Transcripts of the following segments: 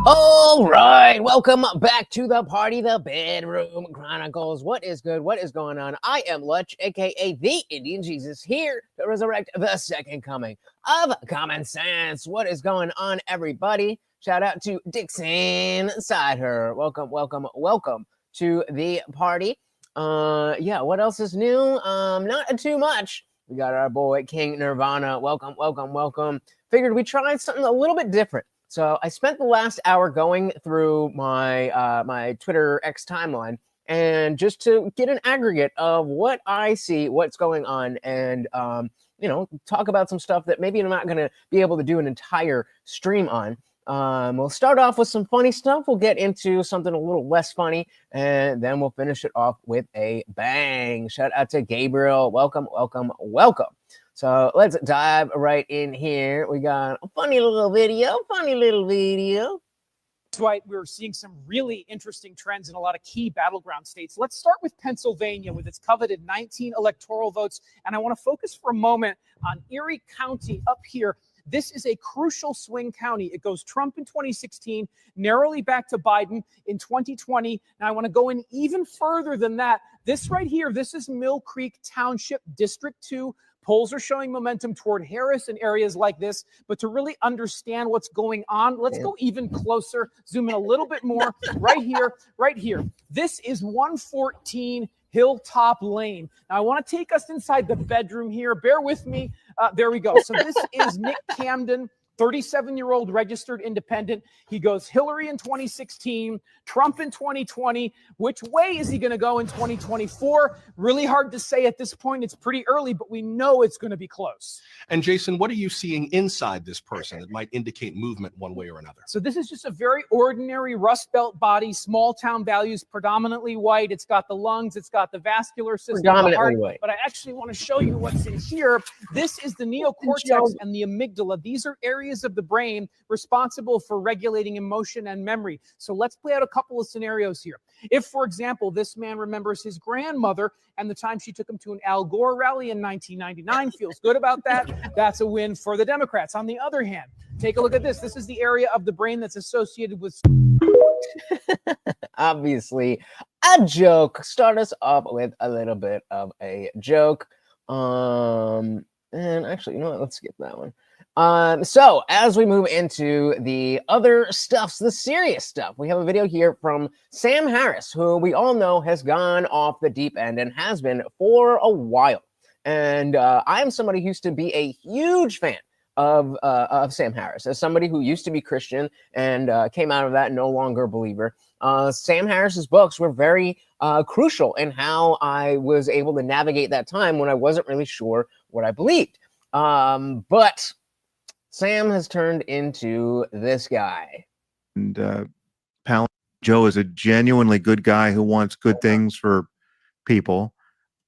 All right, welcome back to the party, the Bedroom Chronicles. What is good? What is going on? I am Lutch, aka the Indian Jesus, here to resurrect the second coming of common sense. What is going on, everybody? Shout out to Dixon Sider. Welcome, welcome, welcome to the party. Yeah, what else is new? Not too much. We got our boy King Nirvana. Welcome, welcome, welcome. Figured we tried something a little bit different. So I spent the last hour going through my my Twitter X timeline and just to get an aggregate of what I see, what's going on, and talk about some stuff that maybe I'm not going to be able to do an entire stream on. We'll start off with some funny stuff. We'll get into something a little less funny, and then we'll finish it off with a bang. Shout out to Gabriel. Welcome, welcome, welcome. So let's dive right in here. We got a funny little video. That's why we're seeing some really interesting trends in a lot of key battleground states. Let's start with Pennsylvania with its coveted 19 electoral votes. And I want to focus for a moment on Erie County up here. This is a crucial swing county. It goes Trump in 2016, narrowly back to Biden in 2020. Now I want to go in even further than that. This right here, this is Mill Creek Township, District 2. Polls are showing momentum toward Harris in areas like this. But to really understand what's going on, let's go even closer, zoom in a little bit more. Right here. This is 114 Hilltop Lane. Now, I want to take us inside the bedroom here. Bear with me. There we go. So this is Nick Camden, 37-year-old registered independent. He goes Hillary in 2016, Trump in 2020. Which way is he going to go in 2024? Really hard to say at this point. It's pretty early, but we know it's going to be close. And Jason, what are you seeing inside this person that might indicate movement one way or another? So this is just a very ordinary Rust Belt body, small town values, predominantly white. It's got the lungs, it's got the vascular system, the heart, white. But I actually want to show you what's in here. This is the neocortex and the amygdala. These are areas of the brain responsible for regulating emotion and memory. So let's play out a couple of scenarios here. If, for example, this man remembers his grandmother and the time she took him to an Al Gore rally in 1999, feels good about that, that's a win for the Democrats. On the other hand, take a look at this. This is the area of the brain that's associated with... Obviously, a joke. Start us off with a little bit of a joke. And actually, you know what? Let's skip that one. So as we move into the other stuffs, the serious stuff, we have a video here from Sam Harris, who we all know has gone off the deep end and has been for a while. And I am somebody who used to be a huge fan of Sam Harris, as somebody who used to be Christian and came out of that no longer a believer. Sam Harris's books were very crucial in how I was able to navigate that time when I wasn't really sure what I believed. But Sam has turned into this guy. And Pal Joe is a genuinely good guy who wants good things for people.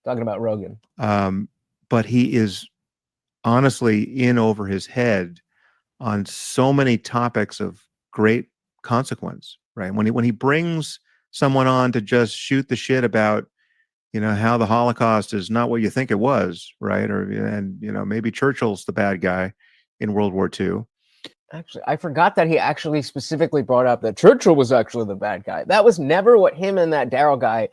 Talking about Rogan. But he is honestly in over his head on so many topics of great consequence, right? When he brings someone on to just shoot the shit about, how the Holocaust is not what you think it was, right? And maybe Churchill's the bad guy in World War II. Actually, I forgot that he actually specifically brought up that Churchill was actually the bad guy. That was never what him and that Daryl guy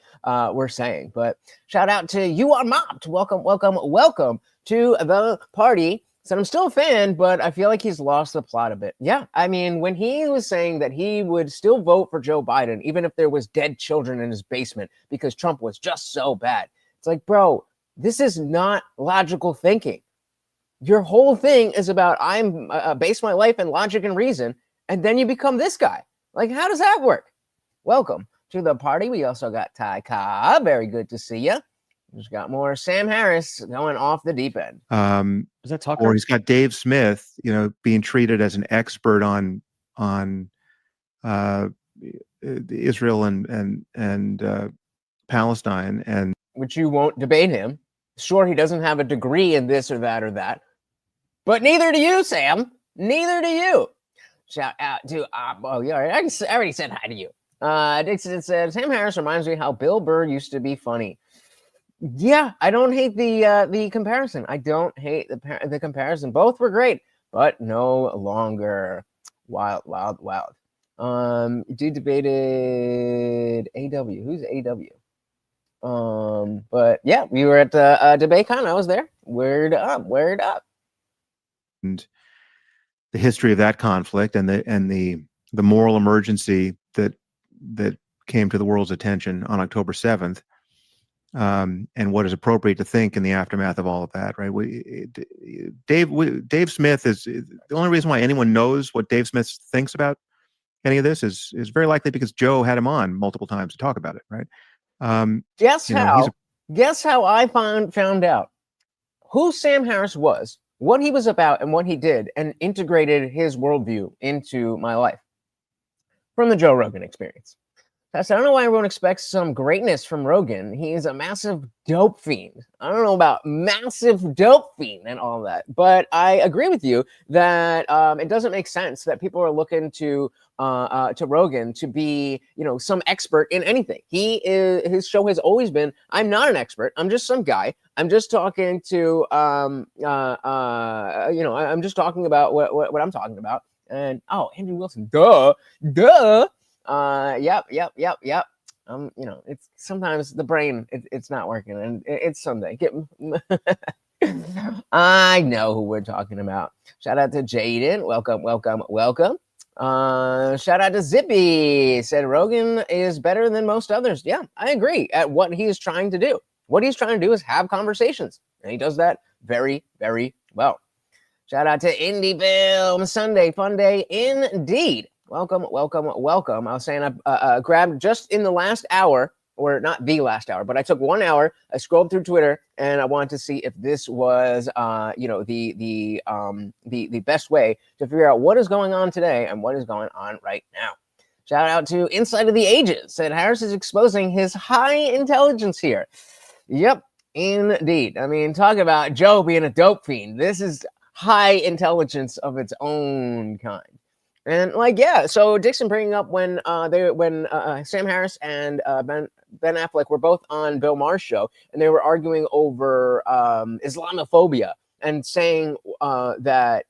were saying. But shout out to You Are Mopped. Welcome, welcome, welcome to the party. So I'm still a fan, but I feel like he's lost the plot a bit. Yeah, I mean, when he was saying that he would still vote for Joe Biden, even if there was dead children in his basement because Trump was just so bad. It's like, bro, this is not logical thinking. Your whole thing is about I'm base my life in logic and reason, and then you become this guy. Like, how does that work? Welcome to the party. We also got Ty Cobb. Very good to see you. We've got more Sam Harris going off the deep end. Is that Tucker? Or he's got Dave Smith, being treated as an expert on Israel and Palestine, and which you won't debate him. Sure, he doesn't have a degree in this or that. But neither do you, Sam. Neither do you. Shout out to, I already said hi to you. Dixon said, Sam Harris reminds me how Bill Burr used to be funny. Yeah, I don't hate the comparison. I don't hate the comparison. Both were great, but no longer. Wild. Dude debated AW. Who's AW? But yeah, we were at the DebateCon. I was there. Word up, word up. And the history of that conflict and the moral emergency that came to the world's attention on October 7th, and what is appropriate to think in the aftermath of all of that, right? Dave Smith is the only reason why anyone knows what Dave Smith thinks about any of this is very likely because Joe had him on multiple times to talk about it, right? Guess how I found out who Sam Harris was, what he was about, and what he did, and integrated his worldview into my life from the Joe Rogan Experience. I don't know why everyone expects some greatness from Rogan. He is a massive dope fiend. I don't know about massive dope fiend and all that, but I agree with you that it doesn't make sense that people are looking to Rogan to be, some expert in anything. His show has always been, I'm not an expert. I'm just some guy. I'm just talking to, I'm just talking about what I'm talking about. And Andrew Wilson, duh. Yep. It's sometimes the brain, it's not working, and it's Sunday. I know who we're talking about. Shout out to Jaden. Welcome. Shout out to Zippy. Said Rogan is better than most others. Yeah, I agree at what he is trying to do. What he's trying to do is have conversations, and he does that very, very well. Shout out to Indie Film Sunday Fun Day indeed. Welcome. I was saying I grabbed just in the last hour, or not the last hour, but I took 1 hour. I scrolled through Twitter and I wanted to see if this was, the best way to figure out what is going on today and what is going on right now. Shout out to Inside of the Ages. Said Harris is exposing his high intelligence here. Yep, indeed. I mean, talk about Joe being a dope fiend. This is high intelligence of its own kind. And so Dixon bringing up when Sam Harris and Ben Affleck were both on Bill Maher's show, and they were arguing over Islamophobia and saying that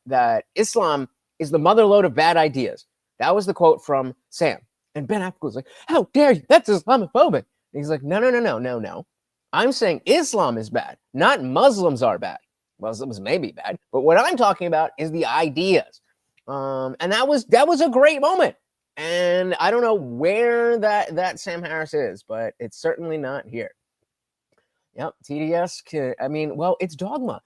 Islam is the motherlode of bad ideas. That was the quote from Sam. And Ben Affleck was like, "How dare you? That's Islamophobic." And he's like, "No. I'm saying Islam is bad, not Muslims are bad. Muslims may be bad, but what I'm talking about is the ideas." And that was a great moment. And I don't know where that Sam Harris is, but it's certainly not here. Yep, TDS. It's dogma.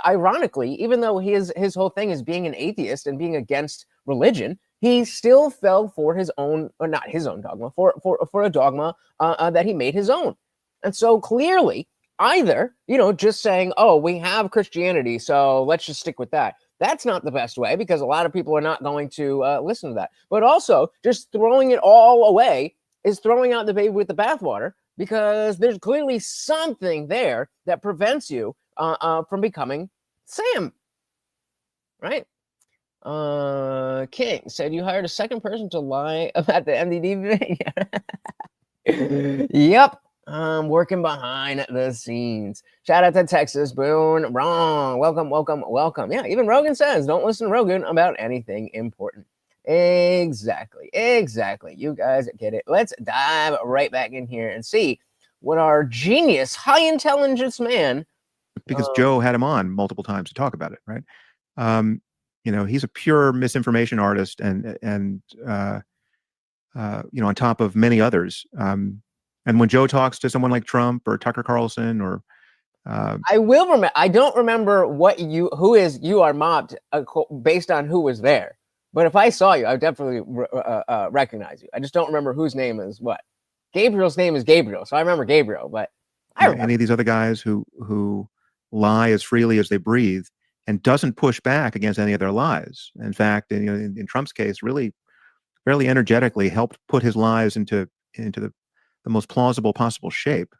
Ironically, even though his whole thing is being an atheist and being against religion, he still fell for his own, or not his own dogma, for a dogma that he made his own. And so clearly, either just saying, "Oh, we have Christianity, so let's just stick with that." That's not the best way, because a lot of people are not going to listen to that. But also, just throwing it all away is throwing out the baby with the bathwater, because there's clearly something there that prevents you from becoming Sam, right? King said you hired a second person to lie about the MDD. Yep. Working behind the scenes. Shout out to Texas Boone. Wrong. Welcome. Yeah, even Rogan says don't listen to Rogan about anything important. Exactly. You guys get it. Let's dive right back in here and see what our genius, high intelligence man. Because Joe had him on multiple times to talk about it, right? He's a pure misinformation artist, and on top of many others. And when Joe talks to someone like Trump or Tucker Carlson or I will remember. I don't remember who you are mobbed based on who was there. But if I saw you, I would definitely recognize you. I just don't remember whose name is what. Gabriel's name is Gabriel, so I remember Gabriel. But I remember. Any of these other guys who lie as freely as they breathe and doesn't push back against any of their lies. In fact, in Trump's case, really fairly energetically helped put his lies into the most plausible possible shape.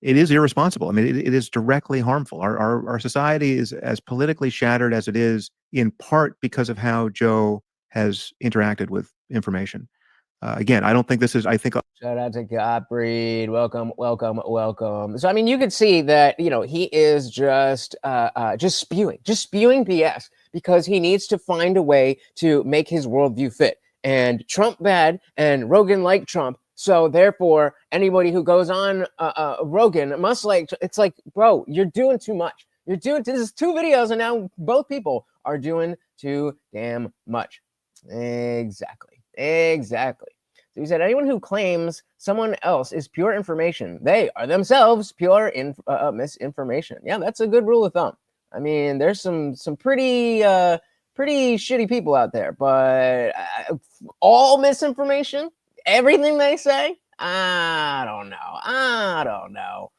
It is irresponsible. I mean, it is directly harmful. Our society is as politically shattered as it is, in part because of how Joe has interacted with information. Again, I don't think this is, I think. Shout out to Gottfried. Welcome. So, I mean, you could see that, he is just spewing BS because he needs to find a way to make his worldview fit. and Trump bad and Rogan like Trump. So therefore, anybody who goes on Rogan must like. It's like, bro, you're doing too much. You're doing this is 2 videos, and now both people are doing too damn much. Exactly. So he said, anyone who claims someone else is pure information, they are themselves pure misinformation. Yeah, that's a good rule of thumb. I mean, there's some pretty shitty people out there, but all misinformation, everything they say, I don't know.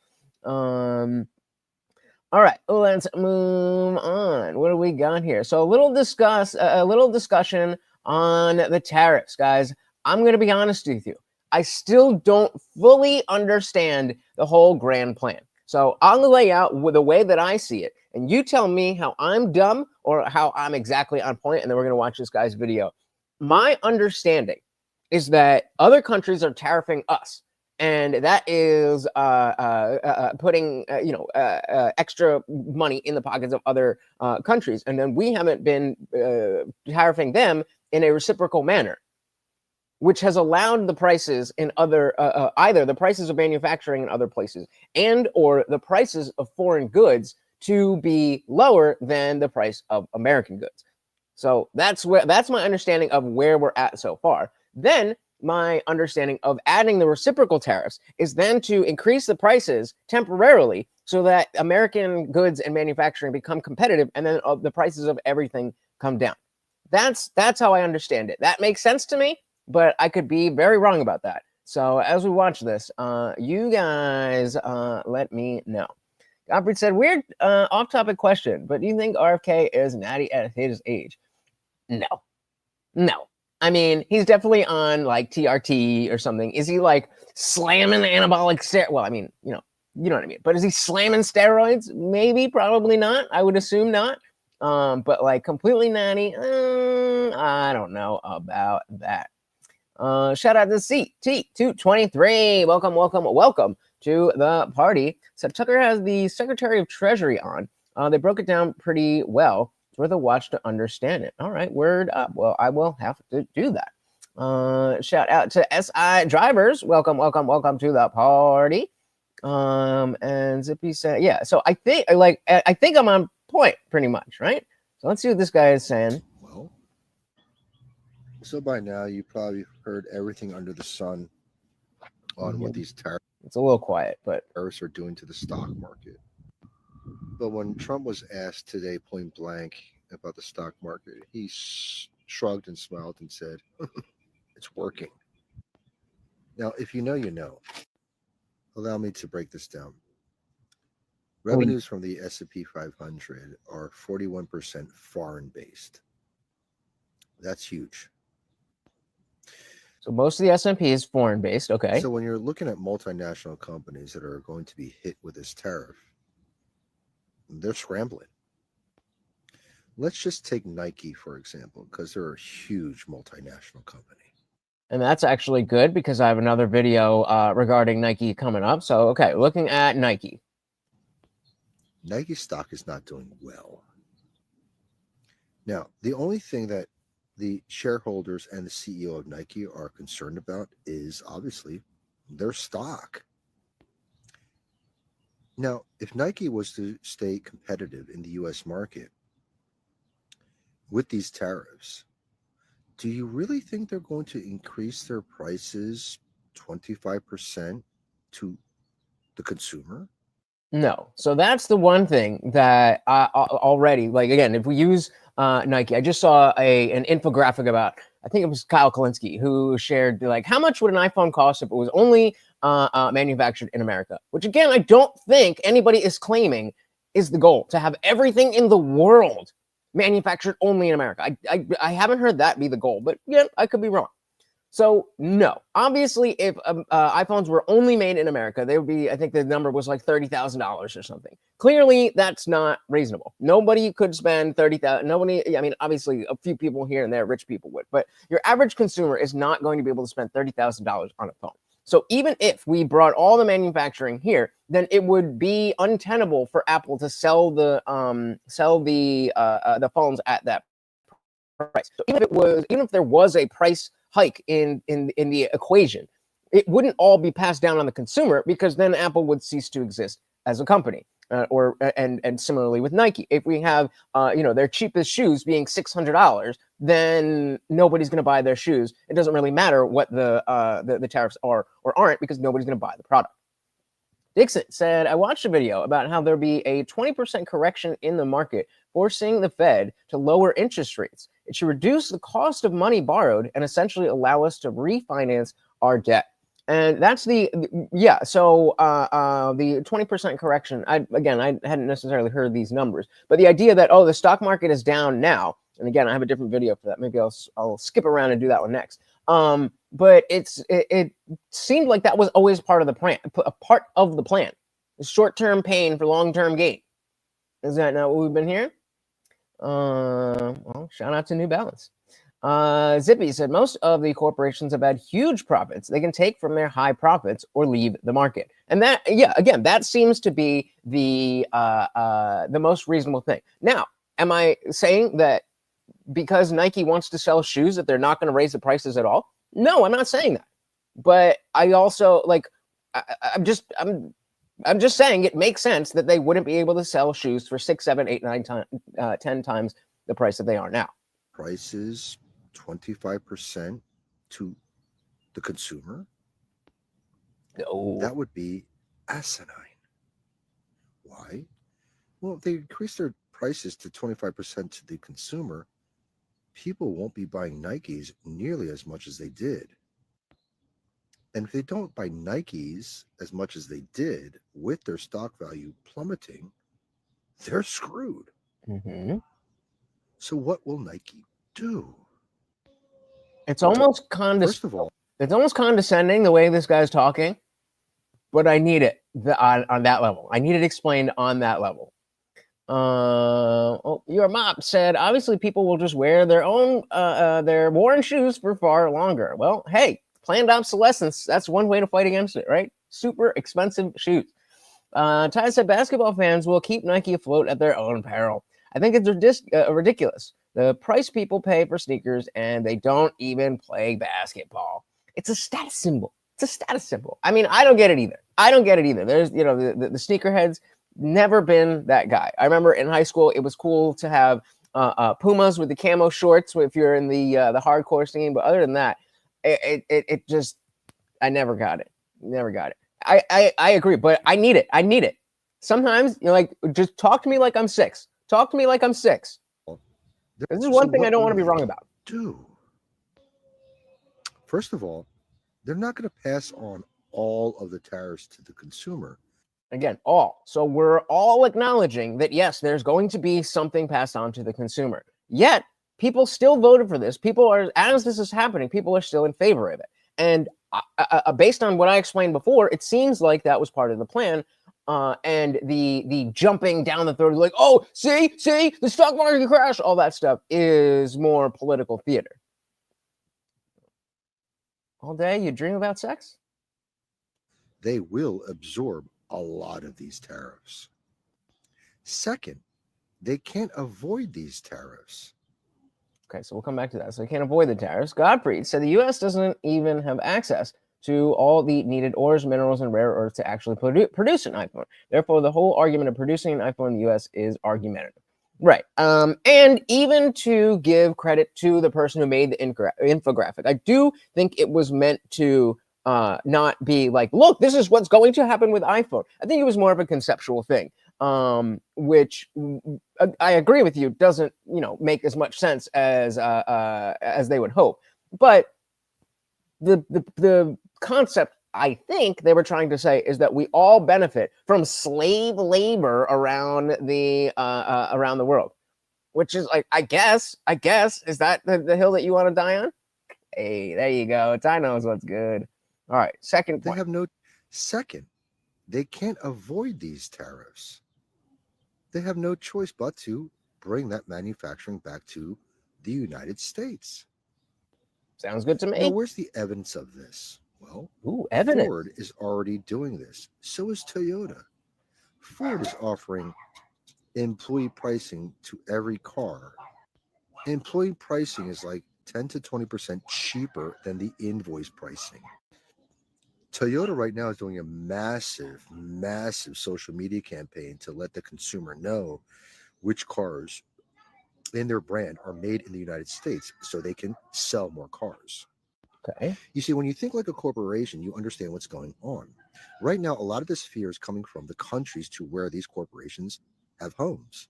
All right, let's move on. What do we got here? So a little discussion on the tariffs, guys. I'm going to be honest with you. I still don't fully understand the whole grand plan. So I'll lay out the way that I see it, and you tell me how I'm dumb or how I'm exactly on point, and then we're going to watch this guy's video. My understanding is that other countries are tariffing us, and that is putting extra money in the pockets of other countries, and then we haven't been tariffing them in a reciprocal manner, which has allowed the prices in other either the prices of manufacturing in other places and or the prices of foreign goods to be lower than the price of American goods. So that's my understanding of where we're at so far. Then my understanding of adding the reciprocal tariffs is then to increase the prices temporarily so that American goods and manufacturing become competitive, and then the prices of everything come down. That's how I understand it. That makes sense to me, but I could be very wrong about that. So as we watch this, you guys let me know. Godfrey said, weird off-topic question, but do you think RFK is natty at his age? No. I mean, he's definitely on like TRT or something. Is he like slamming anabolic steroids? Well, I mean, you know what I mean. But is he slamming steroids? Maybe, probably not. I would assume not. But like completely natty, I don't know about that. Shout out to CT223. Welcome to the party. So Tucker has the Secretary of Treasury on. They broke it down pretty well. It's worth a watch to understand it. All right, word up. Well, I will have to do that. Shout out to SI Drivers. Welcome to the party. And Zippy said, yeah. So I think I'm on point pretty much, right? So let's see what this guy is saying. Well, so by now you probably heard everything under the sun on what these tariffs. It's a little quiet, but tariffs are doing to the stock market. But when Trump was asked today point blank about the stock market, he shrugged and smiled and said, it's working. Now, if you know, you know. Allow me to break this down. Revenues from the S&P 500 are 41% foreign-based. That's huge. So most of the S&P is foreign-based, okay. So when you're looking at multinational companies that are going to be hit with this tariff, they're scrambling. Let's just take Nike, for example, because they're a huge multinational company. And that's actually good because I have another video regarding Nike coming up. So, okay, looking at Nike. Nike stock is not doing well. Now, the only thing that the shareholders and the CEO of Nike are concerned about is obviously their stock. Now, if Nike was to stay competitive in the U.S. market with these tariffs, do you really think they're going to increase their prices 25% to the consumer? No. So that's the one thing that already, like, again, if we use Nike, I just saw an infographic about, I think it was Kyle Kalinske, who shared, like, how much would an iPhone cost if it was only manufactured in America? Which, again, I don't think anybody is claiming is the goal, to have everything in the world manufactured only in America. I haven't heard that be the goal, but yeah, I could be wrong. So no, obviously, if iPhones were only made in America, they would be, I think the number was like $30,000 or something. Clearly, that's not reasonable. Nobody could spend $30,000. Nobody, I mean, obviously, a few people here and there, rich people would, but your average consumer is not going to be able to spend $30,000 on a phone. So even if we brought all the manufacturing here, then it would be untenable for Apple to sell the phones at that price. So even if there was a price hike in the equation, it wouldn't all be passed down on the consumer, because then Apple would cease to exist as a company. And similarly with Nike, if we have their cheapest shoes being $600, then nobody's going to buy their shoes. It doesn't really matter what the tariffs are or aren't, because nobody's going to buy the product. Dixon said, I watched a video about how there'll be a 20% correction in the market, forcing the Fed to lower interest rates. It should reduce the cost of money borrowed and essentially allow us to refinance our debt. And that's the 20% correction. I hadn't necessarily heard these numbers, but the idea that, the stock market is down now, and again, I have a different video for that. Maybe I'll skip around and do that one next. But it seemed like that was always part of the plan, short-term pain for long-term gain. Is that not what we've been hearing? Well, shout out to New Balance. Zippy said, most of the corporations have had huge profits they can take from their high profits or leave the market. And that, again, that seems to be the most reasonable thing. Now, am I saying that because Nike wants to sell shoes that they're not going to raise the prices at all? No, I'm not saying that. But I also I'm just saying it makes sense that they wouldn't be able to sell shoes for 6, 7, 8, 9, 10 times the price that they are now. Prices 25% to the consumer. No. That would be asinine. Why? Well, if they increase their prices to 25% to the consumer, people won't be buying Nikes nearly as much as they did. And if they don't buy Nikes as much as they did, with their stock value plummeting, they're screwed. Mm-hmm. So what will Nike do? It's almost First of all, it's almost condescending the way this guy's talking, but I need it on that level. I need it explained on that level. Your mop said, obviously people will just wear their own their worn shoes for far longer. Well, hey, planned obsolescence, that's one way to fight against it, right? Super expensive shoes. Ty said, basketball fans will keep Nike afloat at their own peril. I think it's ridiculous. The price people pay for sneakers, and they don't even play basketball. It's a status symbol. It's a status symbol. I mean, I don't get it either. There's, the sneakerheads, never been that guy. I remember in high school, it was cool to have Pumas with the camo shorts if you're in the hardcore scene. But other than that, it just, I never got it. Never got it. I agree, but I need it. Sometimes, just talk to me like I'm 6. Talk to me like I'm 6. This is one thing I don't want to be wrong about. First of all, they're not going to pass on all of the tariffs to the consumer. Again, all. So we're all acknowledging that, yes, there's going to be something passed on to the consumer. Yet, people still voted for this. People are, as this is happening, people are still in favor of it. And based on what I explained before, it seems like that was part of the plan. And the jumping down the throat, like, oh, see, the stock market crash, all that stuff is more political theater. All day you dream about sex? They will absorb a lot of these tariffs. Second, they can't avoid these tariffs. Okay, so we'll come back to that. So they can't avoid the tariffs. Godfrey said the U.S. doesn't even have access to all the needed ores, minerals, and rare earths to actually produce an iPhone. Therefore, the whole argument of producing an iPhone in the U.S. is argumentative. Right. And even to give credit to the person who made the infographic, I do think it was meant to not be like, look, this is what's going to happen with iPhone. I think it was more of a conceptual thing, which I agree with you, doesn't, make as much sense as they would hope. But the concept, I think they were trying to say, is that we all benefit from slave labor around the world, which is like, I guess, is that the hill that you want to die on? Hey, there you go. Ty knows what's good. All right. Second point. They can't avoid these tariffs. They have no choice but to bring that manufacturing back to the United States. Sounds good to me. Now, where's the evidence of this? Well, evidence. Ford is already doing this. So is Toyota. Ford is offering employee pricing to every car Employee pricing is like 10 to 20% cheaper than the invoice pricing. Toyota right now is doing a massive, massive social media campaign to let the consumer know which cars in their brand are made in the United States so they can sell more cars. Okay. You see, when you think like a corporation, you understand what's going on. Right now, a lot of this fear is coming from the countries to where these corporations have homes.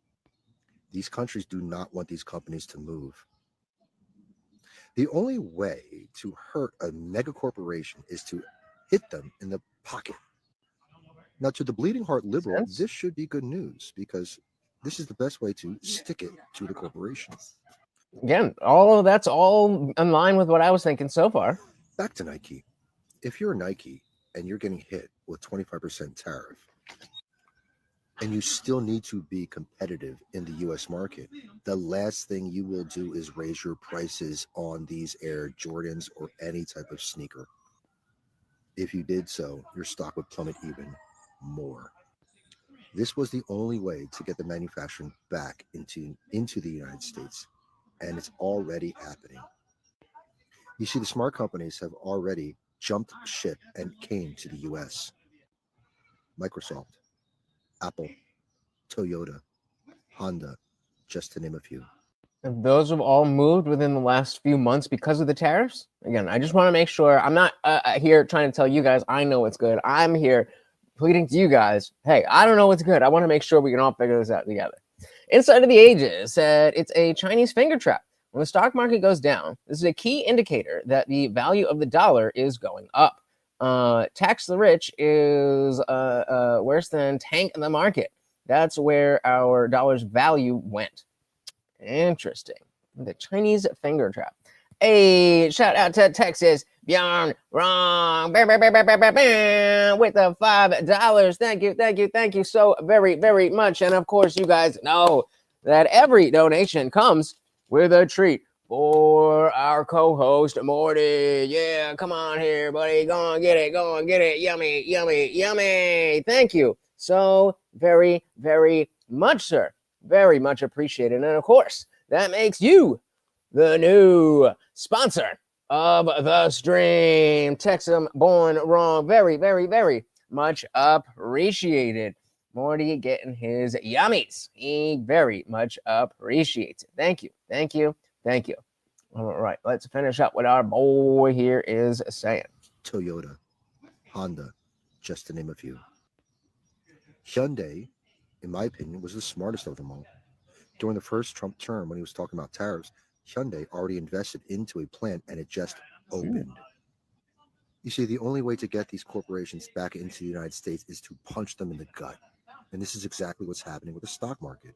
These countries do not want these companies to move. The only way to hurt a mega corporation is to hit them in the pocket. Now, to the bleeding heart liberal, Sense. this should be good news because this is the best way to stick it to the corporation. Again, all of that's all in line with what I was thinking so far. Back to Nike. If you're Nike and you're getting hit with 25% tariff, and you still need to be competitive in the US market, the last thing you will do is raise your prices on these Air Jordans or any type of sneaker. If you did so, your stock would plummet even more. This was the only way to get the manufacturing back into the United States, and it's already happening. You see, the smart companies have already jumped ship and came to the US. Microsoft, Apple, Toyota, Honda, just to name a few. And those have all moved within the last few months because of the tariffs. Again, I just want to make sure I'm not here trying to tell you guys I know what's good. I'm here pleading to you guys, hey, I don't know what's good. I want to make sure we can all figure this out together. Inside of the Ages said it's a Chinese finger trap. When the stock market goes down, this is a key indicator that the value of the dollar is going up. Tax the rich is worse than tank the market. That's where our dollar's value went. Interesting. The Chinese finger trap. Hey, shout out to Texas. Bjorn Wrong. With the $5. Thank you so very, very much. And of course, you guys know that every donation comes with a treat for our co-host, Morty. Yeah, come on here, buddy. Go and get it. Yummy, yummy, yummy. Thank you so very, very much, sir. Very much appreciated. And of course, that makes you the new sponsor of the stream. Texas Born Wrong. Very, very, very much appreciated. Morty getting his yummies. He very much appreciates it. Thank you. All right, let's finish up what our boy here is saying. Toyota, Honda, just to name a few. Hyundai, in my opinion, was the smartest of them all. During the first Trump term, when he was talking about tariffs, Hyundai already invested into a plant and it just opened. You see, the only way to get these corporations back into the United States is to punch them in the gut. And this is exactly what's happening with the stock market.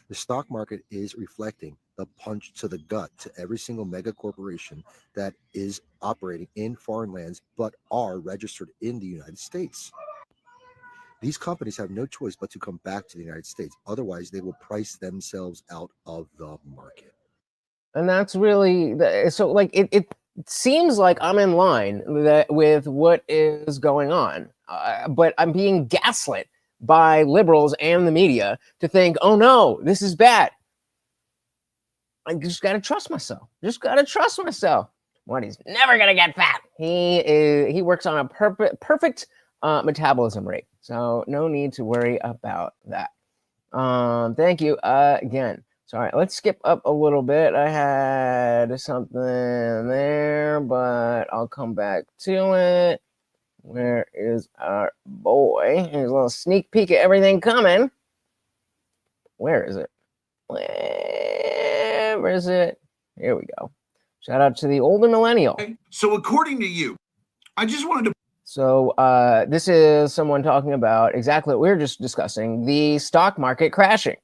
The stock market is reflecting the punch to the gut to every single mega corporation that is operating in foreign lands but are registered in the United States. These companies have no choice but to come back to the United States. Otherwise, they will price themselves out of the market. And that's really so. Like it seems like I'm in line with what is going on, but I'm being gaslit by liberals and the media to think, oh no, this is bad. I just gotta trust myself. Marty's never gonna get fat. He works on a perfect metabolism rate, so no need to worry about that. Thank you again. Sorry, let's skip up a little bit. I had something there, but I'll come back to it. Where is our boy? Here's a little sneak peek at everything coming. Where is it? Where is it? Here we go. Shout out to the older millennial. So according to you, I just wanted to. So this is someone talking about exactly what we were just discussing, the stock market crashing.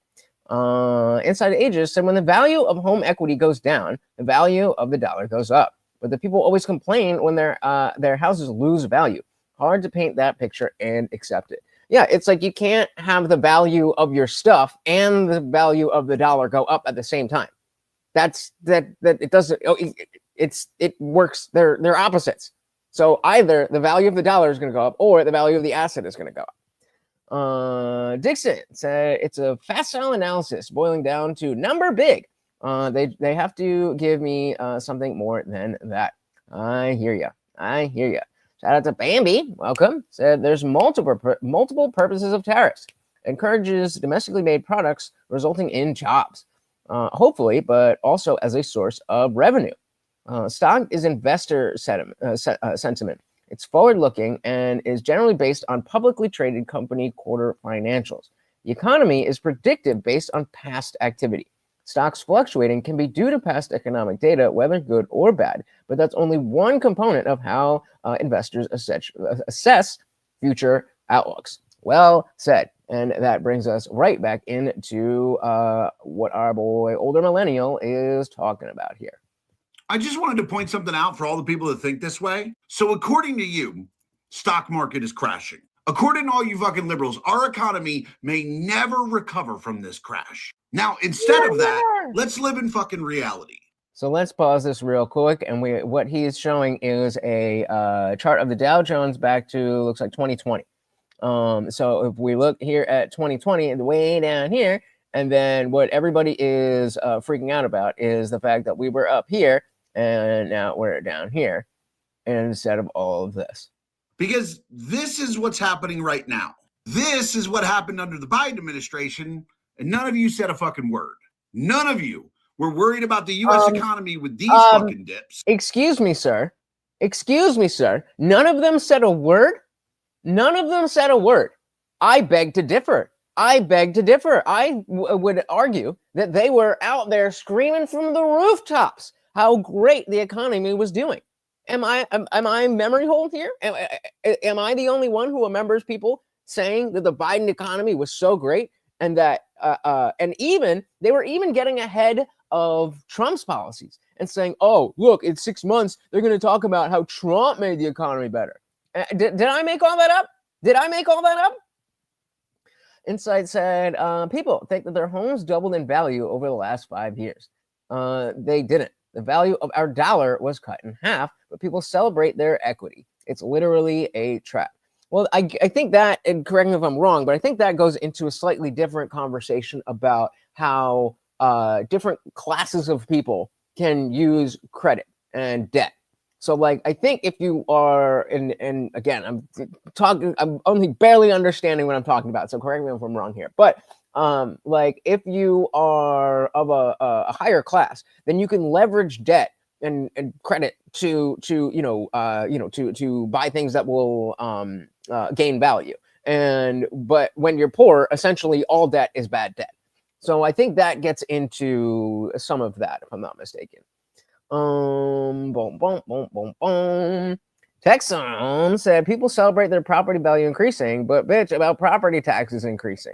Inside Ages said when the value of home equity goes down, the value of the dollar goes up. But the people always complain when their houses lose value. Hard to paint that picture and accept it. Yeah, it's like you can't have the value of your stuff and the value of the dollar go up at the same time. That it doesn't. It works. They're opposites. So either the value of the dollar is going to go up, or the value of the asset is going to go up. Dixon said it's a facile analysis boiling down to number big They have to give me something more than that. I hear ya. I hear ya. Shout out to Bambi. Welcome. Said there's multiple purposes of tariffs. Encourages domestically made products, resulting in jobs. Hopefully, but also as a source of revenue. Stock is investor sentiment. It's forward-looking and is generally based on publicly traded company quarter financials. The economy is predictive based on past activity. Stocks fluctuating can be due to past economic data, whether good or bad, but that's only one component of how investors assess future outlooks. Well said. And that brings us right back into what our boy, older millennial, is talking about here. I just wanted to point something out for all the people that think this way. So according to you, stock market is crashing. According to all you fucking liberals, our economy may never recover from this crash. Now, instead of that, let's live in fucking reality. So let's pause this real quick. And what he's showing is a chart of the Dow Jones back to, looks like 2020. So if we look here at 2020, way down here, and then what everybody is freaking out about is the fact that we were up here and now we're down here instead of all of this. Because this is what's happening right now. This is what happened under the Biden administration, and none of you said a fucking word. None of you were worried about the U.S. economy with these fucking dips. Excuse me, sir. Excuse me, sir. None of them said a word? None of them said a word. I beg to differ. I beg to differ. I would argue that they were out there screaming from the rooftops how great the economy was doing. Am I memory hold here? Am I the only one who remembers people saying that the Biden economy was so great and that and even they were even getting ahead of Trump's policies and saying, "Oh, look, in 6 months they're going to talk about how Trump made the economy better." Did I make all that up? Did I make all that up? Insight said, people think that their homes doubled in value over the last 5 years. They didn't. The value of our dollar was cut in half, but people celebrate their equity. It's literally a trap. Well, I think that, and correct me if I'm wrong, but I think that goes into a slightly different conversation about how different classes of people can use credit and debt. So, like, I think if you are, and again, I'm only barely understanding what I'm talking about, so correct me if I'm wrong here. But like, if you are of a higher class, then you can leverage debt and credit to buy things that will gain value. But when you're poor, essentially all debt is bad debt. So I think that gets into some of that, if I'm not mistaken. Boom, boom, boom, boom, boom. Texan said people celebrate their property value increasing, but bitch about property taxes increasing.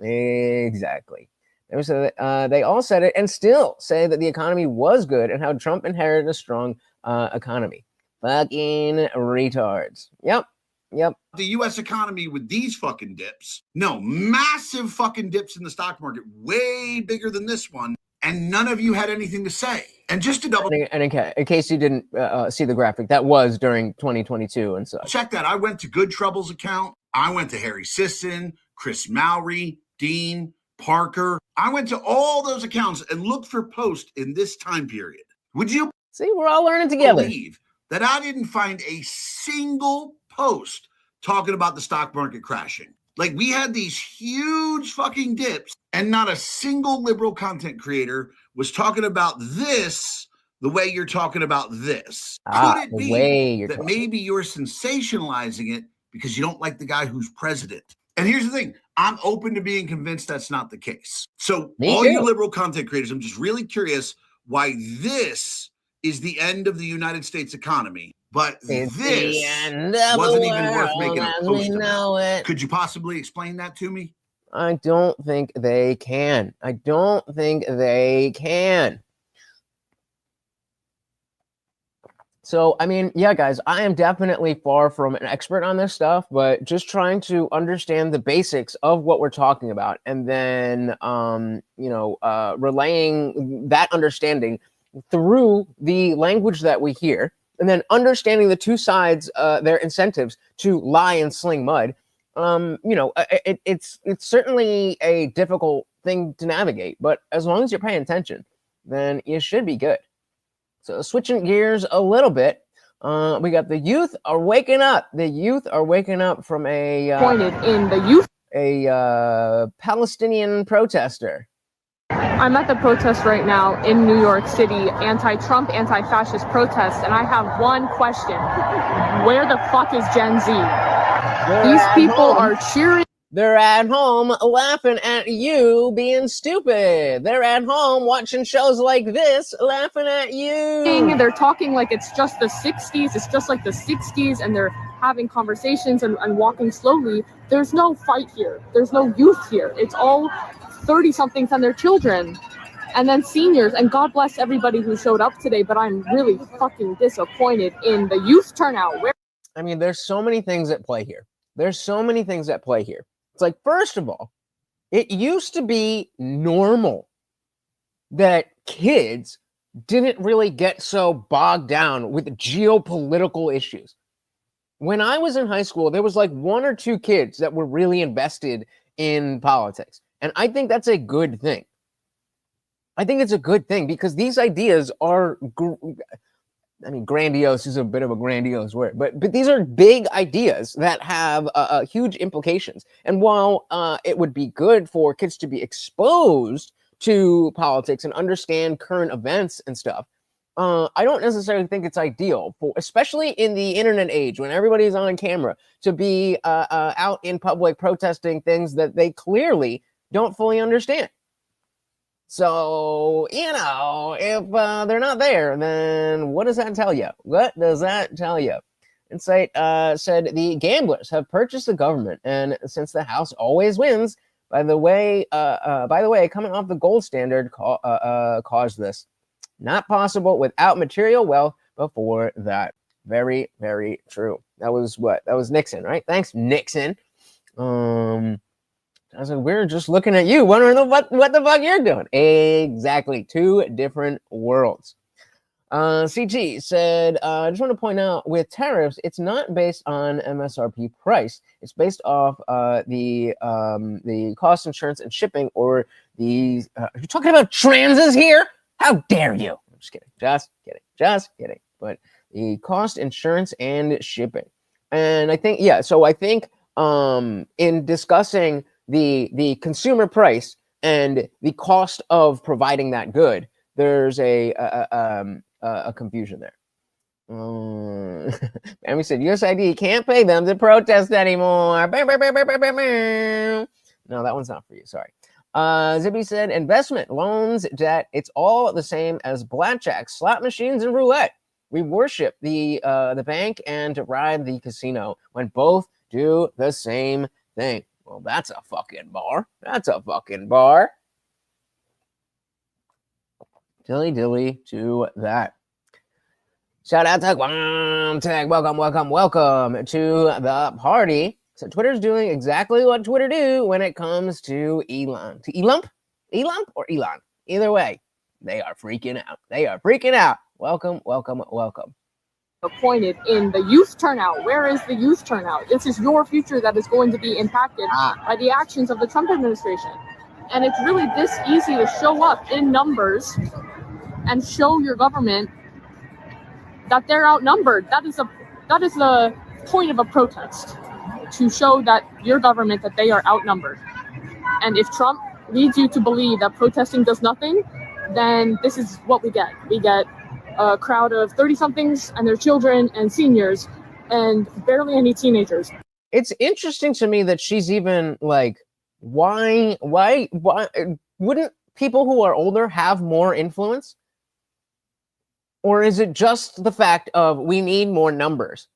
Exactly. They all said it and still say that the economy was good and how Trump inherited a strong economy. Fucking retards. Yep. The U.S. economy with these fucking dips. No, massive fucking dips in the stock market, way bigger than this one. And none of you had anything to say. And just to double and in case you didn't see the graphic, that was during 2022 and such. Check that. I went to Good Trouble's account. I went to Harry Sisson, Chris Mowry, Dean, Parker. I went to all those accounts and looked for posts in this time period. Would you see? We're all learning together. Believe that I didn't find a single post talking about the stock market crashing? Like, we had these huge fucking dips, and not a single liberal content creator was talking about this the way you're talking about this. Could it be that maybe you're sensationalizing it because you don't like the guy who's president? And here's the thing. I'm open to being convinced that's not the case. So all you liberal content creators, I'm just really curious why this is the end of the United States economy. But this wasn't even worth making a post about. Could you possibly explain that to me? I don't think they can. I don't think they can. So, I mean, yeah, guys, I am definitely far from an expert on this stuff, but just trying to understand the basics of what we're talking about and then, relaying that understanding through the language that we hear. And then understanding the two sides, their incentives to lie and sling mud, it's certainly a difficult thing to navigate. But as long as you're paying attention, then you should be good. So switching gears a little bit, we got the youth are waking up. The youth are waking up from a Palestinian protester. I'm at the protest right now in New York City, anti-Trump, anti-fascist protest, and I have one question. Where the fuck is Gen Z? These people are cheering. They're at home laughing at you being stupid. They're at home watching shows like this, laughing at you. They're talking like it's just the 60s. It's just like the 60s, and they're having conversations and walking slowly. There's no fight here. There's no youth here. It's all 30-somethings and their children. And then seniors. And God bless everybody who showed up today, but I'm really fucking disappointed in the youth turnout. I mean, there's so many things at play here. There's so many things at play here. It's like, first of all, it used to be normal that kids didn't really get so bogged down with geopolitical issues. When I was in high school, there was like one or two kids that were really invested in politics. And I think that's a good thing. I think it's a good thing because these ideas are, grandiose is a bit of a grandiose word, but these are big ideas that have huge implications. And while it would be good for kids to be exposed to politics and understand current events and stuff, I don't necessarily think it's ideal for, especially in the internet age when everybody's on camera, to be out in public protesting things that they clearly don't fully understand. So, if they're not there, then what does that tell you? What does that tell you? Insight said the gamblers have purchased the government, and since the House always wins, by the way, coming off the gold standard caused this. Not possible without material wealth before that. Very, very true. That was what? That was Nixon, right? Thanks, Nixon. I was like, we're just looking at you, wondering what the fuck you're doing. Exactly. Two different worlds. CG said, I just want to point out with tariffs, it's not based on MSRP price. It's based off the cost, insurance, and shipping, or the. Are you talking about transes here? How dare you? I'm just kidding. Just kidding. But the cost, insurance, and shipping. And I think, in discussing the consumer price and the cost of providing that good, there's a confusion there. And we said USID can't pay them to protest anymore. No, that one's not for you. Sorry. Zibby said investment, loans, debt, it's all the same as blackjack, slot machines, and roulette. We worship the bank and deride the casino when both do the same thing. Well, that's a fucking bar. Dilly to that. Shout out to Guam Tech. Welcome to the party. So Twitter's doing exactly what Twitter do when it comes to Elon. To Elump or Elon. Either way, they are freaking out. Welcome. Appointed in the youth turnout. Where is the youth turnout? This is your future that is going to be impacted by the actions of the Trump administration. And it's really this easy to show up in numbers and show your government that they're outnumbered. That is the point of a protest, to show that your government that they are outnumbered. And if Trump leads you to believe that protesting does nothing, then this is what we get. We get a crowd of 30-somethings and their children and seniors and barely any teenagers. It's interesting to me that she's even like, why wouldn't people who are older have more influence? Or is it just the fact of we need more numbers?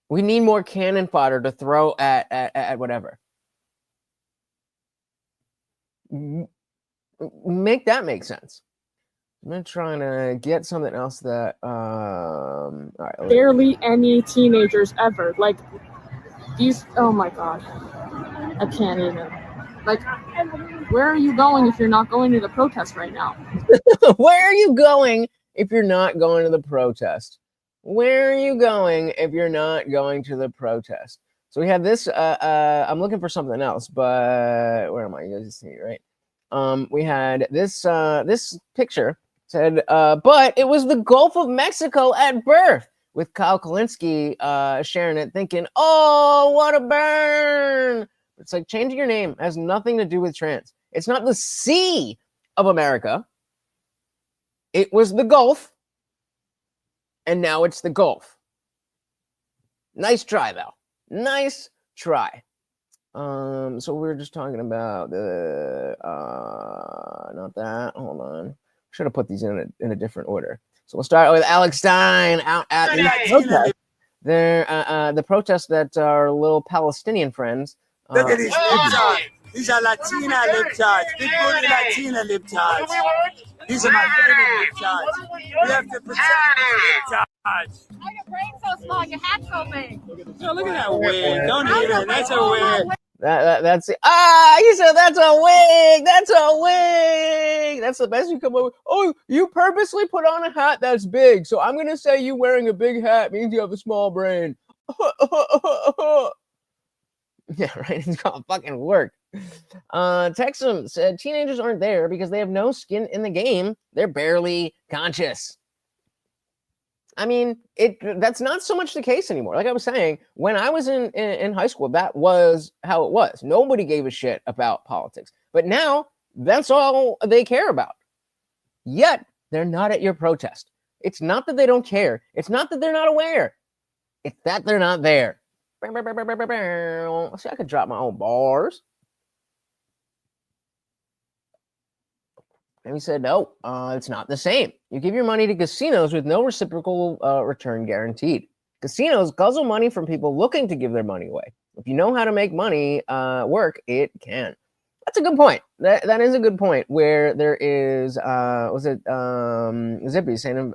We need more cannon fodder to throw at whatever. Make that make sense. I'm trying to get something else that all right, barely any teenagers ever. Like these, oh my god. I can't even. Like, where are you going if you're not going to the protest right now? Where are you going if you're not going to the protest? Where are you going if you're not going to the protest? So we have this, I'm looking for something else, but where am I? You guys see, right? We had this this picture Said, but it was the Gulf of Mexico at birth, with Kyle Kalinske sharing it, thinking, oh, what a burn. It's like changing your name has nothing to do with trans. It's not the Sea of America. It was the Gulf, and now it's the Gulf. Nice try, though. Nice try. So we were just talking about the not that. Hold on. Should have put these in a different order. So we'll start with Alex Stein out at the protest. The protest that our little Palestinian friends. Look at these libtards. These are Latina libtards. Big booty Latina libtards. These are my favorite libtards. We have to protect these libtards. Why your brain's so small? Your hat's so big. So look at that wig. Don't even. That's a wig. That's it. He said that's a wig. That's a wig. That's the best you come up with. Oh, you purposely put on a hat that's big. So I'm gonna say you wearing a big hat means you have a small brain. Yeah, right. It's gonna fucking work. Texum said teenagers aren't there because they have no skin in the game. They're barely conscious. I mean, that's not so much the case anymore. Like I was saying, when I was in high school, that was how it was. Nobody gave a shit about politics. But now, that's all they care about. Yet, they're not at your protest. It's not that they don't care. It's not that they're not aware. It's that they're not there. See, I could drop my own bars. And he said, no, it's not the same. You give your money to casinos with no reciprocal return guaranteed. Casinos guzzle money from people looking to give their money away. If you know how to make money work, it can. That's a good point. That is a good point where there is, Zippy saying,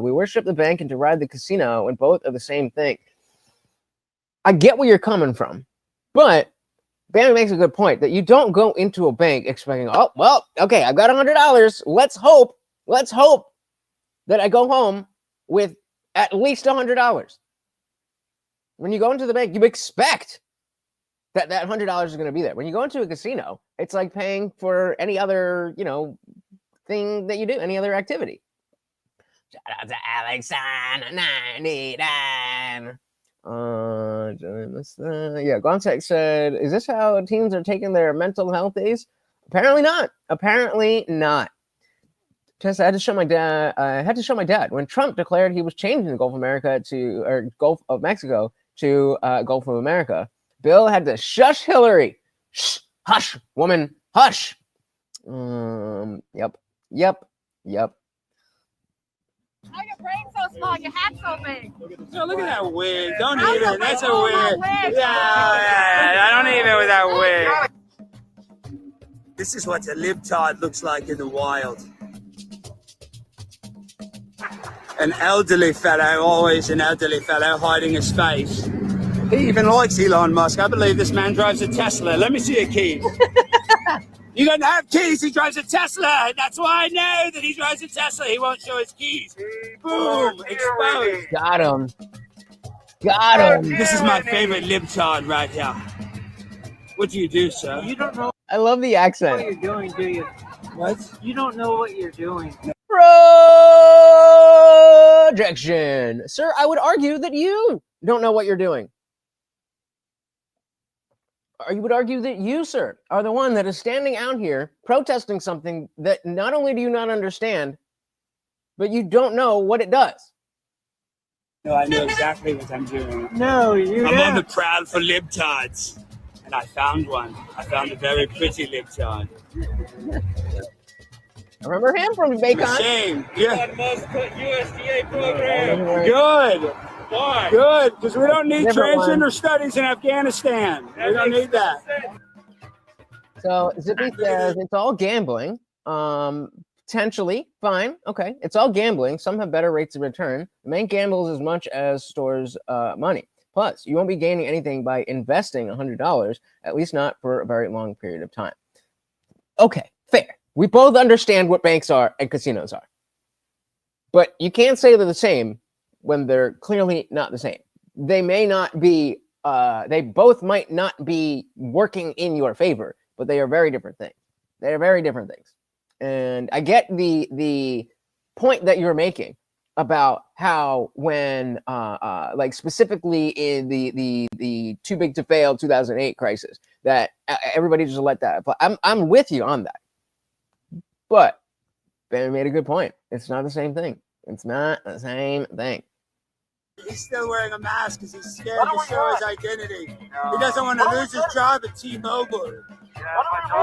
we worship the bank and deride the casino, and both are the same thing. I get where you're coming from, but Bammy makes a good point that you don't go into a bank expecting, oh, well, okay, I've got $100. Let's hope that I go home with at least $100. When you go into the bank, you expect that $100 is going to be there. When you go into a casino, it's like paying for any other, thing that you do, any other activity. Shout out to Alex on 99. Yeah, Gontek said, is this how teens are taking their mental health days? Apparently not. Tessa, I had to show my dad when Trump declared he was changing the Gulf of Mexico to Gulf of America. Bill had to shush Hillary. Shh, hush, woman, hush. Yep. Why your brain's so small? Your hat's so big. So look at that wig. Don't even. That's a wig. Yeah, I don't even with that wig. This is what a libtard looks like in the wild. An elderly fellow, always an elderly fellow, hiding his face. He even likes Elon Musk. I believe this man drives a Tesla. Let me see your keys. You don't have keys. He drives a Tesla. That's why I know that he drives a Tesla. He won't show his keys. Boom. Exposed. Got him. This is my favorite libtard right here. What do you do, sir? You don't know I love the accent. what you're doing, do you? What? You don't know what you're doing. Projection. Sir, I would argue that you don't know what you're doing. Or you would argue that you, sir, are the one that is standing out here protesting something that not only do you not understand, but you don't know what it does. No, I know exactly what I'm doing. No, you I'm on the don't. prowl for libtards. And I found one. I found a very pretty libtard. I remember him from Bacon. Shame. Yeah. Elon Musk USDA program. Good. Why? Good. Because we don't need Different transgender one. studies in Afghanistan. We don't need that. So Zippy says it's all gambling. Potentially, fine, okay. It's all gambling. Some have better rates of return. The bank gambles as much as stores money. Plus, you won't be gaining anything by investing $100, at least not for a very long period of time. Okay, fair. We both understand what banks are and casinos are. But you can't say they're the same when they're clearly not the same. They may not be, they both might not be working in your favor, but they are very different things. They are very different things. And I get the point that you're making about how when like specifically in the too big to fail 2008 crisis that everybody just let that. But I'm with you on that. But Ben made a good point. It's not the same thing. It's not the same thing. He's still wearing a mask because he's scared to show his identity. He doesn't want to lose his job at T-Mobile. He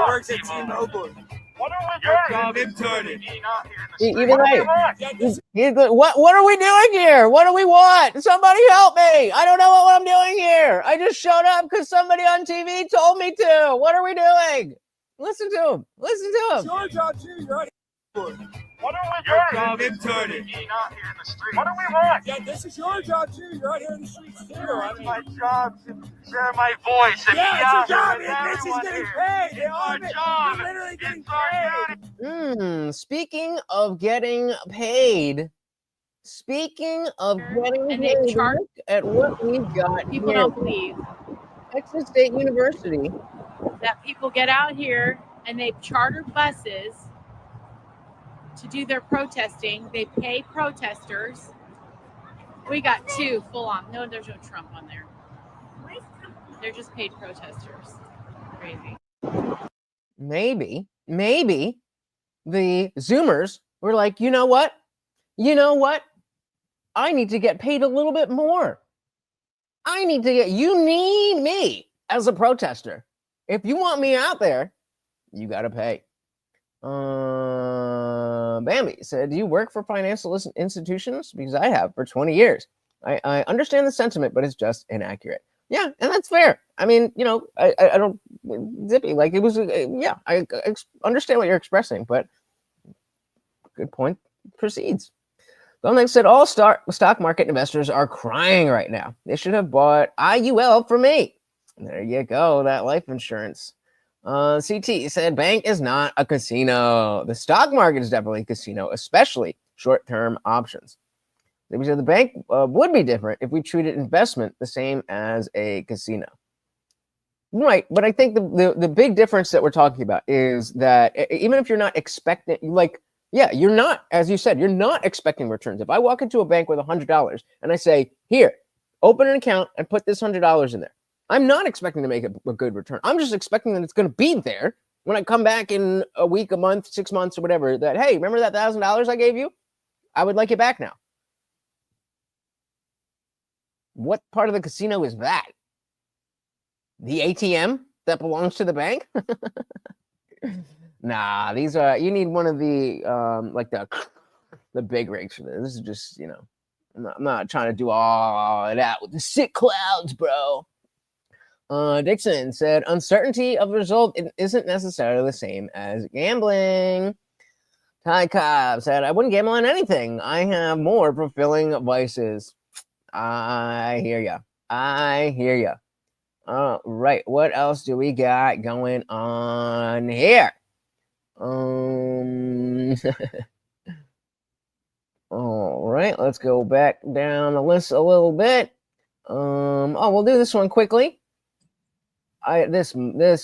works at T-Mobile. Even what are we doing here? What do we want? Somebody help me. I don't know what I'm doing here. I just showed up because somebody on TV told me to. What are we doing? Listen to him. Listen to him. It's your job too. You're What are we doing? What do we want? Yeah, this is your job too. You're out here in the streets too. It's my job to share my voice. And yeah, it's your job. with This is getting here. paid. It's our job. You're literally getting It's our paid. Speaking of getting paid. Speaking of getting And they paid, charge look at what we've got people here. don't believe Texas State University. that people get out here and they charter buses to do their protesting. They pay protesters. We got two full on. No, there's no Trump on there. They're just paid protesters. Crazy. Maybe the Zoomers were like, you know what? I need to get paid a little bit more. You need me as a protester. If you want me out there, you got to pay. Bambi said, do you work for financial institutions? Because I have for 20 years. I understand the sentiment, but it's just inaccurate. Yeah, and that's fair. I mean, I don't, Zippy, like it was, yeah, I understand what you're expressing, but good point proceeds. Dominic said, all stock market investors are crying right now. They should have bought IUL for me. There you go, that life insurance. CT said, bank is not a casino. The stock market is definitely a casino, especially short-term options. They said the bank would be different if we treated investment the same as a casino. Right, but I think the big difference that we're talking about is that even if you're not expecting, you're not, as you said, you're not expecting returns. If I walk into a bank with $100 and I say, here, open an account and put this $100 in there, I'm not expecting to make a good return. I'm just expecting that it's going to be there when I come back in a week, a month, 6 months, or whatever, that, hey, remember that $1,000 I gave you? I would like it back now. What part of the casino is that? The ATM that belongs to the bank? Nah, these are, you need one of the, like the big rigs for this. This is just, I'm not trying to do all of that with the sick clouds, bro. Dixon said, uncertainty of result isn't necessarily the same as gambling. Ty Cobb said, I wouldn't gamble on anything. I have more fulfilling vices. I hear ya. All right, what else do we got going on here? All right, let's go back down the list a little bit. We'll do this one quickly. This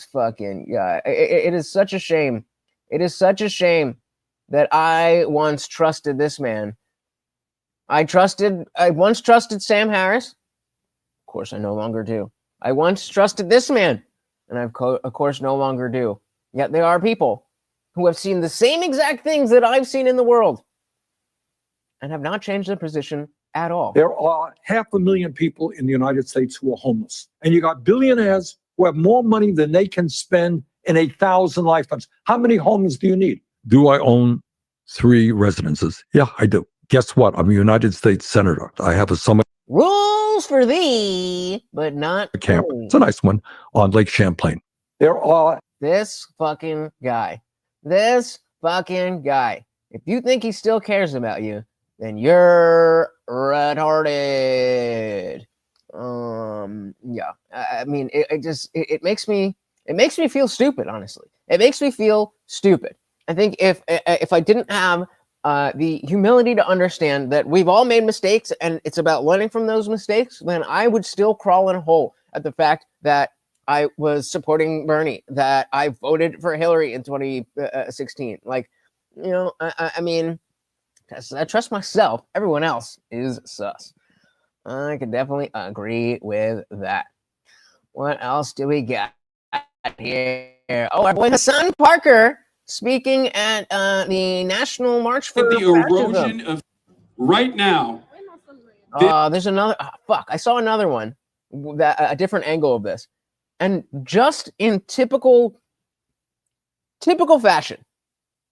fucking guy. It is such a shame. It is such a shame that I once trusted this man. I once trusted Sam Harris. Of course, I no longer do. I once trusted this man, and I of course no longer do. Yet there are people who have seen the same exact things that I've seen in the world and have not changed their position at all. There are 500,000 people in the United States who are homeless. And you got billionaires who have more money than they can spend in 1,000 lifetimes. How many homes do you need? Do I own 3 residences? Yeah, I do. Guess what? I'm a United States Senator. I have a summer Rules for thee, but not camp. me. It's a nice one on Lake Champlain. There are This fucking guy. If you think he still cares about you, then you're retarded. Yeah. I mean, it makes me feel stupid, honestly. It makes me feel stupid. I think if I didn't have the humility to understand that we've all made mistakes and it's about learning from those mistakes, then I would still crawl in a hole at the fact that I was supporting Bernie, that I voted for Hillary in 2016. Like, You know, I mean, I trust myself. Everyone else is sus. I can definitely agree with that. What else do we got here? Oh, our boy Hassan Parker speaking at the National March for the Fascism. erosion of right now. There's another. Fuck, I saw another one. That a different angle of this, and just in typical fashion.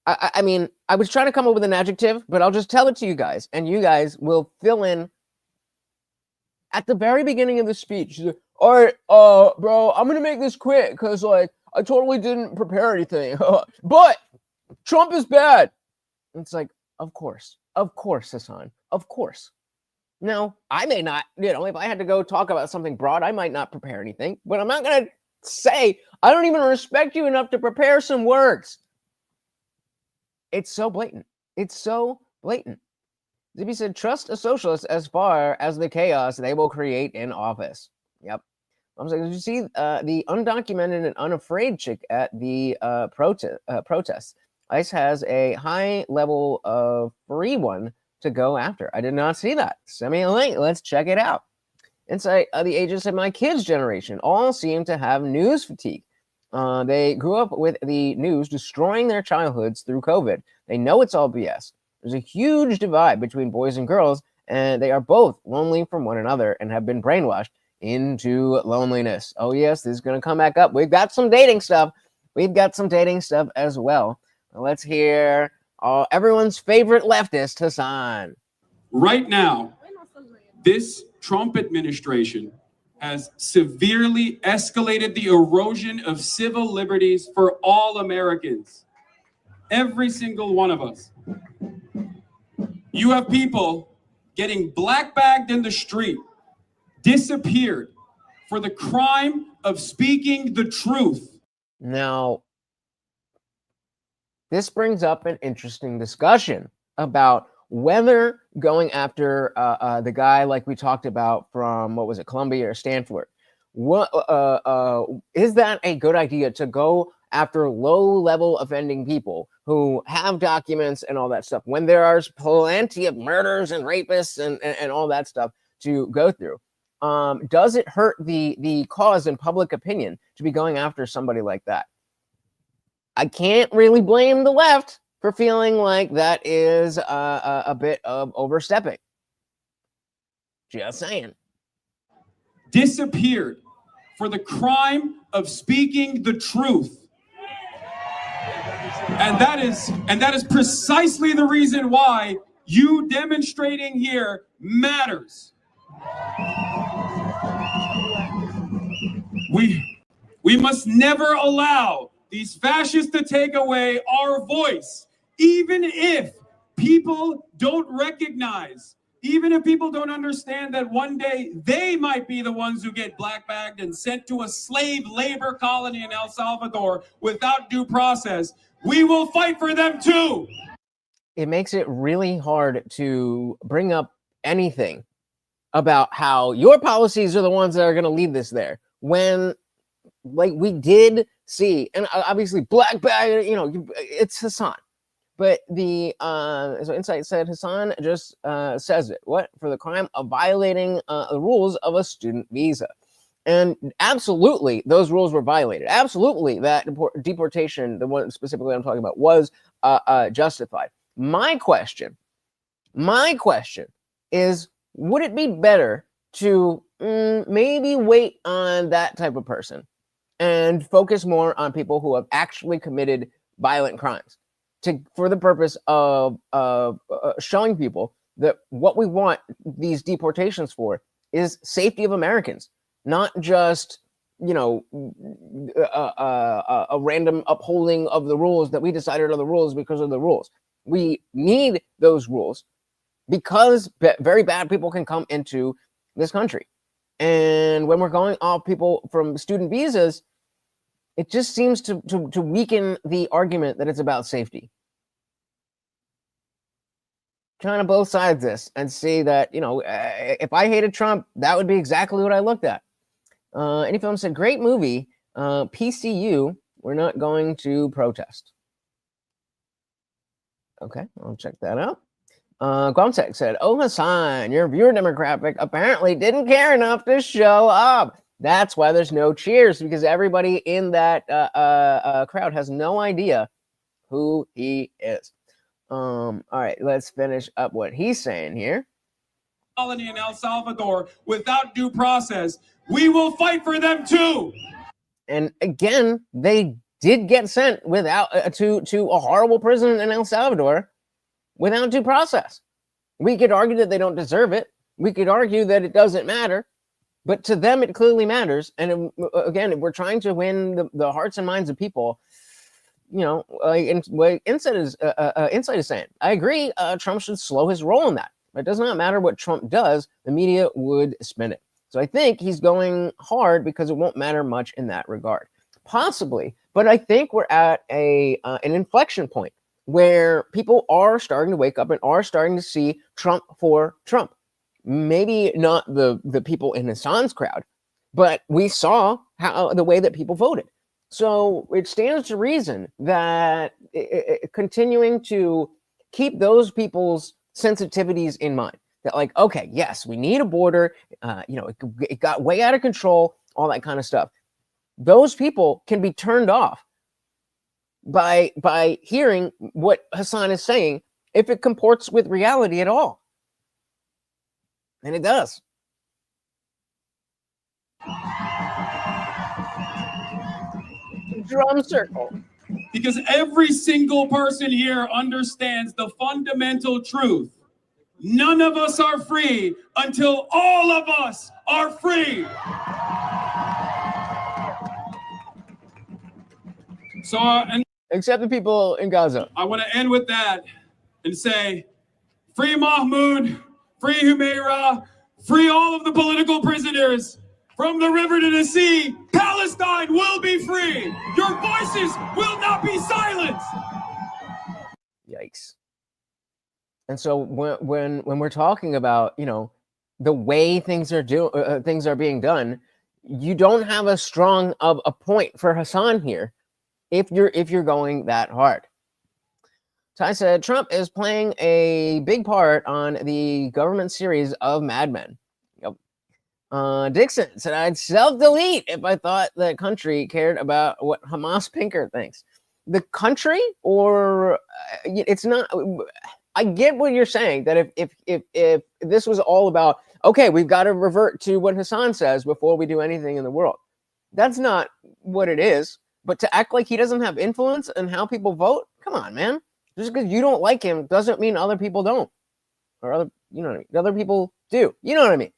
I mean, I was trying to come up with an adjective, but I'll just tell it to you guys, and you guys will fill in. At the very beginning of the speech, he's like, all right, bro, I'm gonna make this quick because like I totally didn't prepare anything, but Trump is bad. It's like, of course, Hassan, of course. Now, I may not, if I had to go talk about something broad, I might not prepare anything, but I'm not gonna say I don't even respect you enough to prepare some words. It's so blatant. It's so blatant. Zippy said, trust a socialist as far as the chaos they will create in office. Yep. I'm saying, did you see the undocumented and unafraid chick at the protests? ICE has a high level of free one to go after. I did not see that. Send me a link. Let's check it out. Inside the ages of my kids' generation all seem to have news fatigue. They grew up with the news destroying their childhoods through COVID. They know it's all BS. There's a huge divide between boys and girls, and they are both lonely from one another and have been brainwashed into loneliness. Oh, yes, this is going to come back up. We've got some dating stuff. We've got some dating stuff as well. Let's hear everyone's favorite leftist, Hassan. Right now, this Trump administration has severely escalated the erosion of civil liberties for all Americans. Every single one of us. You have people getting black-bagged in the street, disappeared for the crime of speaking the truth. Now, this brings up an interesting discussion about whether going after the guy like we talked about from, what was it, Columbia or Stanford, what is that a good idea to go after low-level offending people who have documents and all that stuff when there are plenty of murders and rapists and all that stuff to go through? Does it hurt the cause and public opinion to be going after somebody like that? I can't really blame the left for feeling like that is a bit of overstepping. Just saying. Disappeared for the crime of speaking the truth. And that is precisely the reason why you demonstrating here matters. We must never allow these fascists to take away our voice, even if people don't recognize, even if people don't understand that one day they might be the ones who get black-bagged and sent to a slave labor colony in El Salvador without due process. We will fight for them too. It makes it really hard to bring up anything about how your policies are the ones that are going to lead this there. When, like, we did see, and obviously black bag, it's Hassan. But so Insight said Hassan just says it. What? For the crime of violating the rules of a student visa. And absolutely, those rules were violated. Absolutely, that deportation, the one specifically I'm talking about, was justified. My question is, would it be better to maybe wait on that type of person and focus more on people who have actually committed violent crimes for the purpose of showing people that what we want these deportations for is safety of Americans, not just, a random upholding of the rules that we decided are the rules because of the rules. We need those rules because very bad people can come into this country. And when we're going off people from student visas, it just seems to weaken the argument that it's about safety. Trying to both sides this and see that, if I hated Trump, that would be exactly what I looked at. Any film said, great movie, PCU, we're not going to protest. Okay, I'll check that out. Guamtech said, "Oh, Hassan, your viewer demographic apparently didn't care enough to show up. That's why there's no cheers, because everybody in that crowd has no idea who he is." All right, let's finish up what he's saying here. Colony in El Salvador without due process. We will fight for them too. And again, they did get sent without to a horrible prison in El Salvador without due process. We could argue that they don't deserve it. We could argue that it doesn't matter, but to them it clearly matters. And again, if we're trying to win the hearts and minds of people, you know, Insight is saying, I agree. Trump should slow his roll in that. It does not matter what Trump does; the media would spin it. So I think he's going hard because it won't matter much in that regard, possibly. But I think we're at an inflection point where people are starting to wake up and are starting to see Trump for Trump. Maybe not the people in Hassan's crowd, but we saw how the way that people voted. So it stands to reason that continuing to keep those people's sensitivities in mind, that like, okay, yes, we need a border, it got way out of control, all that kind of stuff. Those people can be turned off by hearing what Hassan is saying if it comports with reality at all. And it does. Drum circle. Because every single person here understands the fundamental truth. None of us are free until all of us are free. So, except the people in Gaza. I want to end with that and say, free Mahmoud, free Humaira, free all of the political prisoners. From the river to the sea, Palestine will be free. Your voices will not be silenced. Yikes. And so when we're talking about, you know, the way things are being done, you don't have a strong of a point for Hassan here if you're going that hard. Ty said Trump is playing a big part on the government series of Mad Men. Dixon said I'd self-delete if I thought the country cared about what Hamas Pinker thinks. The country, or it's not. I get what you're saying, that if this was all about, okay, we've got to revert to what Hassan says before we do anything in the world. That's not what it is. But to act like he doesn't have influence in how people vote, come on, man. Just because you don't like him doesn't mean other people don't, or other people do. You know what I mean?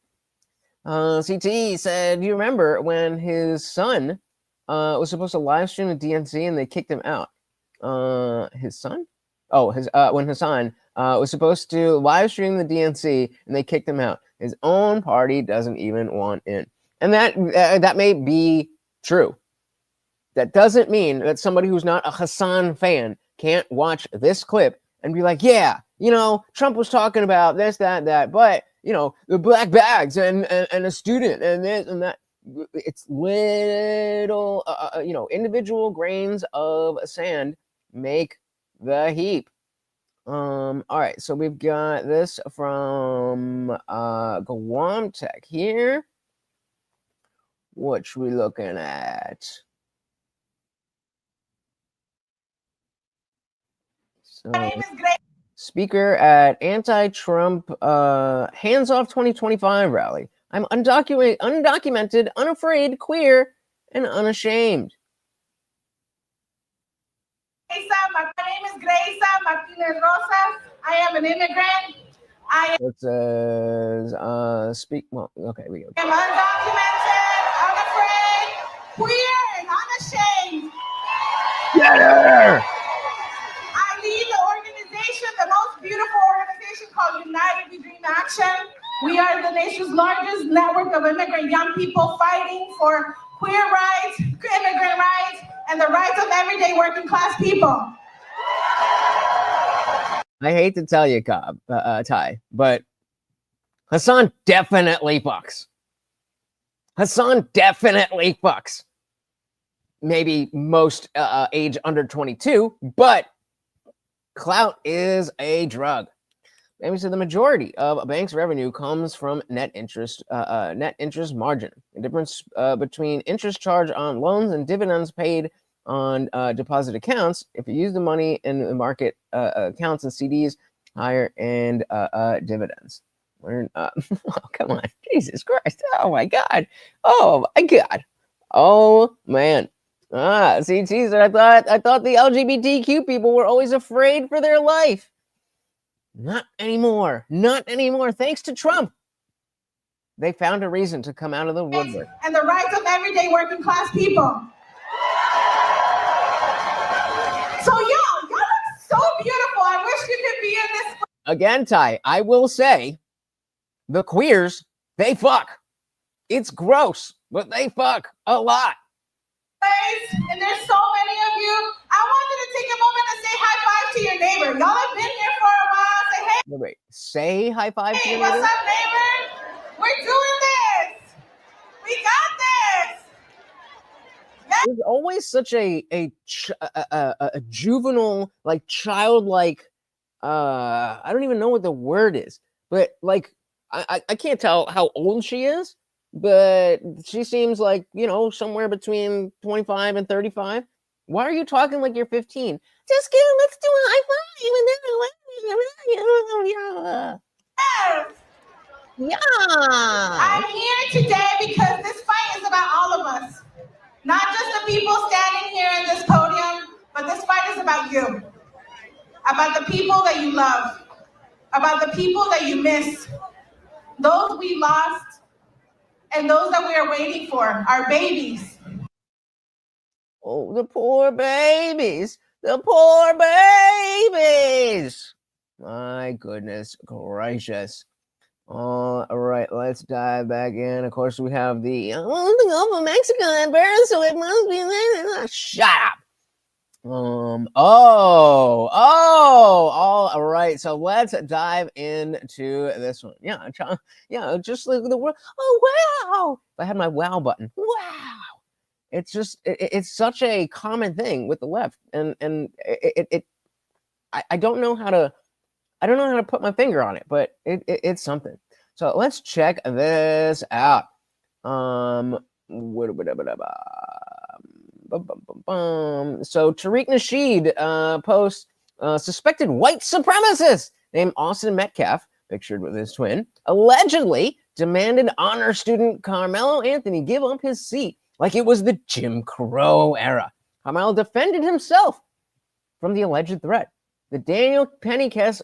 CTE said, you remember when his son was supposed to live stream the DNC and they kicked him out? His son? Oh, when Hassan was supposed to live stream the DNC and they kicked him out. His own party doesn't even want in. And that may be true. That doesn't mean that somebody who's not a Hassan fan can't watch this clip and be like, yeah, you know, Trump was talking about this, that, but, you know, the black bags and a student and this and that. It's little, individual grains of sand make the heap. All right, so we've got this from Guam Tech here. What we looking at? So, speaker at anti-Trump hands-off 2025 rally. I'm undocumented, unafraid, queer, and unashamed. My name is Grace Martinez Rosas. I am an immigrant. It says, well, okay, we go. I'm undocumented, unafraid, queer, and unashamed. Get her! I lead the organization, the most beautiful organization called United We Dream Action. We are the nation's largest network of immigrant young people fighting for queer rights, immigrant rights, and the rights of everyday working class people. I hate to tell you, Ty, but Hassan definitely fucks. Hassan definitely fucks. Maybe most age under 22, but Clout is a drug. Maybe so the majority of a bank's revenue comes from net interest margin. The difference between interest charged on loans and dividends paid on deposit accounts. If you use the money in the market accounts and CDs, higher and dividends. Oh, come on, Jesus Christ! Oh my God! Oh my God! Oh man! See, Caesar, I thought the LGBTQ people were always afraid for their life. Not anymore. Not anymore. Thanks to Trump. They found a reason to come out of the woodwork. And the rights of everyday working class people. So y'all look so beautiful. I wish you could be in this. Again, Ty, I will say, the queers, they fuck. It's gross, but they fuck a lot. And there's so many of you. I want you to take a moment and say high five to your neighbor. Y'all have been here for a while. Say, hey. Wait, say high five to your What's neighbor? up, neighbor? We're doing this. We got this. There's always such a juvenile, like childlike, I don't even know what the word is, but like, I can't tell how old she is, but she seems like, somewhere between 25 and 35. Why are you talking like you're 15? Just kidding, let's do a high five. Yeah. I'm here today because this fight is about all of us. Not just the people standing here in this podium, but this fight is about you. About the people that you love. About the people that you miss. Those we lost and those that we are waiting for, our babies. Oh, the poor babies. The poor babies. My goodness gracious. All right, let's dive back in. Of course, we have the Gulf of Mexico and burn, so it must be. Shut up. All right. So let's dive into this one. Yeah, just like the word. Oh wow! If I had my wow button. Wow. It's just it's such a common thing with the left, and I don't know how to put my finger on it, but it's something. So let's check this out. So Tariq Nasheed posts suspected white supremacist named Austin Metcalf, pictured with his twin, allegedly demanded honor student Carmelo Anthony give up his seat like it was the Jim Crow era. Carmelo defended himself from the alleged threat. The Daniel Penny case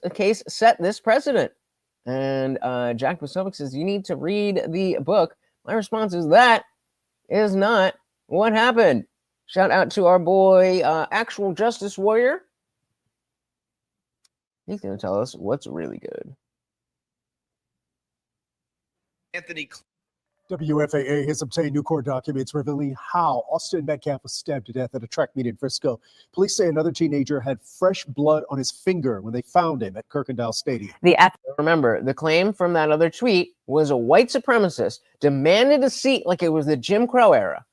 set this precedent. And Jack Posobiec says, you need to read the book. My response is that is not what happened. Shout out to our boy, Actual Justice Warrior. He's going to tell us what's really good. Anthony. WFAA has obtained new court documents revealing how Austin Metcalf was stabbed to death at a track meet in Frisco. Police say another teenager had fresh blood on his finger when they found him at Kirkendall Stadium. Remember, the claim from that other tweet was a white supremacist demanded a seat like it was the Jim Crow era.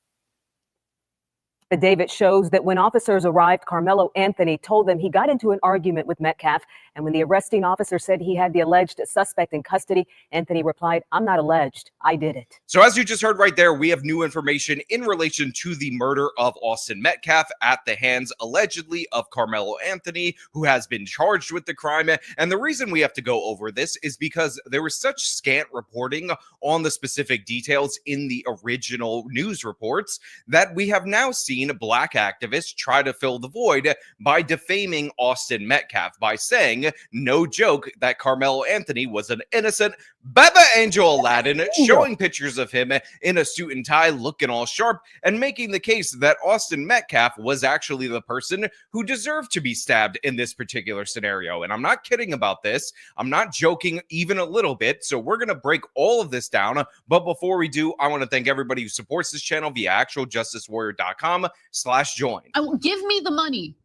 The David shows that when officers arrived, Carmelo Anthony told them he got into an argument with Metcalf. And when the arresting officer said he had the alleged suspect in custody, Anthony replied, I'm not alleged. I did it. So as you just heard right there, we have new information in relation to the murder of Austin Metcalf at the hands, allegedly, of Carmelo Anthony, who has been charged with the crime. And the reason we have to go over this is because there was such scant reporting on the specific details in the original news reports that we have now seen black activists try to fill the void by defaming Austin Metcalf by saying, no joke, that Carmelo Anthony was an innocent Baba Angel Aladdin, showing pictures of him in a suit and tie looking all sharp and making the case that Austin Metcalf was actually the person who deserved to be stabbed in this particular scenario. And I'm not kidding about this. I'm not joking even a little bit. So we're going to break all of this down. But before we do, I want to thank everybody who supports this channel via actualjusticewarrior.com/join. Give me the money.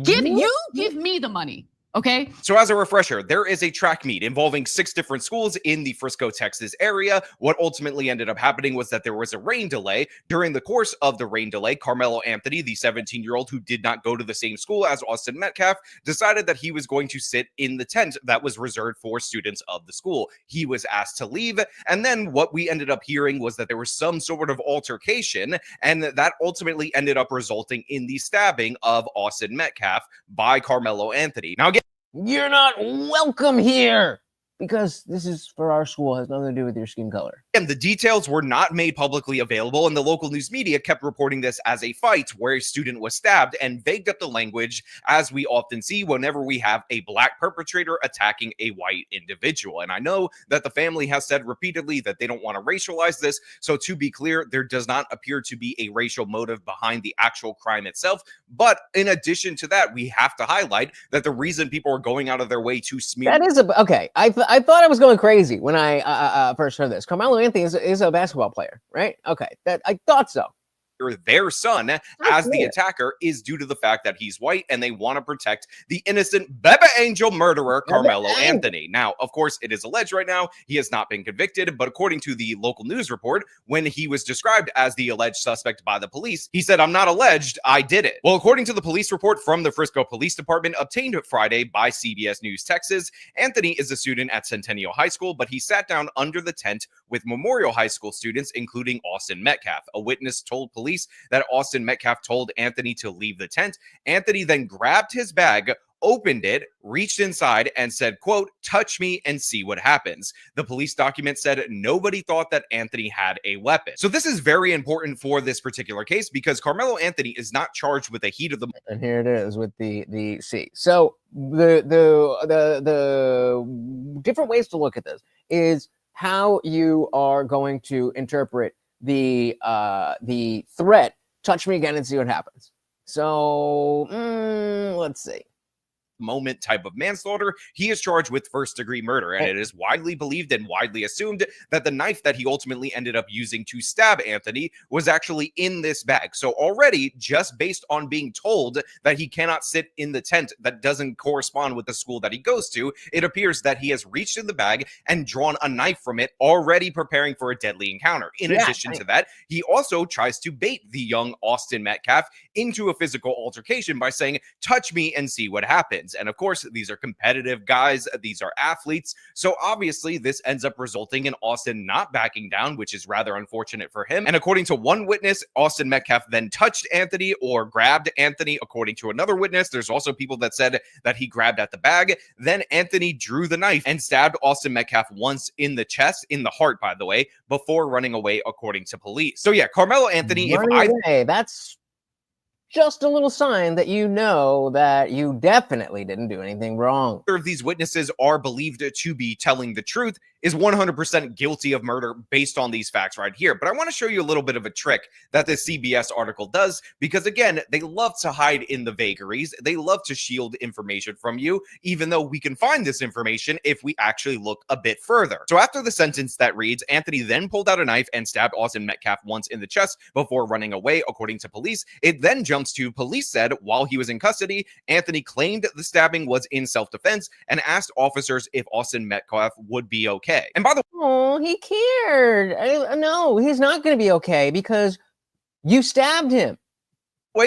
Give me the money. Okay. So as a refresher, there is a track meet involving 6 different schools in the Frisco, Texas area. What ultimately ended up happening was that there was a rain delay. During the course of the rain delay, Carmelo Anthony, the 17-year-old who did not go to the same school as Austin Metcalf, decided that he was going to sit in the tent that was reserved for students of the school. He was asked to leave, and then what we ended up hearing was that there was some sort of altercation, and that ultimately ended up resulting in the stabbing of Austin Metcalf by Carmelo Anthony. Now again, you're not welcome here because this is for our school. It has nothing to do with your skin color. And the details were not made publicly available, and the local news media kept reporting this as a fight where a student was stabbed and vagued up the language, as we often see whenever we have a black perpetrator attacking a white individual. And I know that the family has said repeatedly that they don't want to racialize this. So to be clear, there does not appear to be a racial motive behind the actual crime itself. But in addition to that, we have to highlight that the reason people are going out of their way to smear— That is okay. I thought I was going crazy when I first heard this. Carmelo Anthony is a basketball player, right? Okay, that I thought so. Their son as the attacker is due to the fact that he's white, and they want to protect the innocent Bebe Angel murderer Carmelo Anthony. Now, of course, it is alleged right now he has not been convicted, but according to the local news report, when he was described as the alleged suspect by the police, he said, "I'm not alleged, I did it." Well, according to the police report from the Frisco Police Department obtained Friday by CBS News Texas, Anthony is a student at Centennial High School, but he sat down under the tent with Memorial High School students, including Austin Metcalf. A witness told police that Austin Metcalf told Anthony to leave the tent. Anthony then grabbed his bag, opened it, reached inside, and said, quote, "Touch me and see what happens." The police document said nobody thought that Anthony had a weapon. So this is very important for this particular case because Carmelo Anthony is not charged with the heat of the— And here it is with the C. So the different ways to look at this is how you are going to interpret the threat. Touch me again and see what happens. So let's see. Moment type of manslaughter, he is charged with first-degree murder, and it is widely believed and widely assumed that the knife that he ultimately ended up using to stab Anthony was actually in this bag. So already, just based on being told that he cannot sit in the tent that doesn't correspond with the school that he goes to, it appears that he has reached in the bag and drawn a knife from it, already preparing for a deadly encounter. In addition to that, he also tries to bait the young Austin Metcalf into a physical altercation by saying, "Touch me and see what happens." And of course, these are competitive guys. These are athletes. So obviously, this ends up resulting in Austin not backing down, which is rather unfortunate for him. And according to one witness, Austin Metcalf then touched Anthony or grabbed Anthony. According to another witness, there's also people that said that he grabbed at the bag. Then Anthony drew the knife and stabbed Austin Metcalf once in the chest, in the heart, by the way, before running away, according to police. So yeah, Carmelo Anthony, that's just a little sign that you know that you definitely didn't do anything wrong. If these witnesses are believed to be telling the truth, is 100% guilty of murder based on these facts right here. But I want to show you a little bit of a trick that this CBS article does, because again, they love to hide in the vagaries. They love to shield information from you, even though we can find this information if we actually look a bit further. So after the sentence that reads, Anthony then pulled out a knife and stabbed Austin Metcalf once in the chest before running away, according to police. It then jumps to police said while he was in custody, Anthony claimed the stabbing was in self-defense and asked officers if Austin Metcalf would be okay. And by the way, he cared. No, he's not going to be okay because you stabbed him.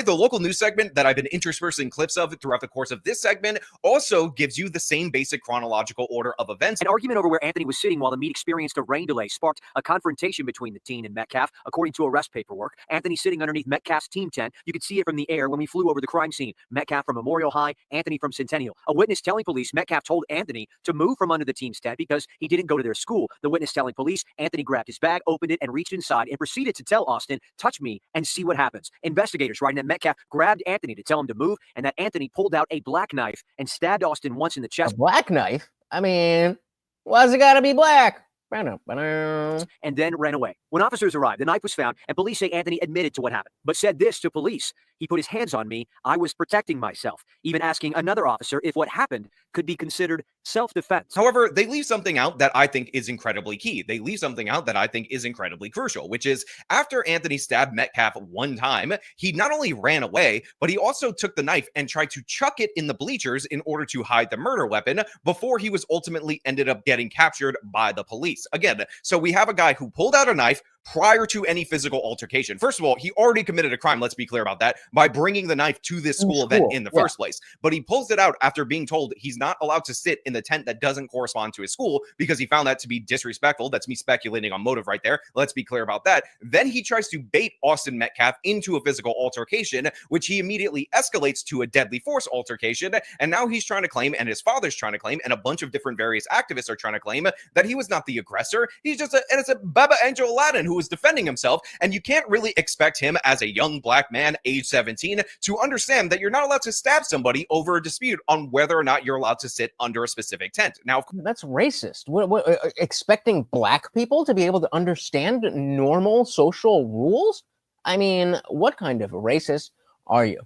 The local news segment that I've been interspersing clips of throughout the course of this segment also gives you the same basic chronological order of events. An argument over where Anthony was sitting while the meet experienced a rain delay sparked a confrontation between the teen and Metcalf, according to arrest paperwork. Anthony sitting underneath Metcalf's team tent. You could see it from the air when we flew over the crime scene. Metcalf from Memorial High, Anthony from Centennial. A witness telling police Metcalf told Anthony to move from under the team's tent because he didn't go to their school. The witness telling police Anthony grabbed his bag, opened it, and reached inside and proceeded to tell Austin, "Touch me and see what happens." Investigators writing that Metcalf grabbed Anthony to tell him to move, and that Anthony pulled out a black knife and stabbed Austin once in the chest. A black knife? I mean, why's it gotta be black? And then ran away. When officers arrived, the knife was found, and police say Anthony admitted to what happened, but said this to police. He put his hands on me. I was protecting myself, even asking another officer if what happened could be considered self-defense. However, they leave something out that I think is incredibly key. They leave something out that I think is incredibly crucial, which is after Anthony stabbed Metcalf one time, he not only ran away, but he also took the knife and tried to chuck it in the bleachers in order to hide the murder weapon before he was ultimately ended up getting captured by the police. Again, so we have a guy who pulled out a knife prior to any physical altercation. First of all, he already committed a crime, let's be clear about that, by bringing the knife to this school event in the first place. But he pulls it out after being told he's not allowed to sit in the tent that doesn't correspond to his school because he found that to be disrespectful. That's me speculating on motive right there. Let's be clear about that. Then he tries to bait Austin Metcalf into a physical altercation, which he immediately escalates to a deadly force altercation. And now he's trying to claim, and his father's trying to claim, and a bunch of different various activists are trying to claim that he was not the aggressor. He's just an innocent Baba Angel Aladdin who was defending himself. And you can't really expect him as a young black man, age 17, to understand that you're not allowed to stab somebody over a dispute on whether or not you're allowed to sit under a specific tent. Now, that's racist. What expecting black people to be able to understand normal social rules? I mean, what kind of racist are you?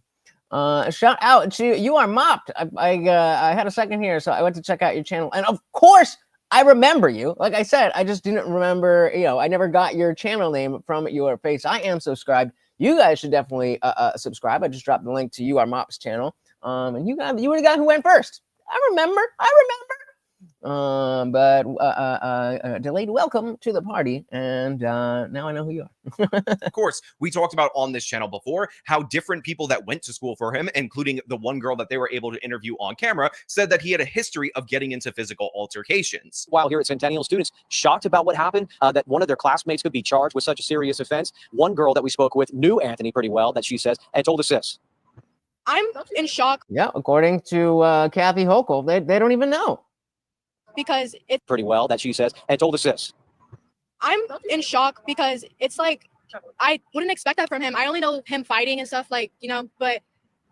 Shout out to You Are Mopped. I had a second here, so I went to check out your channel, and of course, I remember you. Like I said, I just didn't remember, I never got your channel name from your face. I am subscribed. You guys should definitely subscribe. I just dropped the link to You Are Mop's channel. And you were the guy who went first. I remember. But delayed welcome to the party, and now I know who you are. Of course, we talked about on this channel before how different people that went to school for him, including the one girl that they were able to interview on camera, said that he had a history of getting into physical altercations. While here at Centennial, students shocked about what happened, that one of their classmates could be charged with such a serious offense. One girl that we spoke with knew Anthony pretty well, that she says, and told us this. I'm in shock. Yeah, according to Kathy Hochul, they don't even know. Because it's pretty well, that she says, and told us this. I'm in shock because it's like, I wouldn't expect that from him. I only know him fighting and stuff, like, but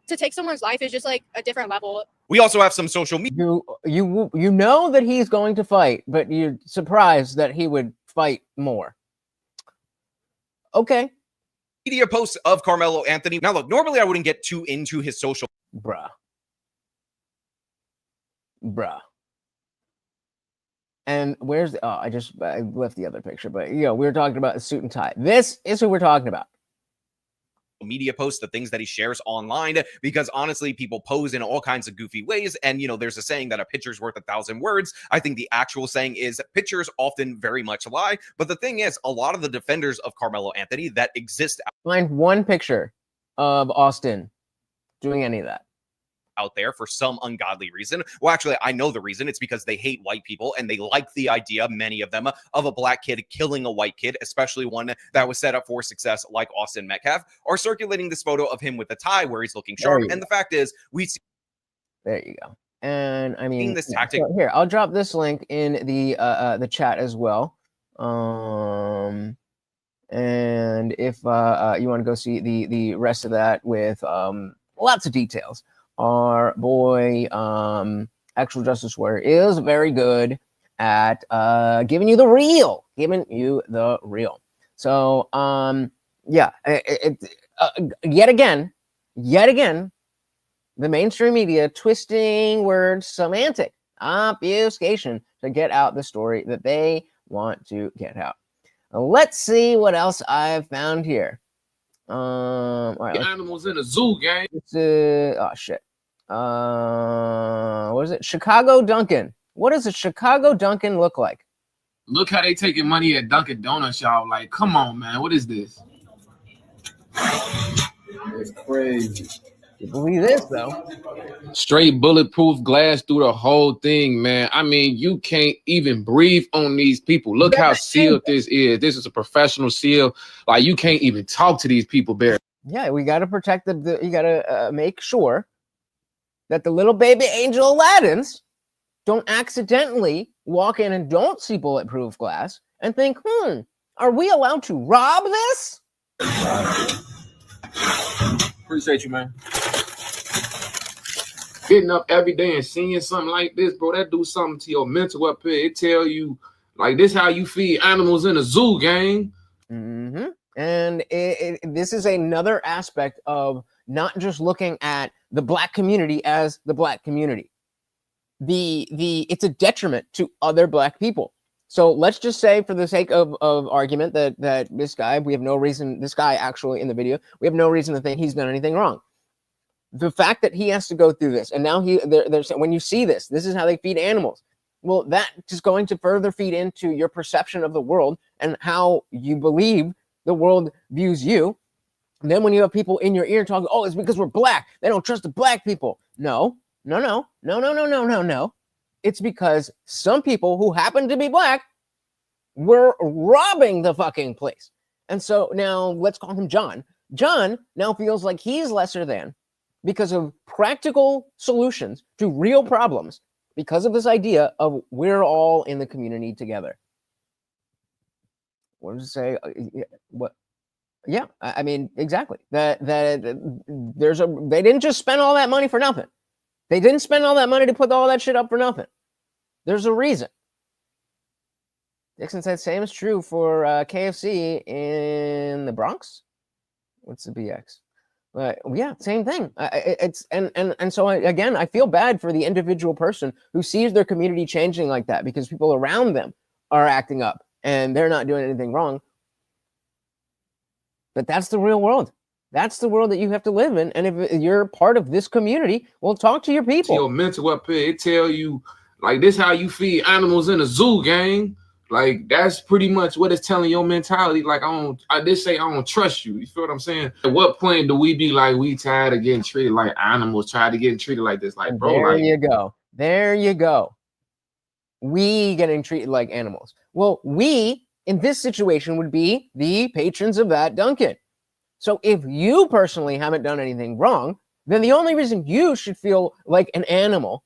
to take someone's life is just like a different level. We also have some social media. You know that he's going to fight, but you're surprised that he would fight more. Okay. Media posts of Carmelo Anthony. Now, look, normally I wouldn't get too into his social. Bruh. And where's the, I left the other picture, but we were talking about a suit and tie. This is who we're talking about. Media posts, the things that he shares online, because honestly, people pose in all kinds of goofy ways. And, there's a saying that a picture's worth 1,000 words. I think the actual saying is pictures often very much lie. But the thing is, a lot of the defenders of Carmelo Anthony that exist. Find one picture of Austin doing any of that out there for some ungodly reason. Well, actually, I know the reason. It's because they hate white people and they like the idea, many of them, of a black kid killing a white kid, especially one that was set up for success like Austin Metcalf, are circulating this photo of him with a tie where he's looking sharp. And the fact is, we see. There you go. And I mean, this tactic. So here, I'll drop this link in the chat as well. And if you want to go see the rest of that with lots of details, our boy Actual Justice Warrior is very good at giving you the real. So yeah, yet again, the mainstream media twisting word semantic obfuscation to get out the story that they want to get out. Let's see what else I've found here. All right, animals in a zoo, gang. Oh shit. What is it? Chicago Dunkin'. What does a Chicago Dunkin' look like? Look how they taking money at Dunkin' Donuts, y'all. Like, come on, man. What is this? It's crazy. You believe this, though? Straight bulletproof glass through the whole thing, man. I mean, you can't even breathe on these people. Look how sealed this is. This is a professional seal. Like, you can't even talk to these people, Barry. Yeah, we got to protect you got to make sure that the little baby angel Aladdins don't accidentally walk in and don't see bulletproof glass and think, are we allowed to rob this? Appreciate you, man. Getting up every day and seeing something like this, bro, that do something to your mental up here. It tell you, like, this how you feed animals in a zoo, gang. And this is another aspect of not just looking at the black community as the black community. It's a detriment to other black people. So let's just say, for the sake of argument, that this guy, we have no reason, this guy actually in the video, we have no reason to think he's done anything wrong. The fact that he has to go through this, and now they're saying, when you see this is how they feed animals. Well, that is going to further feed into your perception of the world and how you believe the world views you. And then when you have people in your ear talking, oh, it's because we're black, they don't trust the black people. No. It's because some people who happen to be black were robbing the fucking place. And so now let's call him John. John now feels like he's lesser than, because of practical solutions to real problems, because of this idea of we're all in the community together. What does it say? What? Yeah, I mean, exactly. They didn't just spend all that money for nothing. They didn't spend all that money to put all that shit up for nothing. There's a reason. Dixon said same is true for KFC in the Bronx. What's the BX? But yeah, same thing. So again, I feel bad for the individual person who sees their community changing like that because people around them are acting up and they're not doing anything wrong. But that's the real world. That's the world that you have to live in. And if you're part of this community, well, talk to your people. Your mental up here, it tell you, like, this how you feed animals in a zoo, gang. Like, that's pretty much what it's telling your mentality. Like, I don't trust you. You feel what I'm saying? At what point do we be like, we tired of getting treated like animals, tired of getting treated like this? Like, bro, there like, you go. There you go. We getting treated like animals. Well, we, in this situation, would be the patrons of that Dunkin'. So if you personally haven't done anything wrong, then the only reason you should feel like an animal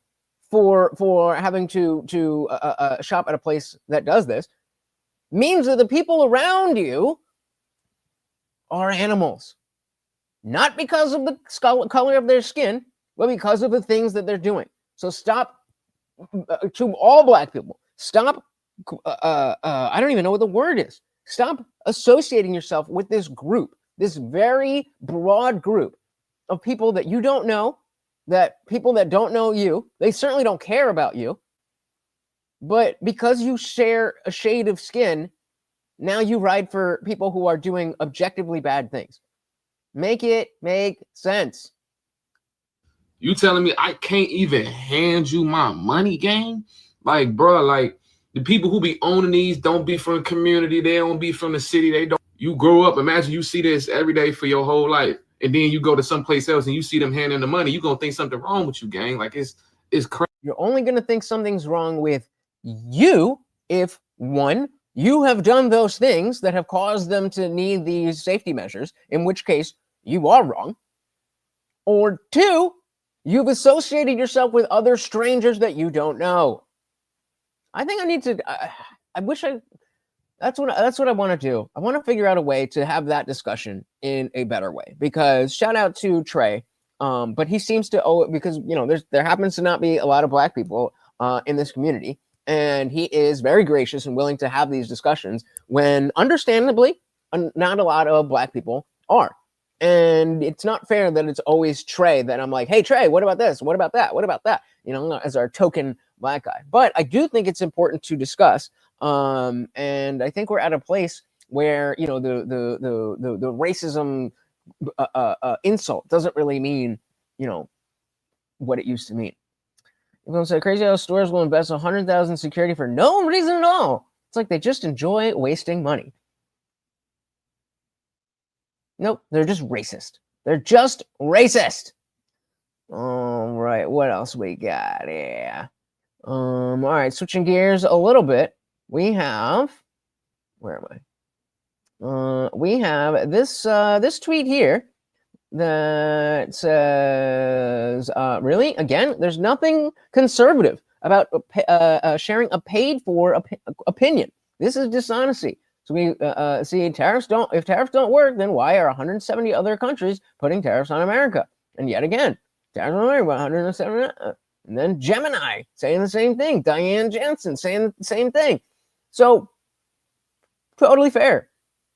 for having to shop at a place that does this means that the people around you are animals, not because of the color of their skin, but because of the things that they're doing. So stop, to all black people, stop, I don't even know what the word is. Stop associating yourself with this group, this very broad group of people that you don't know, that people that don't know you, they certainly don't care about you. But because you share a shade of skin, now you ride for people who are doing objectively bad things. Make it make sense. you telling me I can't even hand you my money, gang? Like, bro, like, the people who be owning these don't be from the community. They don't be from the city. They don't. You grow up, imagine you see this every day for your whole life. And then you go to someplace else and you see them handing the money. You're going to think something wrong with you, gang. Like, it's crazy. You're only going to think something's wrong with you if, one, you have done those things that have caused them to need these safety measures, in which case you are wrong. Or two, you've associated yourself with other strangers that you don't know. I think I need to, that's what I want to do. I want to figure out a way to have that discussion in a better way, because shout out to Trey. But he seems to owe it because, you know, there happens to not be a lot of black people in this community. And he is very gracious and willing to have these discussions when understandably not a lot of black people are. And it's not fair that it's always Trey that I'm like, hey, Trey, what about this? What about that? What about that? You know, as our token black guy. But I do think it's important to discuss. And I think we're at a place where, you know, the racism insult doesn't really mean, you know, what it used to mean. Everyone said crazy how stores will invest $100,000 in security for no reason at all. It's like they just enjoy wasting money. Nope, they're just racist. They're just racist. All right, what else we got here? All right, switching gears a little bit. We have, where am I? We have this tweet here that says, really, again, there's nothing conservative about sharing a paid-for opinion. This is dishonesty. So we see if tariffs don't work, then why are 170 other countries putting tariffs on America? And yet again, tariffs on America, 170. And then Gemini saying the same thing. TheIndianJesus saying the same thing. So totally fair.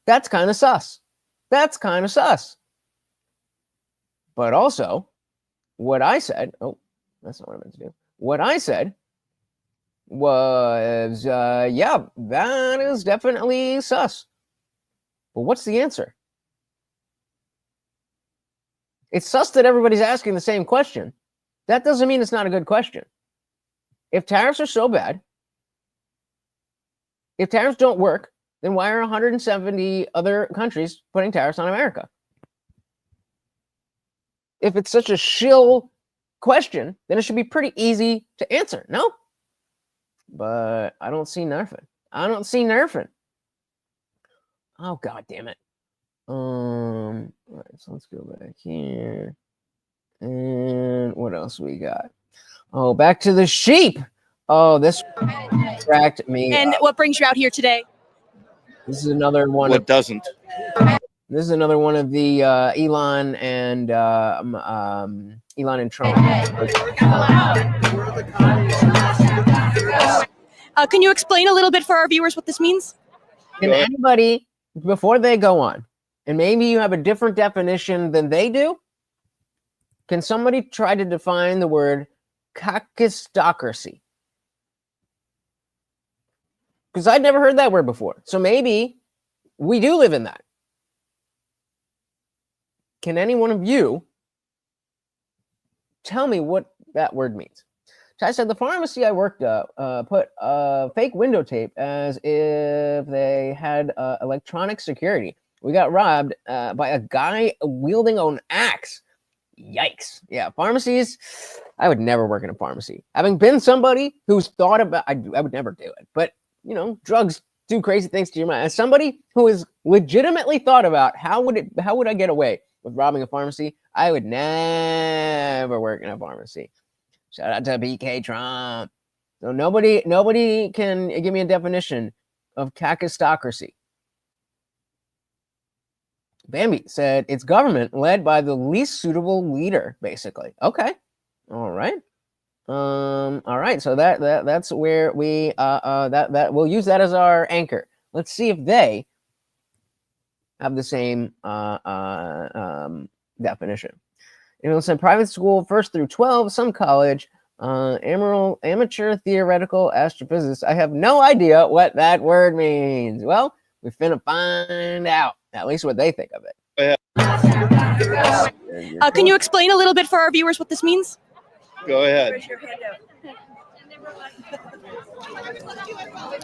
That's kind of sus. That's kind of sus. But also, what I said, oh, that's not what I meant to do. What I said was, yeah, that is definitely sus. But what's the answer? It's sus that everybody's asking the same question. That doesn't mean it's not a good question. If tariffs are so bad, if tariffs don't work, then why are 170 other countries putting tariffs on America? If it's such a shill question, then it should be pretty easy to answer, no? But I don't see nerfing. I don't see nerfing. Oh, God damn it. All right, so let's go back here. And what else we got? Oh, back to the sheep. Oh, this cracked me And up. what brings you out here today? This is another one. What doesn't? This is another one of the Elon and Trump. Can you explain a little bit for our viewers what this means? Can anybody, before they go on, and maybe you have a different definition than they do, can somebody try to define the word kakistocracy? Because I'd never heard that word before. So maybe we do live in that. Can any one of you tell me what that word means? I said the pharmacy I worked at put fake window tape as if they had electronic security. We got robbed by a guy wielding an axe. Yikes. Yeah, pharmacies, I would never work in a pharmacy. Having been somebody who's thought about, I would never do it. But, you know, drugs do crazy things to your mind. As somebody who has legitimately thought about how would I get away with robbing a pharmacy, I would never work in a pharmacy. Shout out to BK Trump. So nobody can give me a definition of kakistocracy. Bambi said it's government led by the least suitable leader, basically. Okay. All right. All right. So that's where we that we'll use that as our anchor. Let's see if they have the same definition. It said private school, 1st through 12, some college, amateur theoretical astrophysics. I have no idea what that word means. Well, we're finna find out, at least what they think of it. Can you explain a little bit for our viewers what this means? Go ahead.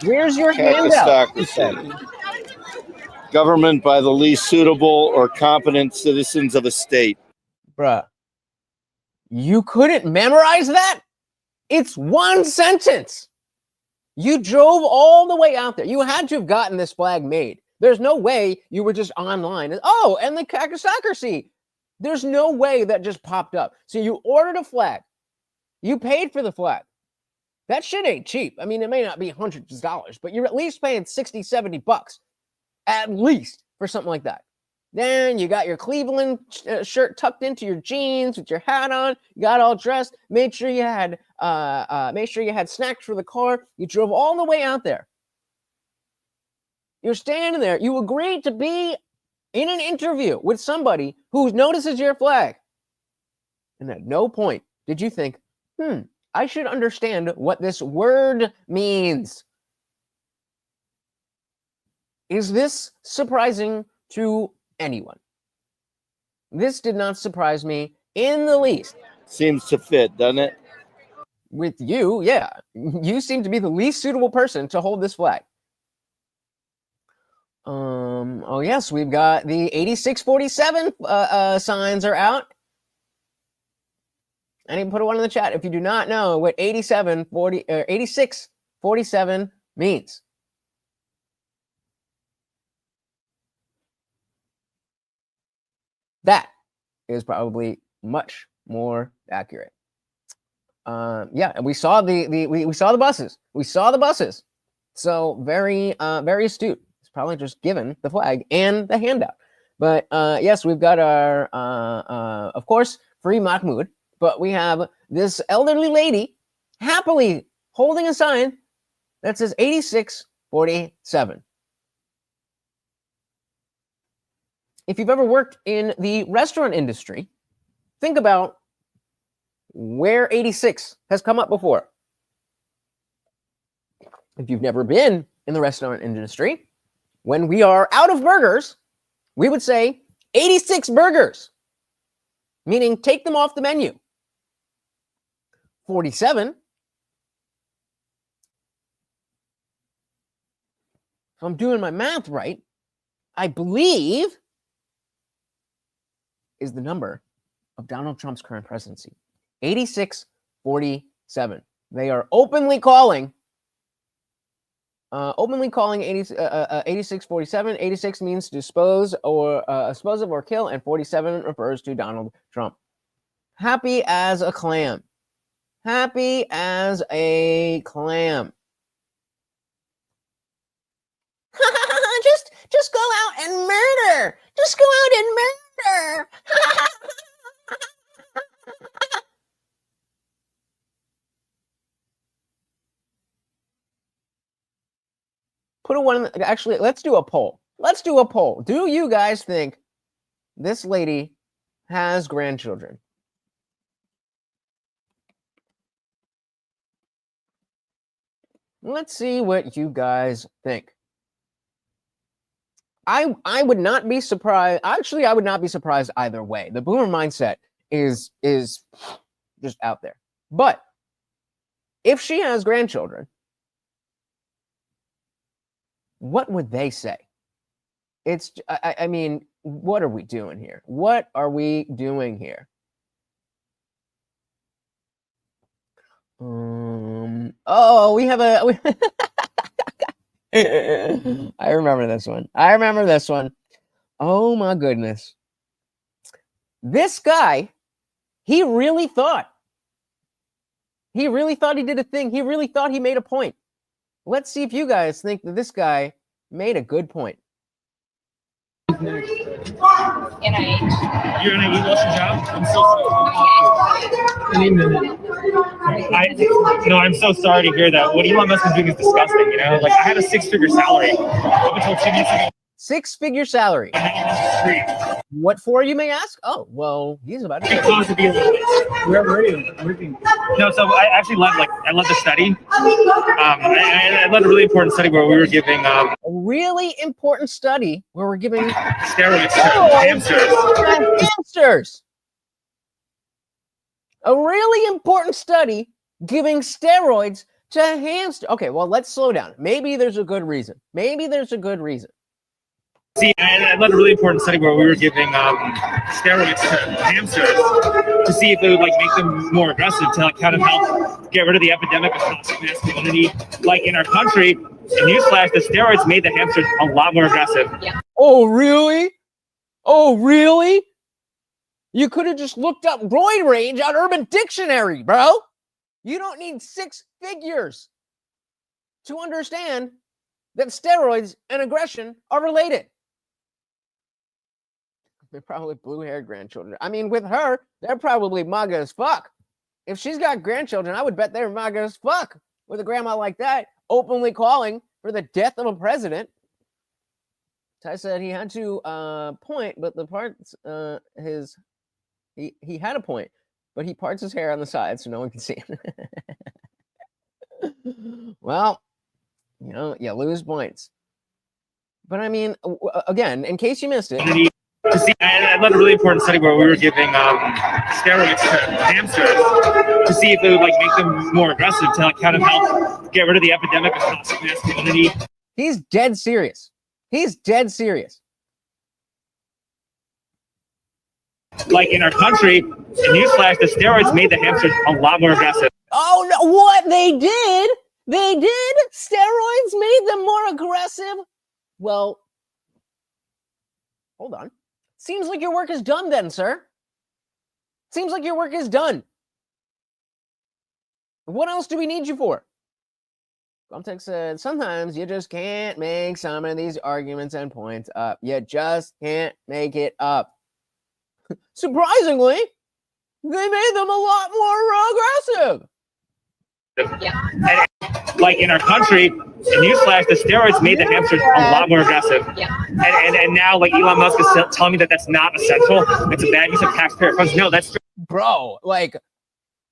Where's your handout? Kakistocracy. Government by the least suitable or competent citizens of a state. Bruh, you couldn't memorize that? It's one sentence. You drove all the way out there. You had to have gotten this flag made. There's no way you were just online. And the kakistocracy. There's no way that just popped up. So you ordered a flag. You paid for the flag. That shit ain't cheap. I mean, it may not be hundreds of dollars, but you're at least paying 60, 70 bucks. At least for something like that. Then you got your Cleveland shirt tucked into your jeans with your hat on. You got all dressed. Made sure you had snacks for the car. You drove all the way out there. You're standing there. You agreed to be in an interview with somebody who notices your flag. And at no point did you think, I should understand what this word means. Is this surprising to anyone? This did not surprise me in the least. Seems to fit, doesn't it? With you, yeah. You seem to be the least suitable person to hold this flag. Oh yes, we've got the 8647 signs are out. I need to put one in the chat if you do not know what 8647 means. That is probably much more accurate. Yeah, and we saw we saw the buses. We saw the buses. So very astute. It's probably just given the flag and the handout. But yes, we've got our of course free Mahmoud, but we have this elderly lady happily holding a sign that says 8647. If you've ever worked in the restaurant industry, Think about where 86 has come up before. If you've never been in the restaurant industry, when we are out of burgers, we would say 86 burgers, meaning take them off the menu. 47, if I'm doing my math right, I believe is the number of Donald Trump's current presidency. 8647. They are openly calling 8647. 86 means dispose of or kill, and 47 refers to Donald Trump. Happy as a clam. Happy as a clam. just go out and murder. Just go out and murder. Put a one. Actually, let's do a poll. Let's do a poll. Do you guys think this lady has grandchildren? Let's see what you guys think. I would not be surprised. Actually, I would not be surprised either way. The boomer mindset is just out there. But if she has grandchildren, what would they say? I mean, what are we doing here? What are we doing here? Oh, we have a. I remember this one. Oh my goodness. This guy, he really thought he did a thing. He really thought he made a point. Let's see if you guys think that this guy made a good point. NIH. You're NIH, what's your job? I'm so sorry. I'm so sorry to hear that. What Elon Musk is doing is disgusting, Like, I had a six-figure salary up until 2 minutes ago. Six-figure salary. What for, you may ask? Oh, well, he's about to because of Elon Musk. Where were you? No, so I actually led the study. I led a really important study where we were giving a really important study where we're giving steroids to hamsters. A really important study giving steroids to hamsters. Okay, well, let's slow down. Maybe there's a good reason. See, I led a really important study where we were giving steroids to hamsters to see if it would make them more aggressive, to kind of help get rid of the epidemic of toxic masculinity. In our country, in newsflash, the steroids made the hamsters a lot more aggressive. Yeah. Oh, really? You could have just looked up roid rage on Urban Dictionary, bro. You don't need six figures to understand that steroids and aggression are related. They're probably blue-haired grandchildren. I mean, with her, they're probably MAGA as fuck. If she's got grandchildren, I would bet they're MAGA as fuck. With a grandma like that, openly calling for the death of a president. Ty said he had to point, but the parts he had a point, but he parts his hair on the side so no one can see it. Well, you lose points. But I mean, again, in case you missed it. I led a really important study where we were giving steroids to hamsters to see if it would make them more aggressive, to kind of help get rid of the epidemic of toxic masculinity. He's dead serious. In our country, in newsflash, the steroids made the hamsters a lot more aggressive. Oh no! What they did? Steroids made them more aggressive. Well, hold on. Seems like your work is done then, sir. What else do we need you for? Comtex said, sometimes you just can't make some of these arguments and points up. You just can't make it up. Surprisingly, they made them a lot more aggressive. Yeah. In our country, in newsflash, the steroids made the hamsters a lot more aggressive. Yeah. And now, Elon Musk is telling me that that's not essential. It's a bad use of taxpayer funds. No, that's bro, like,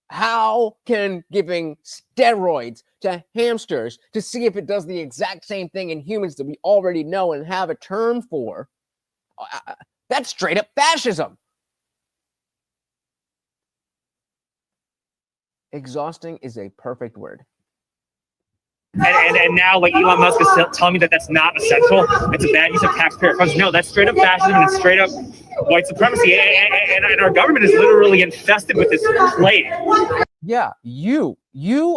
how can giving steroids to hamsters to see if it does the exact same thing in humans that we already know and have a term for, that's straight up fascism. Exhausting is a perfect word. And now, like, Elon Musk is telling me that that's not essential. It's a bad use of taxpayer funds. No, that's straight up fascism and it's straight up white supremacy. And our government is literally infested with this plague. Yeah, you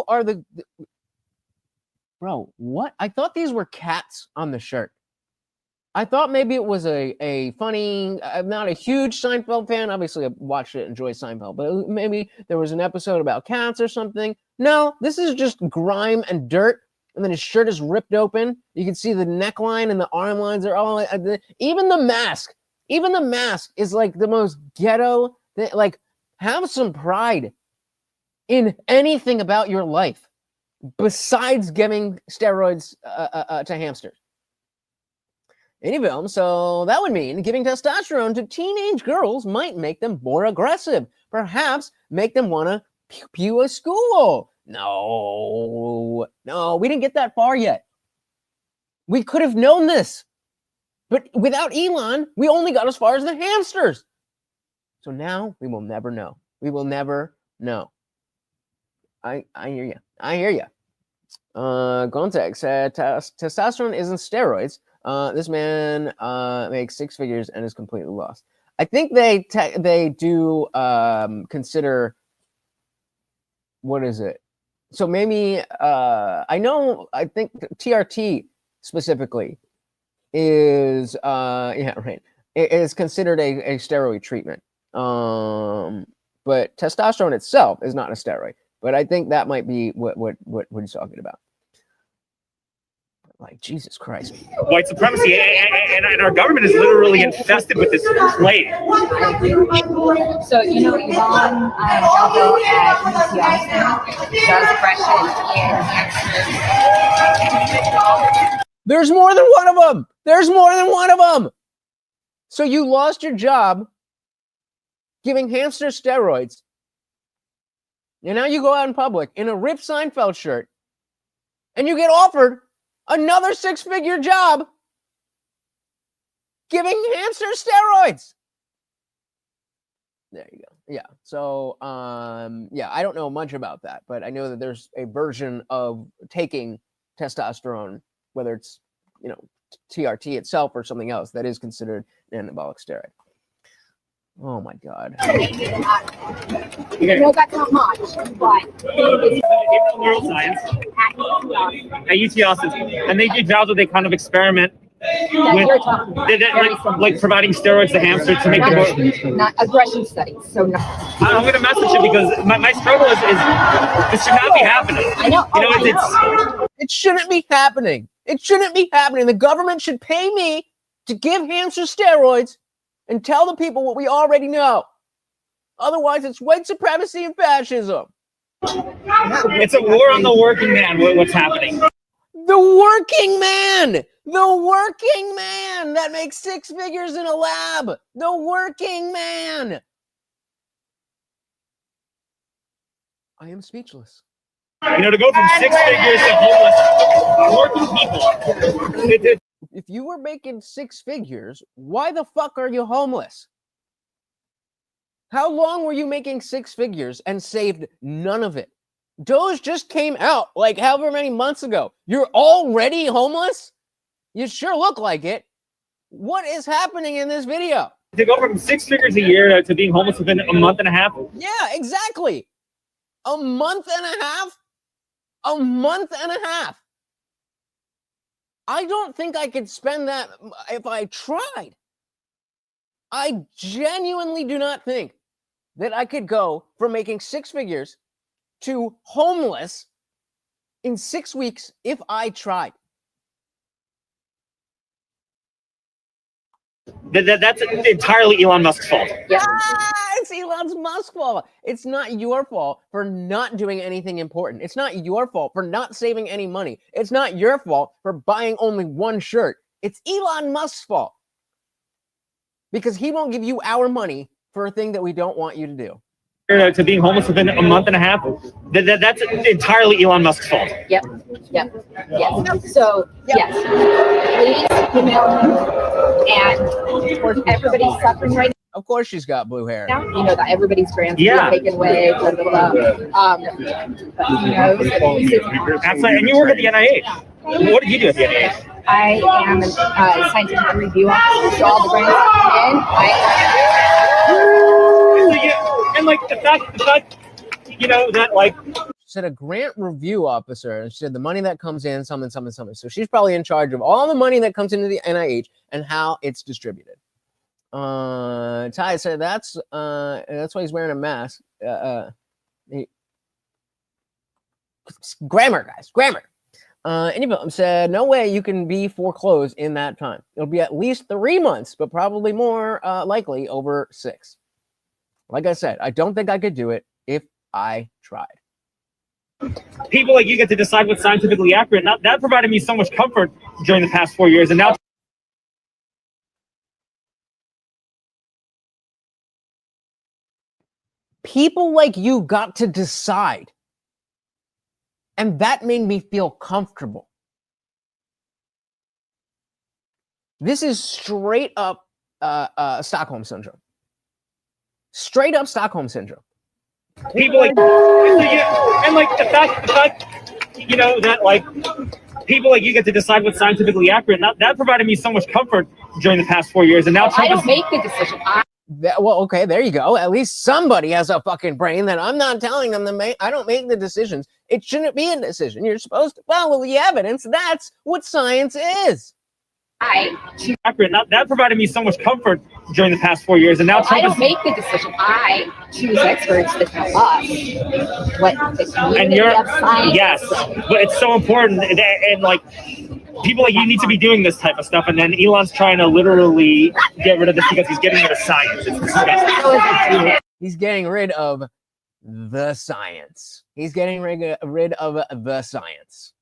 are the bro. What? I thought these were cats on the shirt. I thought maybe it was a funny. I'm not a huge Seinfeld fan. Obviously, I watched it, enjoy Seinfeld, but maybe there was an episode about cats or something. No, this is just grime and dirt. And then his shirt is ripped open. You can see the neckline and the arm lines are all. Even the mask. Even the mask is like the most ghetto thing. Like, have some pride in anything about your life besides giving steroids to hamsters. Anyway, so that would mean giving testosterone to teenage girls might make them more aggressive, perhaps make them want to pew a school. No, we didn't get that far yet. We could have known this, but without Elon, we only got as far as the hamsters. So now we will never know. We will never know. I hear you. I hear you. Gontek said testosterone isn't steroids. This man makes six figures and is completely lost. I think they do consider, what is it? So maybe I think TRT specifically is it is considered a steroid treatment. But testosterone itself is not a steroid. But I think that might be what he's talking about. Like, Jesus Christ. White supremacy, and our government is literally infested with this plague. So, Elon Delvo at UT There's more than one of them. There's more than one of them. So you lost your job giving hamsters steroids. And now you go out in public in a Rip Seinfeld shirt and you get offered another six-figure job giving hamsters steroids. There you go. Yeah. So, I don't know much about that, but I know that there's a version of taking testosterone, whether it's, TRT itself or something else, that is considered an anabolic steroid. Oh my God. No, that's not much, but neuroscience at UT Austin, and they do jobs where they kind of experiment with like providing steroids to hamsters to make them more. Not aggression studies. So no. I'm going to message it because my struggle is this should not be happening. I know. It shouldn't be happening. It shouldn't be happening. The government should pay me to give hamsters steroids and tell the people what we already know. Otherwise, it's white supremacy and fascism. It's a war on the working man. What's happening? The working man that makes six figures in a lab. The working man. I am speechless. To go from six figures to homeless, working people. If you were making six figures, why the fuck are you homeless? How long were you making six figures and saved none of it? Doge just came out like however many months ago. You're already homeless? You sure look like it. What is happening in this video? To go from six figures a year to being homeless within a month and a half? Yeah, exactly. A month and a half? A month and a half. I don't think I could spend that if I tried. I genuinely do not think that I could go from making six figures to homeless in 6 weeks if I tried. That's entirely Elon Musk's fault. Yeah, it's Elon Musk's fault. It's not your fault for not doing anything important. It's not your fault for not saving any money. It's not your fault for buying only one shirt. It's Elon Musk's fault. Because he won't give you our money for a thing that we don't want you to do. to being homeless within a month and a half, that's entirely Elon Musk's fault. Yep. Yes. So yes, please email me. And of course, everybody's suffering right Of course, she's got blue hair. now. You know that everybody's grants Yeah. being taken away. Blah blah blah. But he knows that he's Absolutely. And you work at the NIH. What did you do at the NIH? I am a scientific review officer, so all the grants that come in, And like the fact, you know, that like. She said a grant review officer, and she said the money that comes in, something. So she's probably in charge of all the money that comes into the NIH and how it's distributed. Ty said that's why he's wearing a mask. Grammar, guys, grammar. Anybody said no way you can be foreclosed in that time. It'll be at least 3 months, but probably more likely over 6. Like I said, I don't think I could do it if I tried. People like you get to decide what's scientifically accurate. That provided me so much comfort during the past 4 years, and now. People like you got to decide. And that made me feel comfortable. This is straight up Stockholm syndrome. Straight up Stockholm syndrome. People like, and like the fact, you know, that like people like you get to decide what's scientifically accurate. That provided me so much comfort during the past 4 years, and now I don't make the decision. Well, okay, there you go. At least somebody has a fucking brain that I'm not telling them to make. I don't make the decisions. It shouldn't be a decision. You're supposed to follow the evidence. That's what science is. That provided me so much comfort during the past 4 years, and now I don't make the decision. I choose experts that tell us what the community of science. Yes, but it's so important, and like people like you need to be doing this type of stuff, and then Elon's trying to literally get rid of this because he's getting rid of science. It's disgusting. He's getting rid of the science. He's getting rid of the science.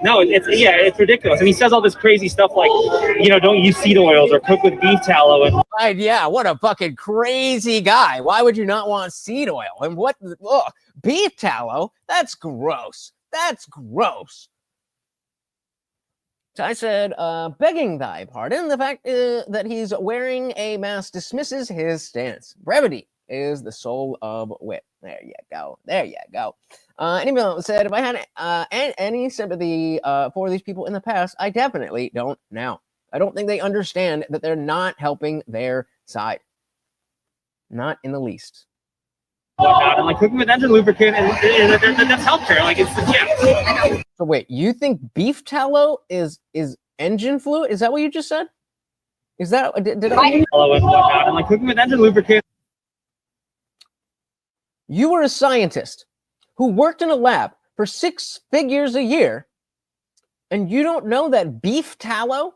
No, it's ridiculous. And he says all this crazy stuff like, you know, don't use seed oils or cook with beef tallow. And right, yeah, what a fucking crazy guy. Why would you not want seed oil? And what? Ugh, beef tallow? That's gross. That's gross. So I said, begging thy pardon, the fact that he's wearing a mask dismisses his stance. Brevity is the soul of wit. There you go. There you go. Anybody said, if I had any sympathy for these people in the past, I definitely don't now. I don't think they understand that they're not helping their side. Not in the least. whatnot, and like cooking with engine lubricant, and that's healthcare. Like yeah. So wait, you think beef tallow is engine fluid? Is that what you just said? Is that did I? Tallow and whatnot, and like cooking with engine lubricant. You were a scientist who worked in a lab for 6 figures a year, and you don't know that beef tallow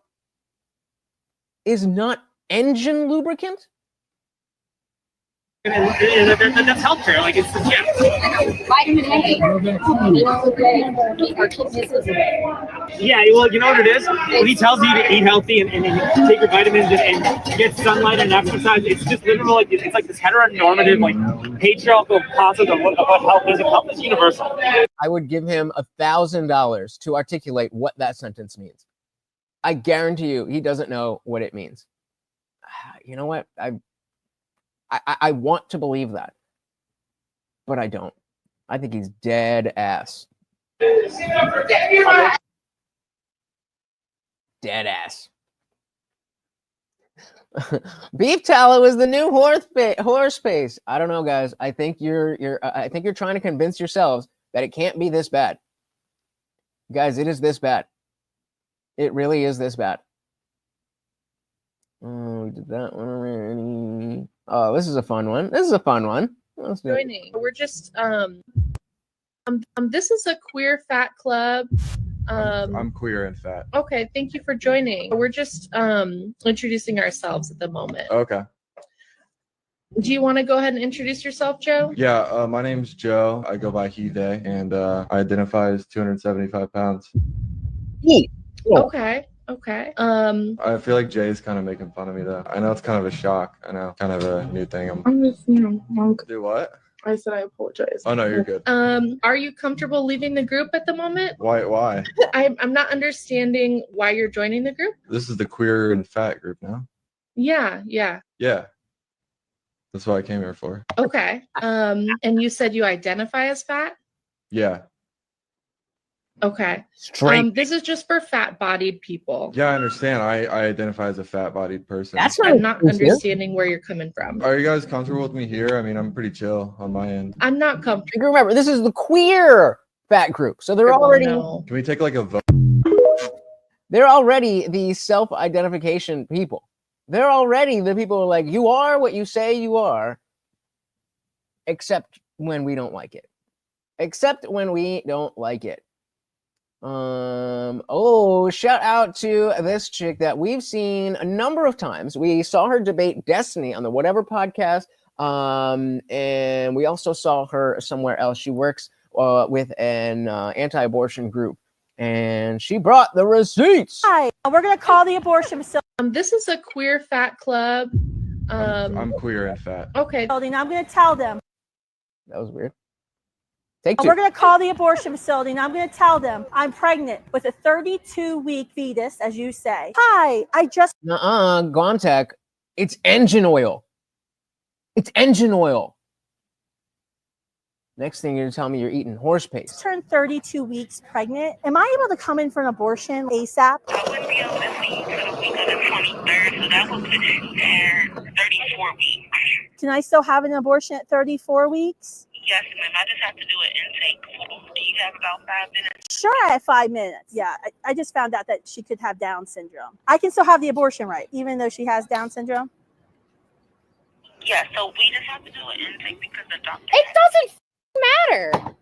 is not engine lubricant? And that's healthcare. Like it's yeah. Vitamin A. Yeah, well, you know what it is? When he tells you to eat healthy and take your vitamins and get sunlight and exercise, it's just literally like it's like this heteronormative, like patriarchal concept of what health is, and health is universal. I would give him $1,000 to articulate what that sentence means. I guarantee you he doesn't know what it means. You know what? I want to believe that, but I don't. I think he's dead ass. Dead ass. Beef tallow is the new horse paste. I don't know, guys. I think you're trying to convince yourselves that it can't be this bad. Guys, it is this bad. It really is this bad. Oh, we did that one already. Oh, this is a fun one. This is a fun one. Let's do it. Joining. We're just this is a queer fat club. I'm queer and fat. Okay, thank you for joining. We're just introducing ourselves at the moment. Okay. Do you want to go ahead and introduce yourself, Joe? Yeah, my name's Joe. I go by he, they, and I identify as 275 pounds. Okay. Okay. I feel like Jay's kind of making fun of me though. I know it's kind of a shock. I know, kind of a new thing. I'm just, Do what? I said I apologize. Oh no, you're good. Are you comfortable leaving the group at the moment? Why? I'm not understanding why you're joining the group. This is the queer and fat group now. Yeah. Yeah, that's what I came here for. Okay. And you said you identify as fat? Yeah. Okay. Straight. This is just for fat-bodied people. Yeah, I understand. I identify as a fat-bodied person. I'm not understanding where you're coming from. Are you guys comfortable with me here? I mean, I'm pretty chill on my end. I'm not comfortable. Remember, this is the queer fat group, so they're already Can we take like a vote? they're already the self-identification people. They're already the people who are like, you are what you say you are, except when we don't like it. Except when we don't like it. Shout out to this chick that we've seen a number of times. We saw her debate Destiny on the Whatever podcast, and we also saw her somewhere else. She works with an anti-abortion group, and she brought the receipts. Hi, we're gonna call the abortion facility. This is a queer fat club. I'm queer and fat. Okay. And I'm gonna tell them. That was weird. Take two. We're going to call the abortion facility, and I'm going to tell them I'm pregnant with a 32-week fetus, as you say. Hi, I just... Gomtech, it's engine oil. It's engine oil. Next thing you're going to tell me you're eating horse paste. turned 32 weeks pregnant. Am I able to come in for an abortion ASAP? I wouldn't be able to see you for the week of the 23rd, so that would put you there 34 weeks. Can I still have an abortion at 34 weeks? Yes, ma'am. I just have to do an intake. Do you have about 5 minutes? Sure, I have 5 minutes. Yeah, I just found out that she could have Down syndrome. I can still have the abortion, right? Even though she has Down syndrome? Yeah, so we just have to do an intake because the doctor... It doesn't matter.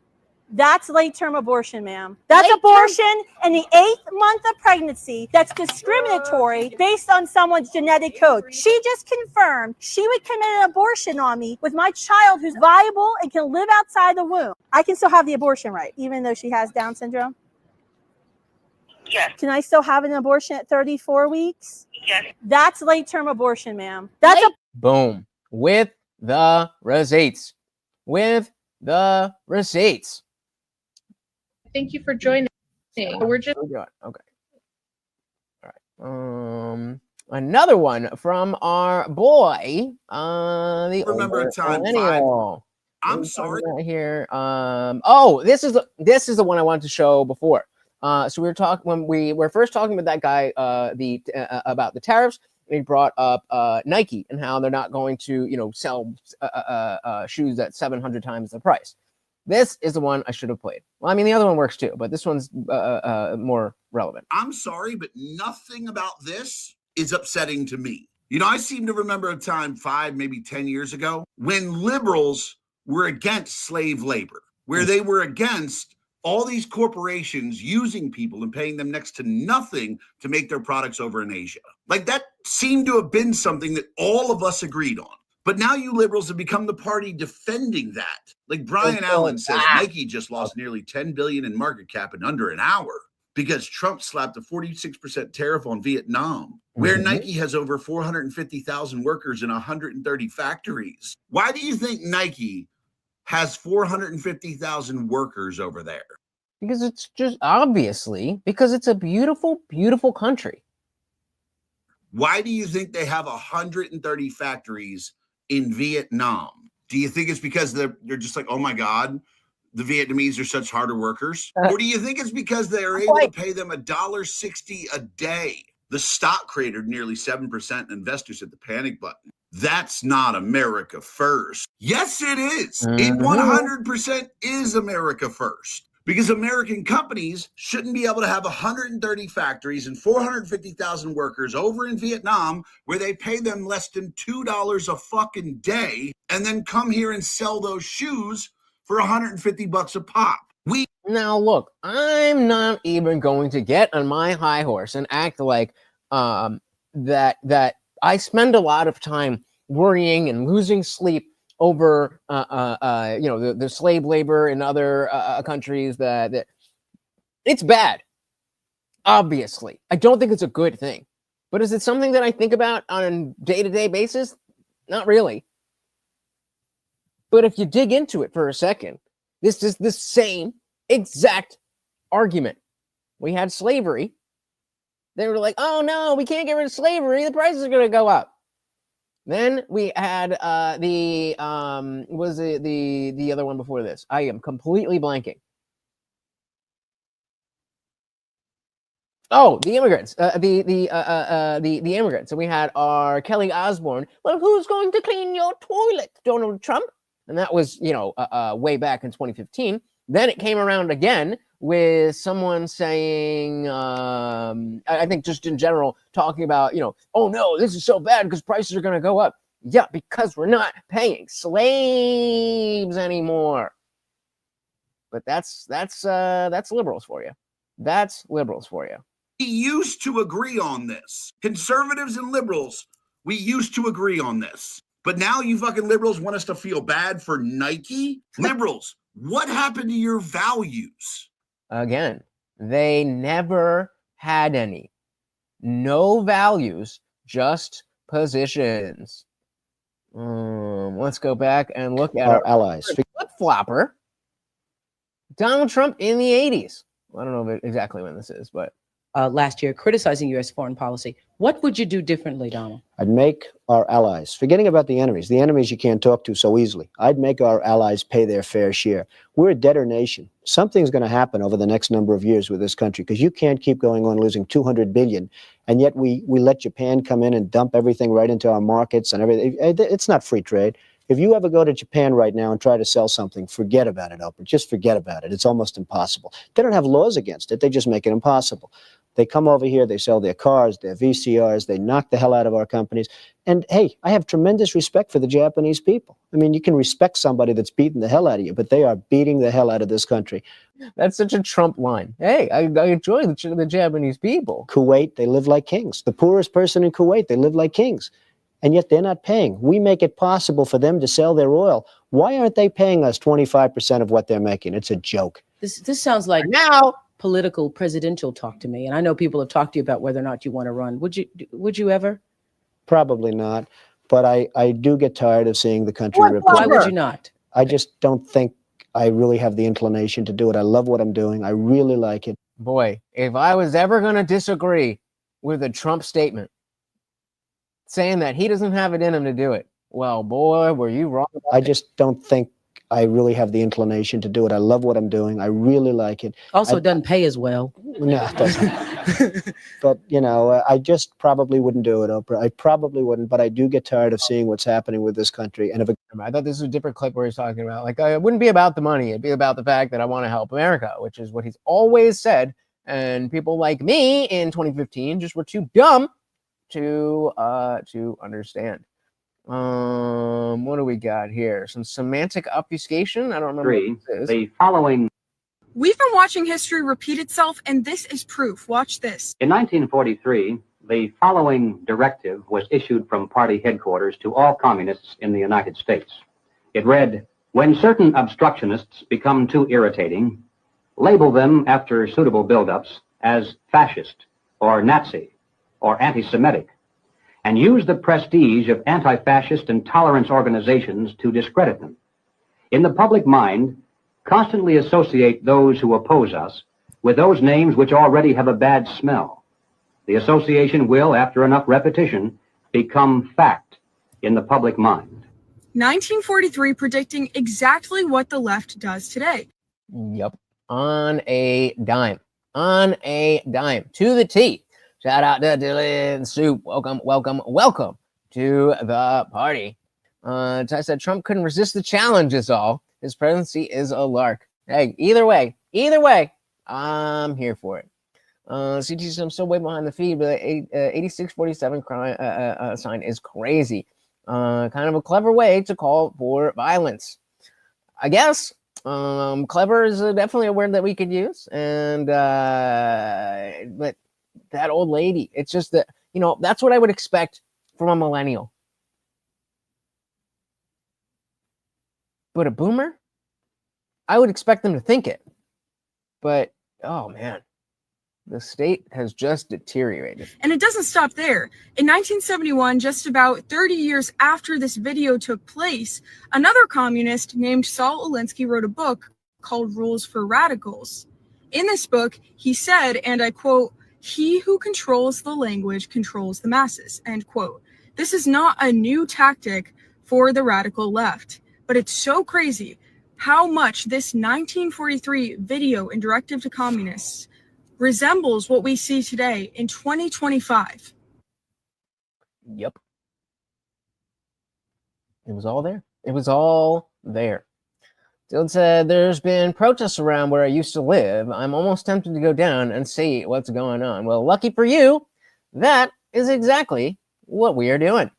That's late-term abortion, ma'am. That's abortion in the 8th month of pregnancy. That's discriminatory based on someone's genetic code. She just confirmed she would commit an abortion on me with my child who's viable and can live outside the womb. I can still have the abortion, right? Even though she has Down syndrome? Yes. Can I still have an abortion at 34 weeks? Yes. That's late-term abortion, ma'am. That's a... Boom. With the receipts. With the receipts. Thank you for joining. We're just okay. All right. Another one from our boy, the Remember a time millennial. I'm sorry. Right here. This is the one I wanted to show before. So we were talking when we were first talking with that guy about the tariffs. And he brought up Nike and how they're not going to sell shoes at 700 times the price. This is the one I should have played. Well, I mean, the other one works too, but this one's more relevant. I'm sorry, but nothing about this is upsetting to me. I seem to remember a time 5, maybe 10 years ago when liberals were against slave labor, where they were against all these corporations using people and paying them next to nothing to make their products over in Asia. Like that seemed to have been something that all of us agreed on. But now you liberals have become the party defending that. Like Brian Allen says, Nike just lost nearly $10 billion in market cap in under an hour because Trump slapped a 46% tariff on Vietnam, where Nike has over 450,000 workers in 130 factories. Why do you think Nike has 450,000 workers over there? Because it's just obviously because it's a beautiful, beautiful country. Why do you think they have 130 factories in Vietnam? Do you think it's because they're just like, oh my God, the Vietnamese are such harder workers? Or do you think it's because they are able to pay them $1.60 a day? The stock cratered nearly 7%, and investors hit the panic button. That's not America first. Yes, it is. It 100% is America first. Because American companies shouldn't be able to have 130 factories and 450,000 workers over in Vietnam where they pay them less than $2 a fucking day and then come here and sell those shoes for $150 a pop. Now look, I'm not even going to get on my high horse and act like that I spend a lot of time worrying and losing sleep over the slave labor in other countries that it's bad. Obviously, I don't think it's a good thing. But is it something that I think about on a day-to-day basis? Not really. But if you dig into it for a second, this is the same exact argument. We had slavery. They were like, oh no, we can't get rid of slavery. The prices are going to go up. Then we had the other one before this? I am completely blanking. Oh, the immigrants. The immigrants. And we had our Kelly Osbourne. Well, who's going to clean your toilet, Donald Trump? And that was, way back in 2015. Then it came around again with someone saying, I think just in general, talking about, oh no, this is so bad because prices are going to go up. Yeah, because we're not paying slaves anymore. But that's liberals for you. That's liberals for you. We used to agree on this. Conservatives and liberals, we used to agree on this. But now you fucking liberals want us to feel bad for Nike? Liberals, what happened to your values? Again, they never had any. No values, just positions. Let's go back and look at our allies. Flip-flopper. Donald Trump in the 80s. I don't know exactly when this is, but last year criticizing U.S. foreign policy. What would you do differently, Donald? I'd make our allies, forgetting about the enemies you can't talk to so easily. I'd make our allies pay their fair share. We're a debtor nation. Something's going to happen over the next number of years with this country because you can't keep going on losing $200 billion, and yet we let Japan come in and dump everything right into our markets and everything. It's not free trade. If you ever go to Japan right now and try to sell something, forget about it, Oprah. Just forget about it. It's almost impossible. They don't have laws against it. They just make it impossible. They come over here, they sell their cars, their VCRs, they knock the hell out of our companies. And hey, I have tremendous respect for the Japanese people. I mean, you can respect somebody that's beating the hell out of you, but they are beating the hell out of this country. That's such a Trump line. Hey, I enjoy the Japanese people. Kuwait, they live like kings. The poorest person in Kuwait, they live like kings. And yet they're not paying. We make it possible for them to sell their oil. Why aren't they paying us 25% of what they're making? It's a joke. This sounds like now political presidential talk to me. And I know people have talked to you about whether or not you want to run. Would you ever? Probably not. But I do get tired of seeing the country ripped. Why would you not? I just don't think I really have the inclination to do it. I love what I'm doing. I really like it. Boy, if I was ever going to disagree with a Trump statement saying that he doesn't have it in him to do it, well, boy, were you wrong about I just don't think I really have the inclination to do it. I love what I'm doing. I really like it. Also, it doesn't pay as well. No, it doesn't. But, I just probably wouldn't do it, Oprah. I probably wouldn't, but I do get tired of seeing what's happening with this country. And I thought this was a different clip where he's talking about, like, it wouldn't be about the money. It'd be about the fact that I want to help America, which is what he's always said. And people like me in 2015 just were too dumb to understand. What do we got here? Some semantic obfuscation? I don't remember what this is. The following. We've been watching history repeat itself, and this is proof. Watch this. In 1943, the following directive was issued from party headquarters to all communists in the United States. It read, "When certain obstructionists become too irritating, label them after suitable buildups as fascist or Nazi or anti-Semitic, and use the prestige of anti-fascist and tolerance organizations to discredit them. In the public mind, constantly associate those who oppose us with those names which already have a bad smell. The association will, after enough repetition, become fact in the public mind." 1943 predicting exactly what the left does today. Yep. On a dime. On a dime. To the T. Shout out to Dylan Soup. Welcome, welcome, welcome to the party. I said Trump couldn't resist the challenge is all. His presidency is a lark. Hey, either way, I'm here for it. CT, I'm still way behind the feed, but 8647 sign is crazy. Kind of a clever way to call for violence. I guess. Clever is definitely a word that we could use. And, but that old lady, it's just that, that's what I would expect from a millennial. But a boomer, I would expect them to think it. But, oh man, The state has just deteriorated. And it doesn't stop there. In 1971, just about 30 years after this video took place, another communist named Saul Alinsky wrote a book called Rules for Radicals. In this book, he said, and I quote, "He who controls the language controls the masses," end quote. This is not a new tactic for the radical left, but it's so crazy how much this 1943 video and directive to communists resembles what we see today in 2025. Yep. It was all there. It was all there. Dylan said, there's been protests around where I used to live. I'm almost tempted to go down and see what's going on. Well, lucky for you, that is exactly what we are doing.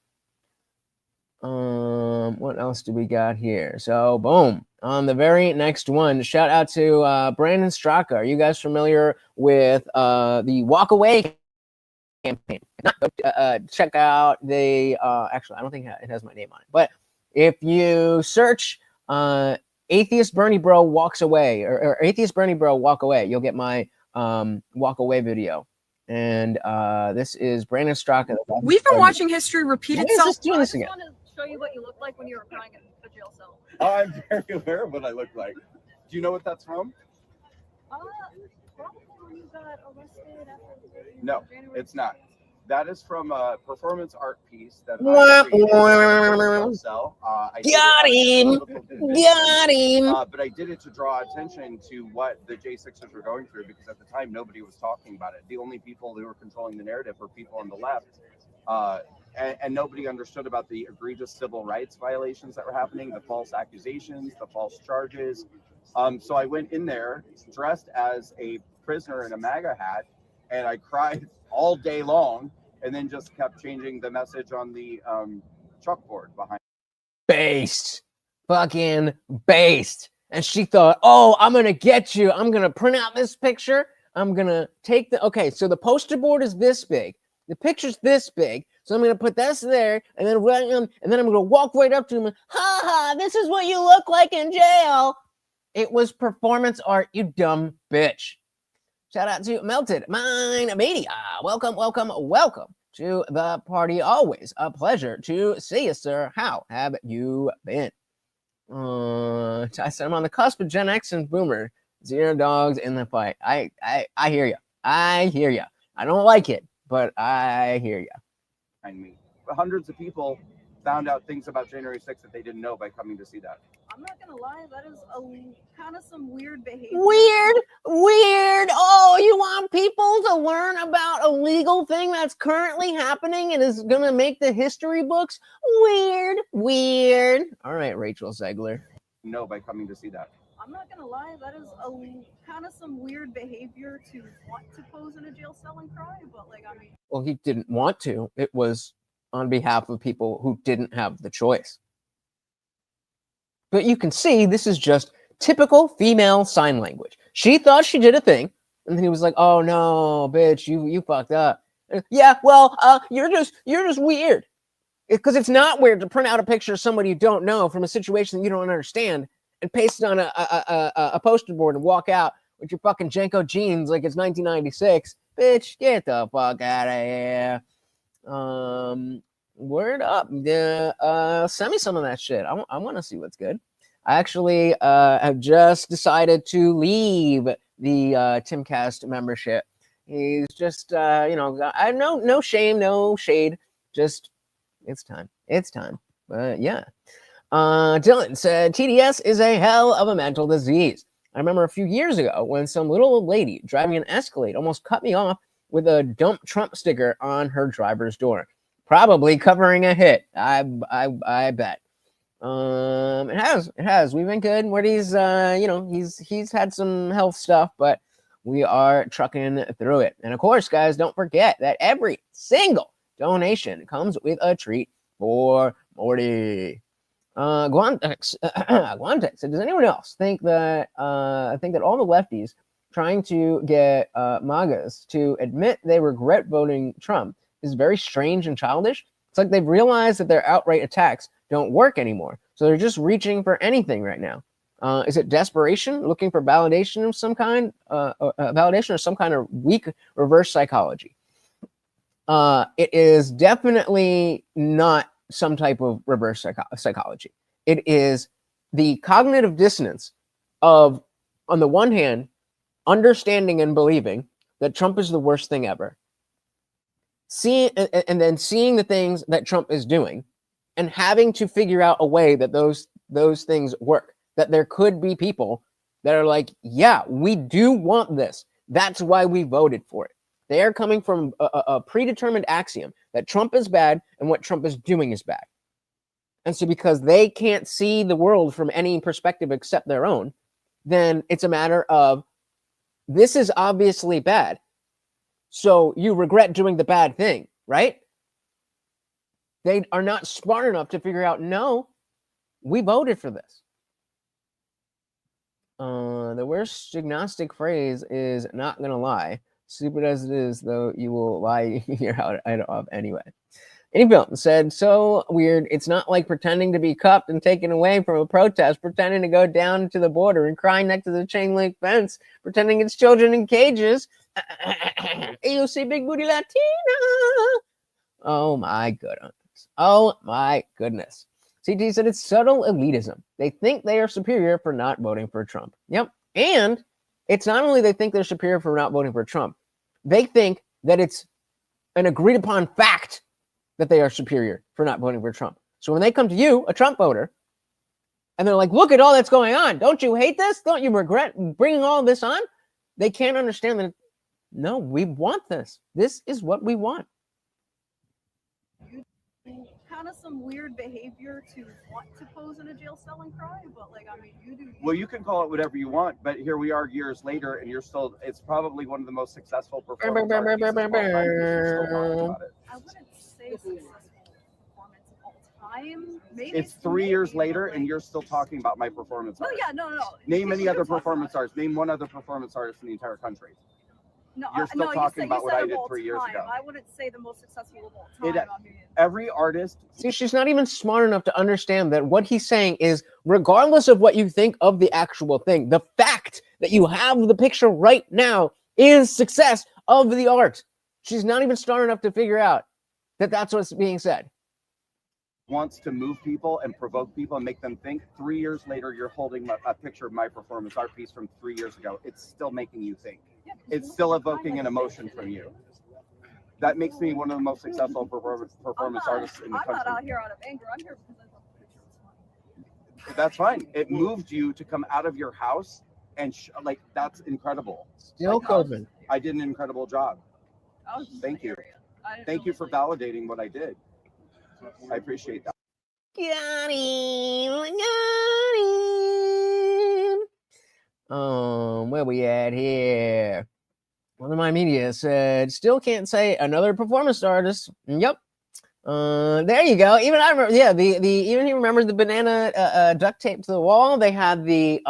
What else do we got here? So, boom. On the very next one, shout out to Brandon Straka. Are you guys familiar with the Walk Away campaign? Check out the, actually, I don't think it has my name on it, but if you search Atheist Bernie Bro Walks Away, or Atheist Bernie Bro Walk Away, you'll get my Walk Away video. And this is Brandon Straka. We've been watching history repeat itself. Why is this doing this again? I just want to show you what you look like when you were crying in a jail cell. Oh, I'm very aware of what I look like. Do you know what that's from? Probably when you got arrested after No, it's not. That is from a performance art piece that Got him! Got him! But I did it to draw attention to what the J6ers were going through, because at the time nobody was talking about it. The only people who were controlling the narrative were people on the left, and nobody understood about the egregious civil rights violations that were happening, the false accusations, the false charges. So I went in there dressed as a prisoner in a MAGA hat, and I cried all day long, and then just kept changing the message on the chalkboard behind. Based. Fucking based. And she thought, oh, I'm going to get you. I'm going to print out this picture. I'm going to take the, okay, so the poster board is this big. The picture's this big. So I'm going to put this there, and then I'm going to walk right up to him and, ha ha, this is what you look like in jail. It was performance art, you dumb bitch. Shout out to Melted Mind Media. Welcome, welcome, welcome to the party. Always a pleasure to see you, sir. How have you been? I said I'm on the cusp of Gen X and Boomer. Zero dogs in the fight. I hear you. I hear you. I don't like it, but I hear you. Hundreds of people found out things about January 6th that they didn't know by coming to see that. I'm not gonna lie, that is kind of some weird behavior. Weird. Oh, you want people to learn about a legal thing that's currently happening and is gonna make the history books? Weird. All right, Rachel Zegler. No, by coming to see that. I'm not gonna lie, that is kind of some weird behavior to want to pose in a jail cell and cry, but like, I mean. Well, he didn't want to. It was on behalf of people who didn't have the choice. But you can see this is just typical female sign language. She thought she did a thing, and then he was like, "Oh no, bitch, you fucked up." Yeah, well, you're just weird, because it's not weird to print out a picture of somebody you don't know from a situation that you don't understand and paste it on a poster board and walk out with your fucking Jenko jeans like it's 1996. Bitch, get the fuck out of here. Word up. Send me some of that shit. I want to see what's good. I actually have just decided to leave the Timcast membership. He's just, I have no shame, no shade. Just, it's time. But yeah. Dylan said, TDS is a hell of a mental disease. I remember a few years ago when some little old lady driving an Escalade almost cut me off with a dump Trump sticker on her driver's door. Probably covering a hit. I bet. It has. We've been good. Woody's, he's had some health stuff, but we are trucking through it. And of course, guys, don't forget that every single donation comes with a treat for Morty. Guantex said, does anyone else think that all the lefties trying to get MAGAs to admit they regret voting Trump is very strange and childish? It's like they've realized that their outright attacks don't work anymore, so they're just reaching for anything right now. Is it desperation, looking for validation of some kind, validation or some kind of weak reverse psychology? It is definitely not some type of reverse psychology. It is the cognitive dissonance of, on the one hand, understanding and believing that Trump is the worst thing ever, and then seeing the things that Trump is doing, and having to figure out a way that those things work. That there could be people that are like, yeah, we do want this. That's why we voted for it. They are coming from a predetermined axiom that Trump is bad and what Trump is doing is bad. And so because they can't see the world from any perspective except their own, then it's a matter of, this is obviously bad. So you regret doing the bad thing, right? They are not smart enough to figure out, no, we voted for this. The worst agnostic phrase is not gonna lie. Stupid as it is, though, you will lie your head off anyway. Any film said, so weird. It's not like pretending to be cuffed and taken away from a protest, pretending to go down to the border and crying next to the chain link fence, pretending it's children in cages. AOC Big Booty Latina. Oh my goodness. Oh my goodness. CT said it's subtle elitism. They think they are superior for not voting for Trump. Yep. And it's not only they think they're superior for not voting for Trump, they think that it's an agreed upon fact that they are superior for not voting for Trump. So when they come to you, a Trump voter, and they're like, look at all that's going on. Don't you hate this? Don't you regret bringing all this on? They can't understand that, no, we want this. This is what we want. Kind of some weird behavior to want to pose in a jail cell and cry, but like, I mean, you do. Well, you can call it whatever you want, but here we are years later, and you're still. It's probably one of the most successful performance artists of all time. You're still talking about it. I wouldn't say successful performance of all time. Maybe It's 3 years later, and you're still talking about my performance No, artist. yeah, no. Name any You're other talking performance about- artist. Name one other performance artist in the entire country. No, You're still no, talking you about what said I of did all 3 years time. ago. I wouldn't say the most successful of all It, time. I mean, every artist. See, she's not even smart enough to understand that what he's saying is, regardless of what you think of the actual thing, the fact that you have the picture right now is success of the art. She's not even smart enough to figure out that that's what's being said. Wants to move people and provoke people and make them think. 3 years later, you're holding a picture of my performance art piece from 3 years ago. It's still making you think. It's still evoking an emotion from you. That makes me one of the most successful performance artists in the I'm not country. out here out of anger. I'm here because I thought the picture was funny. That's fine. It moved you to come out of your house and like, that's incredible. Still coping. I did an incredible job. I was just Thank in you. the area. I didn't Thank you for validating what I did. I appreciate that. Got him. Where we at here? One of my media said, still can't say another performance artist. Yep. There you go. Even I remember, yeah, the even he remembers the banana duct tape to the wall. They had the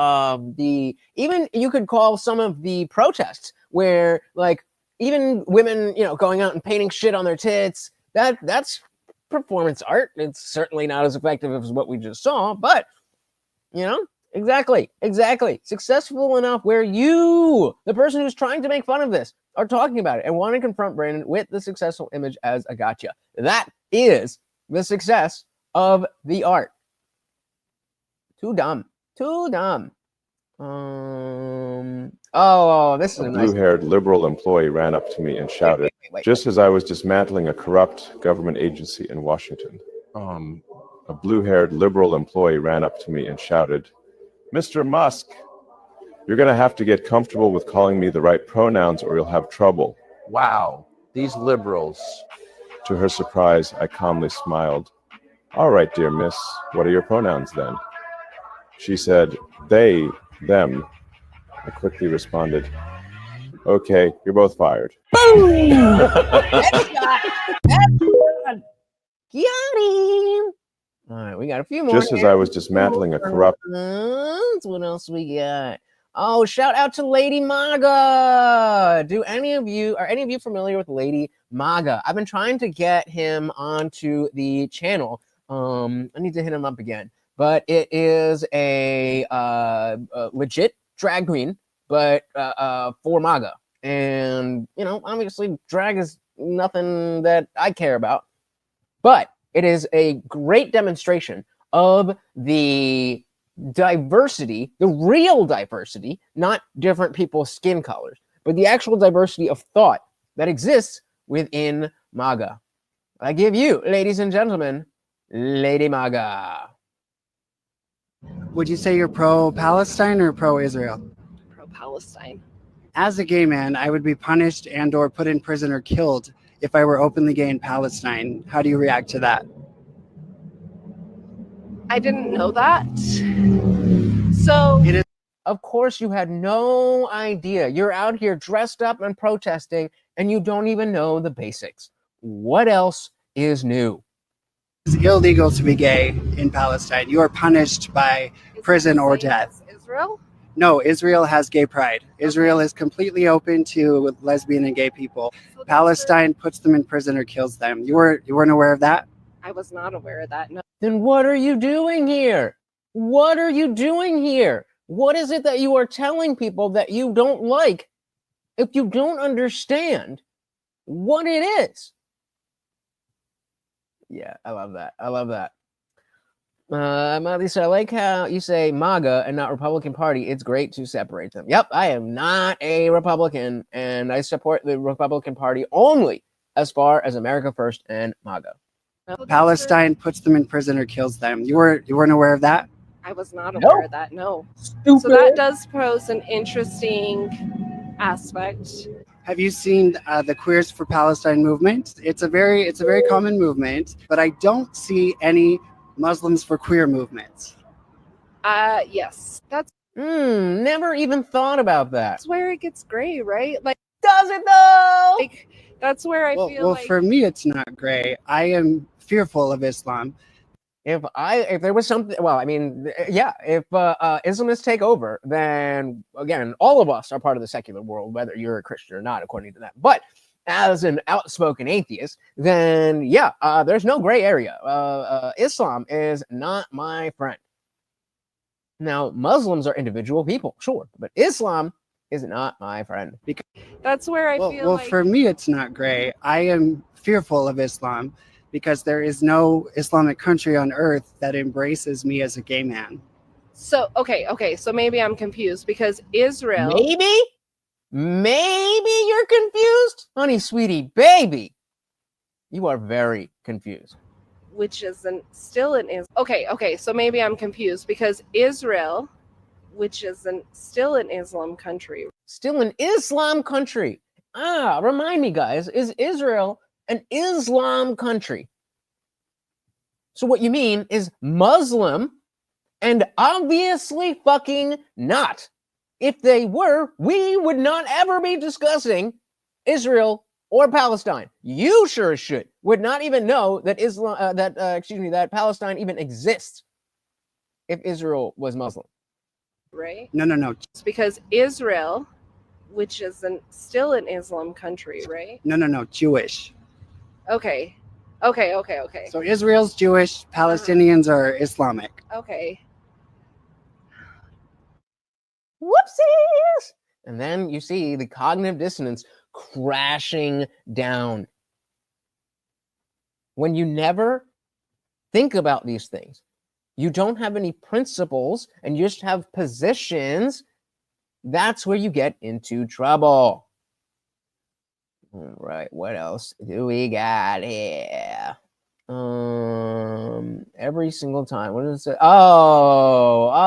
even you could call some of the protests where like even women, you know, going out and painting shit on their tits. That's performance art. It's certainly not as effective as what we just saw, but you know, exactly. Successful enough where you, the person who's trying to make fun of this, are talking about it and want to confront Brandon with the successful image as a gotcha. That is the success of the art. Too dumb. Oh, this is a nice blue-haired liberal employee ran up to me and shouted, wait. just as I was dismantling a corrupt government agency in Washington. A blue-haired liberal employee ran up to me and shouted, Mr. Musk, you're going to have to get comfortable with calling me the right pronouns or you'll have trouble. Wow, these liberals. To her surprise, I calmly smiled. All right, dear miss, what are your pronouns then? She said, they, them. I quickly responded, okay, you're both fired. Boom! Got him. All right, we got a few more. Just as I was dismantling a corrupt... What else we got? Oh, shout out to Lady Maga. Are any of you familiar with Lady Maga? I've been trying to get him onto the channel. I need to hit him up again. but it is a legit drag queen, but for MAGA. And, you know, obviously drag is nothing that I care about, but it is a great demonstration of the diversity, the real diversity, not different people's skin colors, but the actual diversity of thought that exists within MAGA. I give you, ladies and gentlemen, Lady MAGA. Would you say you're pro-Palestine or pro-Israel? Pro-Palestine. As a gay man, I would be punished and or put in prison or killed if I were openly gay in Palestine. How do you react to that? I didn't know that. So it is. Of course you had no idea. You're out here dressed up and protesting, and you don't even know the basics. What else is new? It's illegal to be gay in Palestine. You are punished by prison or death. Israel? No, Israel has gay pride. Israel is completely open to lesbian and gay people. Palestine puts them in prison or kills them. You weren't aware of that? I was not aware of that. No. Then what are you doing here? What are you doing here? What is it that you are telling people that you don't like if you don't understand what it is? Yeah, I love that. I love that. Lisa, I like how you say MAGA and not Republican Party. It's great to separate them. Yep, I am not a Republican, and I support the Republican Party only as far as America First and MAGA. Palestine puts them in prison or kills them. You weren't aware of that? I was not aware of that. No. Stupid. So that does pose an interesting aspect. Have you seen the Queers for Palestine movement? It's a very common movement, but I don't see any Muslims for queer movements. Yes. That's never even thought about that. That's where it gets gray, right? Like, does it though? Like, that's where I feel well, like for me it's not gray. I am fearful of Islam. If there was something, well, I mean, yeah, if Islamists take over, then again, all of us are part of the secular world, whether you're a Christian or not, according to that. But as an outspoken atheist, then yeah, there's no gray area. Islam is not my friend. Now, Muslims are individual people, sure, but Islam is not my friend. That's where I feel well, like for me, it's not gray. I am fearful of Islam because there is no Islamic country on earth that embraces me as a gay man. So, okay, so maybe I'm confused because Israel... Maybe you're confused? Honey, sweetie, baby, you are very confused. Which isn't still an Islam. Okay, so maybe I'm confused because Israel, which isn't still an Islam country. Still an Islam country. Remind me, guys, is Israel an Islam country? So what you mean is Muslim, and obviously fucking not. If they were, we would not ever be discussing Israel or Palestine. You sure as shit would not even know that that Palestine even exists if Israel was Muslim. Right? No. It's because Israel, which isn't still an Islam country, right? No, Jewish. Okay. So Israel's Jewish, Palestinians are Islamic. Okay. Whoopsies! And then you see the cognitive dissonance crashing down. When you never think about these things, you don't have any principles and you just have positions, that's where you get into trouble. All right, what else do we got here? Every single time. What does it say? Oh,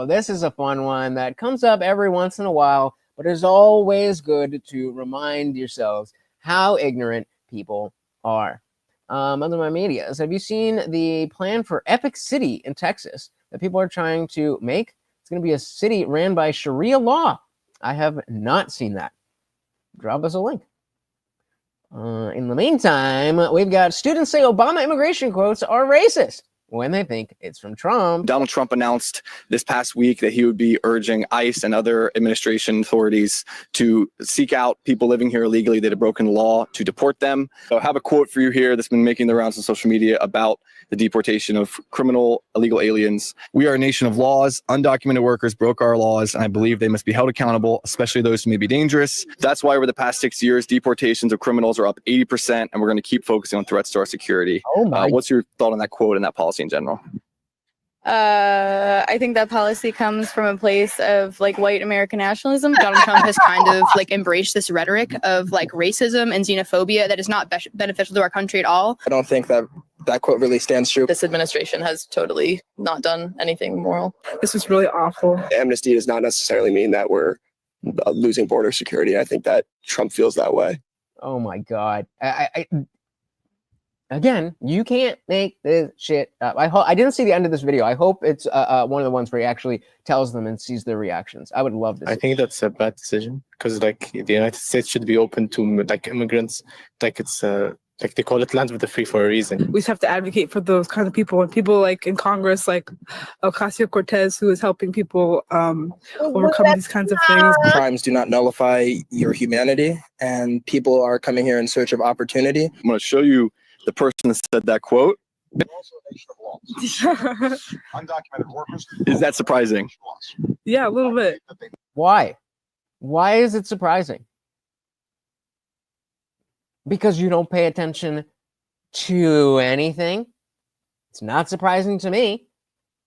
this is a fun one that comes up every once in a while, but it's always good to remind yourselves how ignorant people are. Other my medias, have you seen the plan for Epic City in Texas that people are trying to make? It's going to be a city ran by Sharia law. I have not seen that. Drop us a link. In the meantime, we've got students say Obama immigration quotes are racist. when they think it's from Trump. Donald Trump announced this past week that he would be urging ICE and other administration authorities to seek out people living here illegally that have broken the law, to deport them. So I have a quote for you here that's been making the rounds on social media about the deportation of criminal illegal aliens. "We are a nation of laws. Undocumented workers broke our laws, and I believe they must be held accountable, especially those who may be dangerous. That's why over the past 6 years, deportations of criminals are up 80%, and we're going to keep focusing on threats to our security." What's your thought on that quote and that policy in general? I think that policy comes from a place of like white American nationalism. Donald Trump has kind of like embraced this rhetoric of like racism and xenophobia that is not beneficial to our country at all. I don't think that quote really stands true. This administration has totally not done anything moral. This was really awful. Amnesty does not necessarily mean that we're losing border security. I think that Trump feels that way. Oh my God. Again, you can't make this shit up. I didn't see the end of this video. I hope it's one of the ones where he actually tells them and sees their reactions. I would love this. I think that's a bad decision because like the United States should be open to like immigrants. Like it's like they call it land of the free for a reason. We just have to advocate for those kind of people and people like in Congress, like Ocasio-Cortez, who is helping people overcome these kinds of things. Crimes do not nullify your humanity, and people are coming here in search of opportunity. I'm going to show you the person that said that quote. Undocumented workers. Is that surprising? Yeah, a little bit. Why? Why is it surprising? Because you don't pay attention to anything? It's not surprising to me.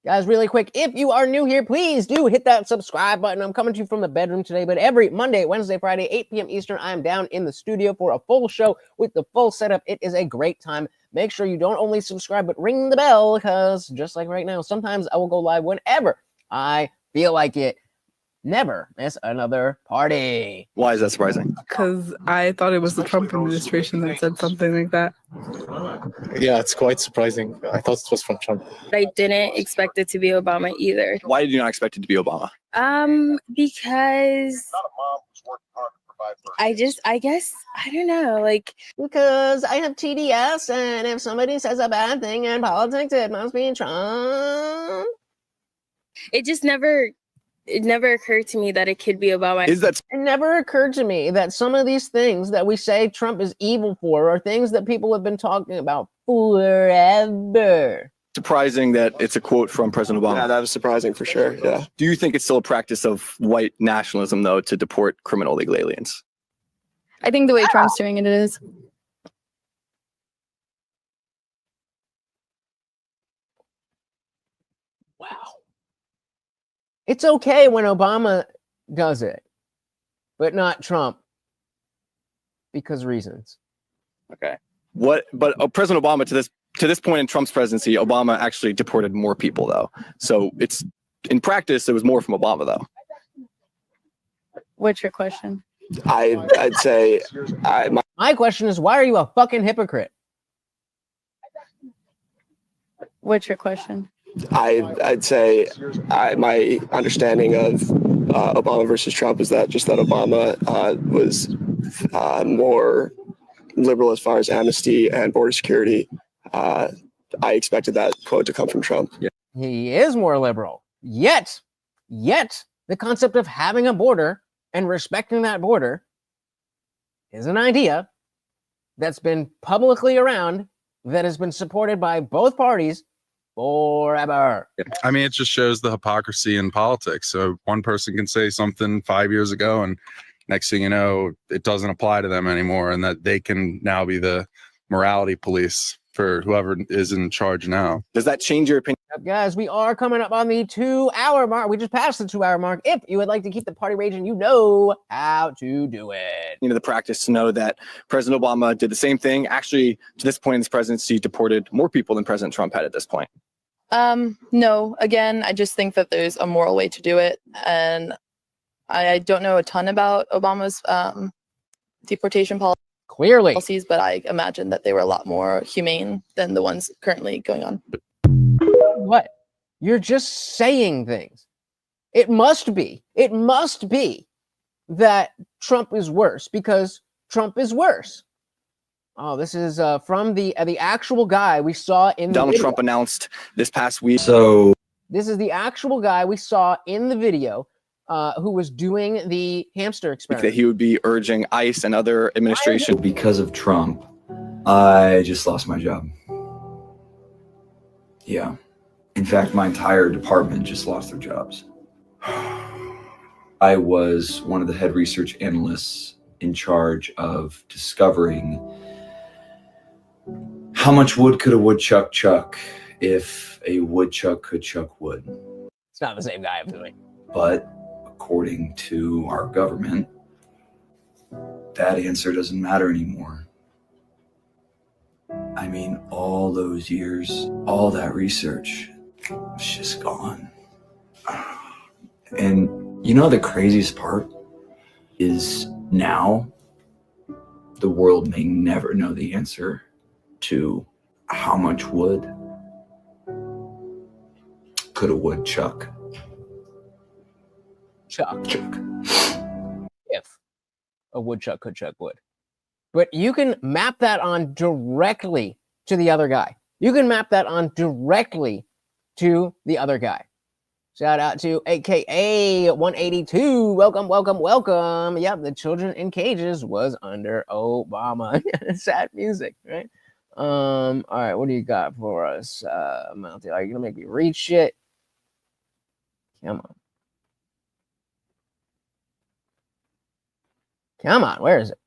Guys, really quick, if you are new here, please do hit that subscribe button. I'm coming to you from the bedroom today, but every Monday, Wednesday, Friday, 8 p.m. Eastern, I am down in the studio for a full show with the full setup. It is a great time. Make sure you don't only subscribe, but ring the bell, because just like right now, sometimes I will go live whenever I feel like it. Never miss another party. Why is that surprising? Because I thought it was the Trump administration that said something like that. Yeah, it's quite surprising. I thought it was from Trump. I didn't expect it to be Obama either. Why did you not expect it to be Obama? Because I guess, I don't know, like. Because I have TDS, and if somebody says a bad thing in politics, it must be Trump. It just never occurred to me that it could be Obama. It never occurred to me that some of these things that we say Trump is evil for are things that people have been talking about forever. Surprising that it's a quote from President Obama. Yeah, that was surprising for sure. Yeah. Do you think it's still a practice of white nationalism, though, to deport criminal illegal aliens? I think the way Trump's doing it is. It's okay when Obama does it, but not Trump, because reasons. Okay. But President Obama, to this point in Trump's presidency, Obama actually deported more people, though. So it's in practice, it was more from Obama, though. What's your question? I'd say my question is, why are you a fucking hypocrite? What's your question? I'd say my understanding of Obama versus Trump is that Obama was more liberal as far as amnesty and border security. I expected that quote to come from Trump. Yeah. He is more liberal. Yet the concept of having a border and respecting that border is an idea that's been publicly around, that has been supported by both parties forever. I mean, it just shows the hypocrisy in politics. So one person can say something 5 years ago, and next thing you know, it doesn't apply to them anymore, and that they can now be the morality police for whoever is in charge now. Does that change your opinion? Guys, we are coming up on the 2-hour mark. We just passed the 2-hour mark. If you would like to keep the party raging, you know how to do it. The practice to know that President Obama did the same thing. Actually, to this point in his presidency, deported more people than President Trump had at this point. No, again, I just think that there's a moral way to do it. And I don't know a ton about Obama's deportation policies, but I imagine that they were a lot more humane than the ones currently going on. What? You're just saying things. It must be that Trump is worse because Trump is worse. Oh, this is from the actual guy we saw in the Donald video. Trump announced this past week. So This is the actual guy we saw in the video who was doing the hamster that experiment. he would be urging ICE and other administration. Because of Trump, I just lost my job. Yeah. In fact, my entire department just lost their jobs. I was one of the head research analysts in charge of discovering how much wood could a woodchuck chuck if a woodchuck could chuck wood. It's not the same guy I'm doing. But according to our government, that answer doesn't matter anymore. I mean, all those years, all that research, it's just gone. And you know the craziest part is now the world may never know the answer to how much wood could a woodchuck chuck. If a woodchuck could chuck wood. But you can map that on directly to the other guy. You can map that on directly to the other guy. Shout out to AKA 182. Welcome, welcome, welcome. Yep, the children in cages was under Obama. Sad music, right? All right, what do you got for us? Mounty, are you gonna make me read shit? Come on. Come on, where is it?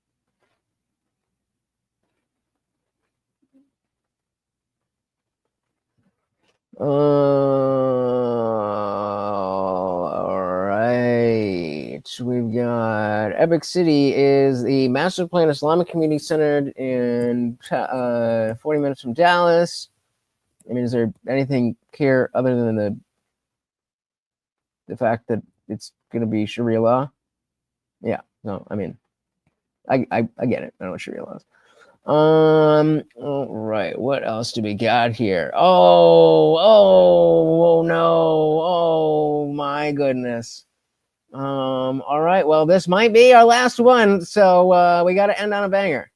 All right. We've got Epic City is the master plan Islamic community centered in 40 minutes from Dallas. I mean, is there anything here other than the fact that it's going to be Sharia law? Yeah. No, I mean, I get it. I know what Sharia law is. All right. What else do we got here? Oh no. Oh my goodness. All right. Well, this might be our last one, so we got to end on a banger.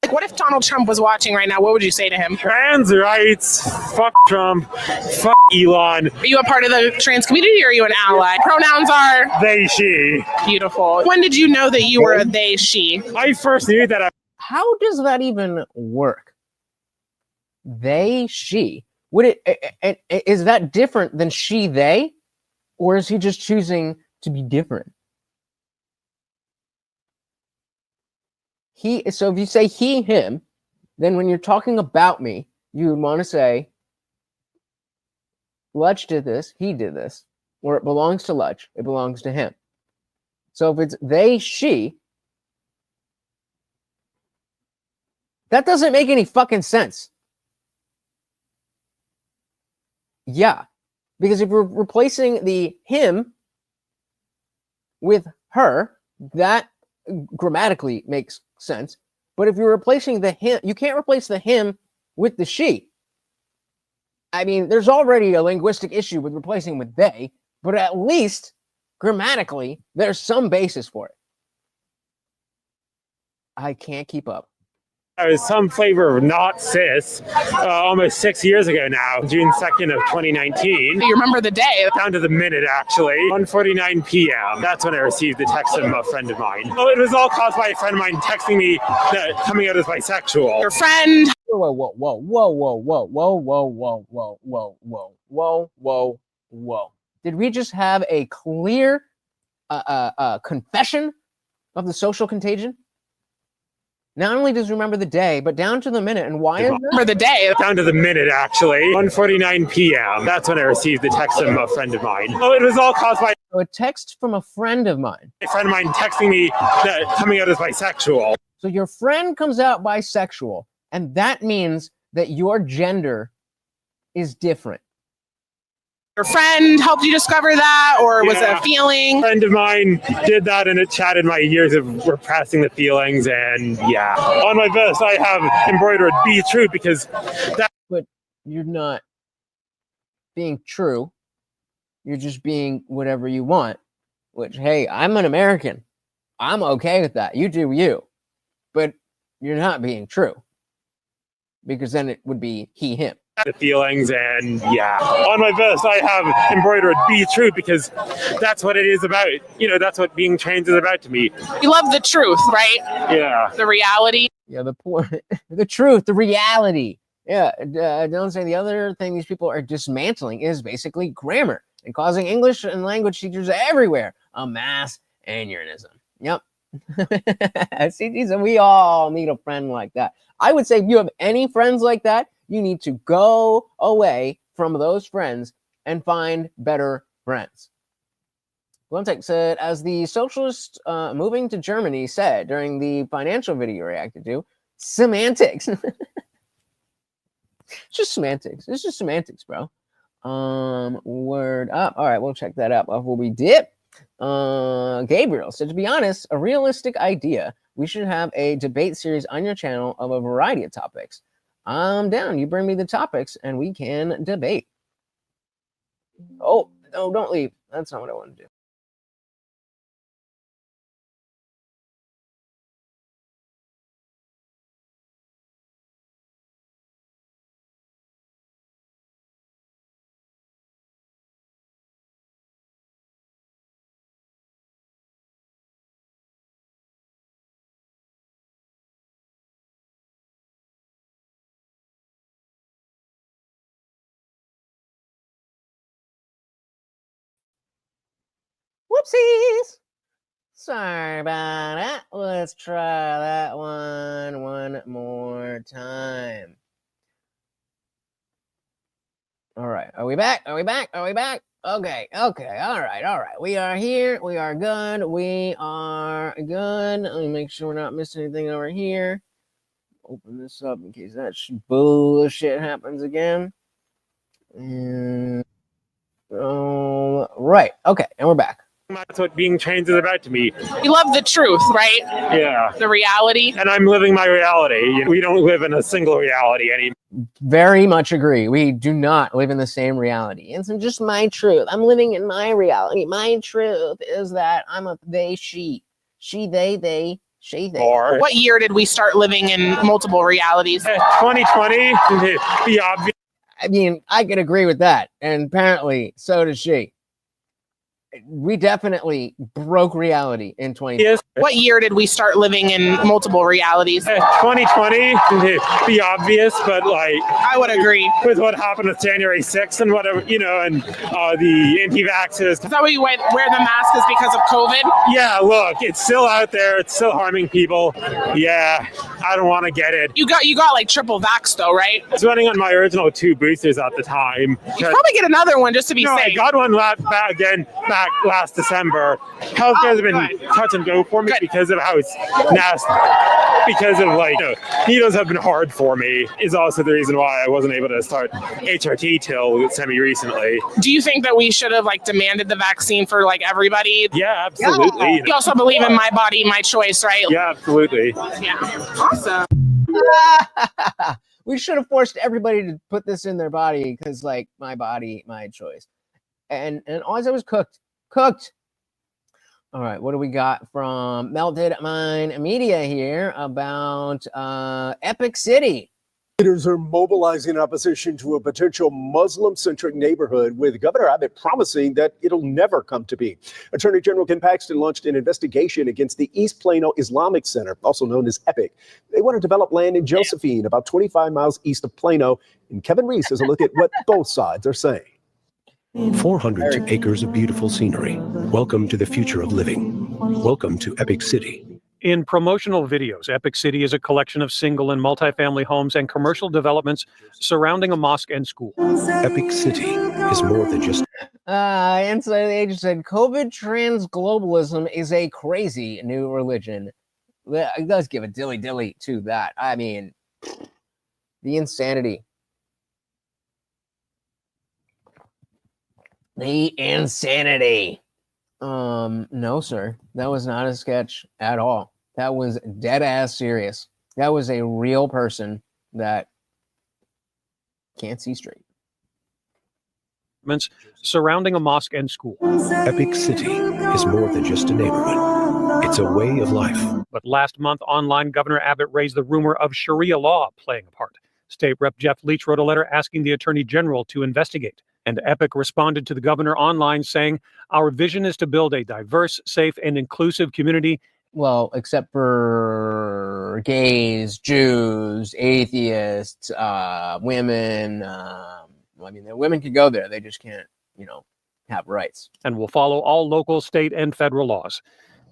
Like, what if Donald Trump was watching right now? What would you say to him? Trans rights. Fuck Trump. Fuck Elon. Are you a part of the trans community or are you an ally? Pronouns are? They, she. Beautiful. When did you know that you were a they, she? I first knew that How does that even work? They, she. Would it is that different than she, they? Or is he just choosing to be different? So if you say he, him, then when you're talking about me, you would want to say Lutch did this, he did this, or it belongs to Lutch, it belongs to him. So if it's they, she, that doesn't make any fucking sense. Yeah, because if we're replacing the him with her, that grammatically makes sense. But if you're replacing the him, you can't replace the him with the she. I mean, there's already a linguistic issue with replacing with they, but at least grammatically, there's some basis for it. I can't keep up. I was some flavor of not cis almost 6 years ago now, June 2nd of 2019. Do you remember the day? Down to the minute, actually. 1:49 p.m. That's when I received the text from a friend of mine. Oh, it was all caused by a friend of mine texting me that coming out as bisexual. Your friend. Whoa, whoa, whoa, whoa, whoa, whoa, whoa, whoa, whoa, whoa, whoa, whoa, whoa, whoa, whoa. Did we just have a clear confession of the social contagion? Not only does he remember the day, but down to the minute. And why is that? Remember the day? Down to the minute, actually. 1:49 p.m. That's when I received the text from a friend of mine. Oh, it was all caused by a text from a friend of mine. A friend of mine texting me that coming out as bisexual. So your friend comes out bisexual, and that means that your gender is different. Your friend helped you discover that, or was it a feeling? A friend of mine did that, and it chatted my years of repressing the feelings, and yeah. On my vest, I have embroidered "Be True" because that. But you're not being true. You're just being whatever you want, which, hey, I'm an American. I'm okay with that. You do you. But you're not being true. because then it would be he, him. The feelings, and yeah, on my vest I have embroidered "Be True" because that's what it is about. You know, that's what being trans is about to me. You love the truth, right? Yeah. The reality. Yeah, the truth, the reality. Yeah, don't say the other thing these people are dismantling is basically grammar and causing English and language teachers everywhere a mass aneurysm. Yep. See, we all need a friend like that. I would say if you have any friends like that, you need to go away from those friends and find better friends. Gluntek said, as the socialist moving to Germany said during the financial video you reacted to, semantics. It's just semantics. It's just semantics, bro. Word up. All right, we'll check that out before we dip. Gabriel said, to be honest, a realistic idea. We should have a debate series on your channel of a variety of topics. I'm down. You bring me the topics and we can debate. Oh, no, don't leave. That's not what I want to do. Whoopsies. Sorry about that. Let's try that one more time. All right. Are we back? Are we back? Are we back? Okay. Okay. All right. All right. We are here. We are good. We are good. Let me make sure we're not missing anything over here. Open this up in case that bullshit happens again. And right. Okay. And we're back. That's what being trans is about to me. You love the truth, right? Yeah. The reality. And I'm living my reality. We don't live in a single reality anymore. Very much agree. We do not live in the same reality. It's just my truth. I'm living in my reality. My truth is that I'm a they, she. She, they, she, they. What year did we start living in multiple realities? 2020, to be obvious. I mean, I could agree with that. And apparently, so does she. We definitely broke reality in 2020. Yes. What year did we start living in multiple realities? 2020, to be obvious, but like I would agree with what happened with January 6th and whatever, you know, and the anti-vaxxers. Is that why you wear the mask is because of COVID? Yeah, look, it's still out there. It's still harming people. Yeah, I don't want to get it. You got like triple vax though, right? I was running on my original 2 boosters at the time. You probably get another one just to be safe. I got one back last December. Healthcare has been touch and go for me because of how it's nasty. Because of needles have been hard for me is also the reason why I wasn't able to start HRT till semi-recently. Do you think that we should have demanded the vaccine for everybody? Yeah, absolutely. You also believe in my body, my choice, right? Yeah, absolutely. Yeah. Awesome. We should have forced everybody to put this in their body because my body, my choice. And all I said was cooked. All right, what do we got from Melted Mind Media here about Epic City? Leaders are mobilizing opposition to a potential Muslim-centric neighborhood, with Governor Abbott promising that it'll never come to be. Attorney General Ken Paxton launched an investigation against the East Plano Islamic Center, also known as Epic. They want to develop land in Josephine, about 25 miles east of Plano. And Kevin Reese has a look at what both sides are saying. 400 acres of beautiful scenery. Welcome to the future of living. Welcome to Epic City. In promotional videos, Epic City is a collection of single and multifamily homes and commercial developments surrounding a mosque and school. Epic City is more than just... Inside the Age said, COVID trans globalism is a crazy new religion. It does give a dilly-dilly to that. I mean, the insanity. The insanity. No, sir. That was not a sketch at all. That was dead ass serious. That was a real person that can't see straight. Surrounding a mosque and school. Epic City is more than just a neighborhood. It's a way of life. But last month, online, Governor Abbott raised the rumor of Sharia law playing a part. State Rep Jeff Leach wrote a letter asking the Attorney General to investigate. And Epic responded to the governor online saying, "Our vision is to build a diverse, safe, and inclusive community." Well, except for gays, Jews, atheists, women. I mean, the women can go there. They just can't, have rights. And will follow all local, state, and federal laws.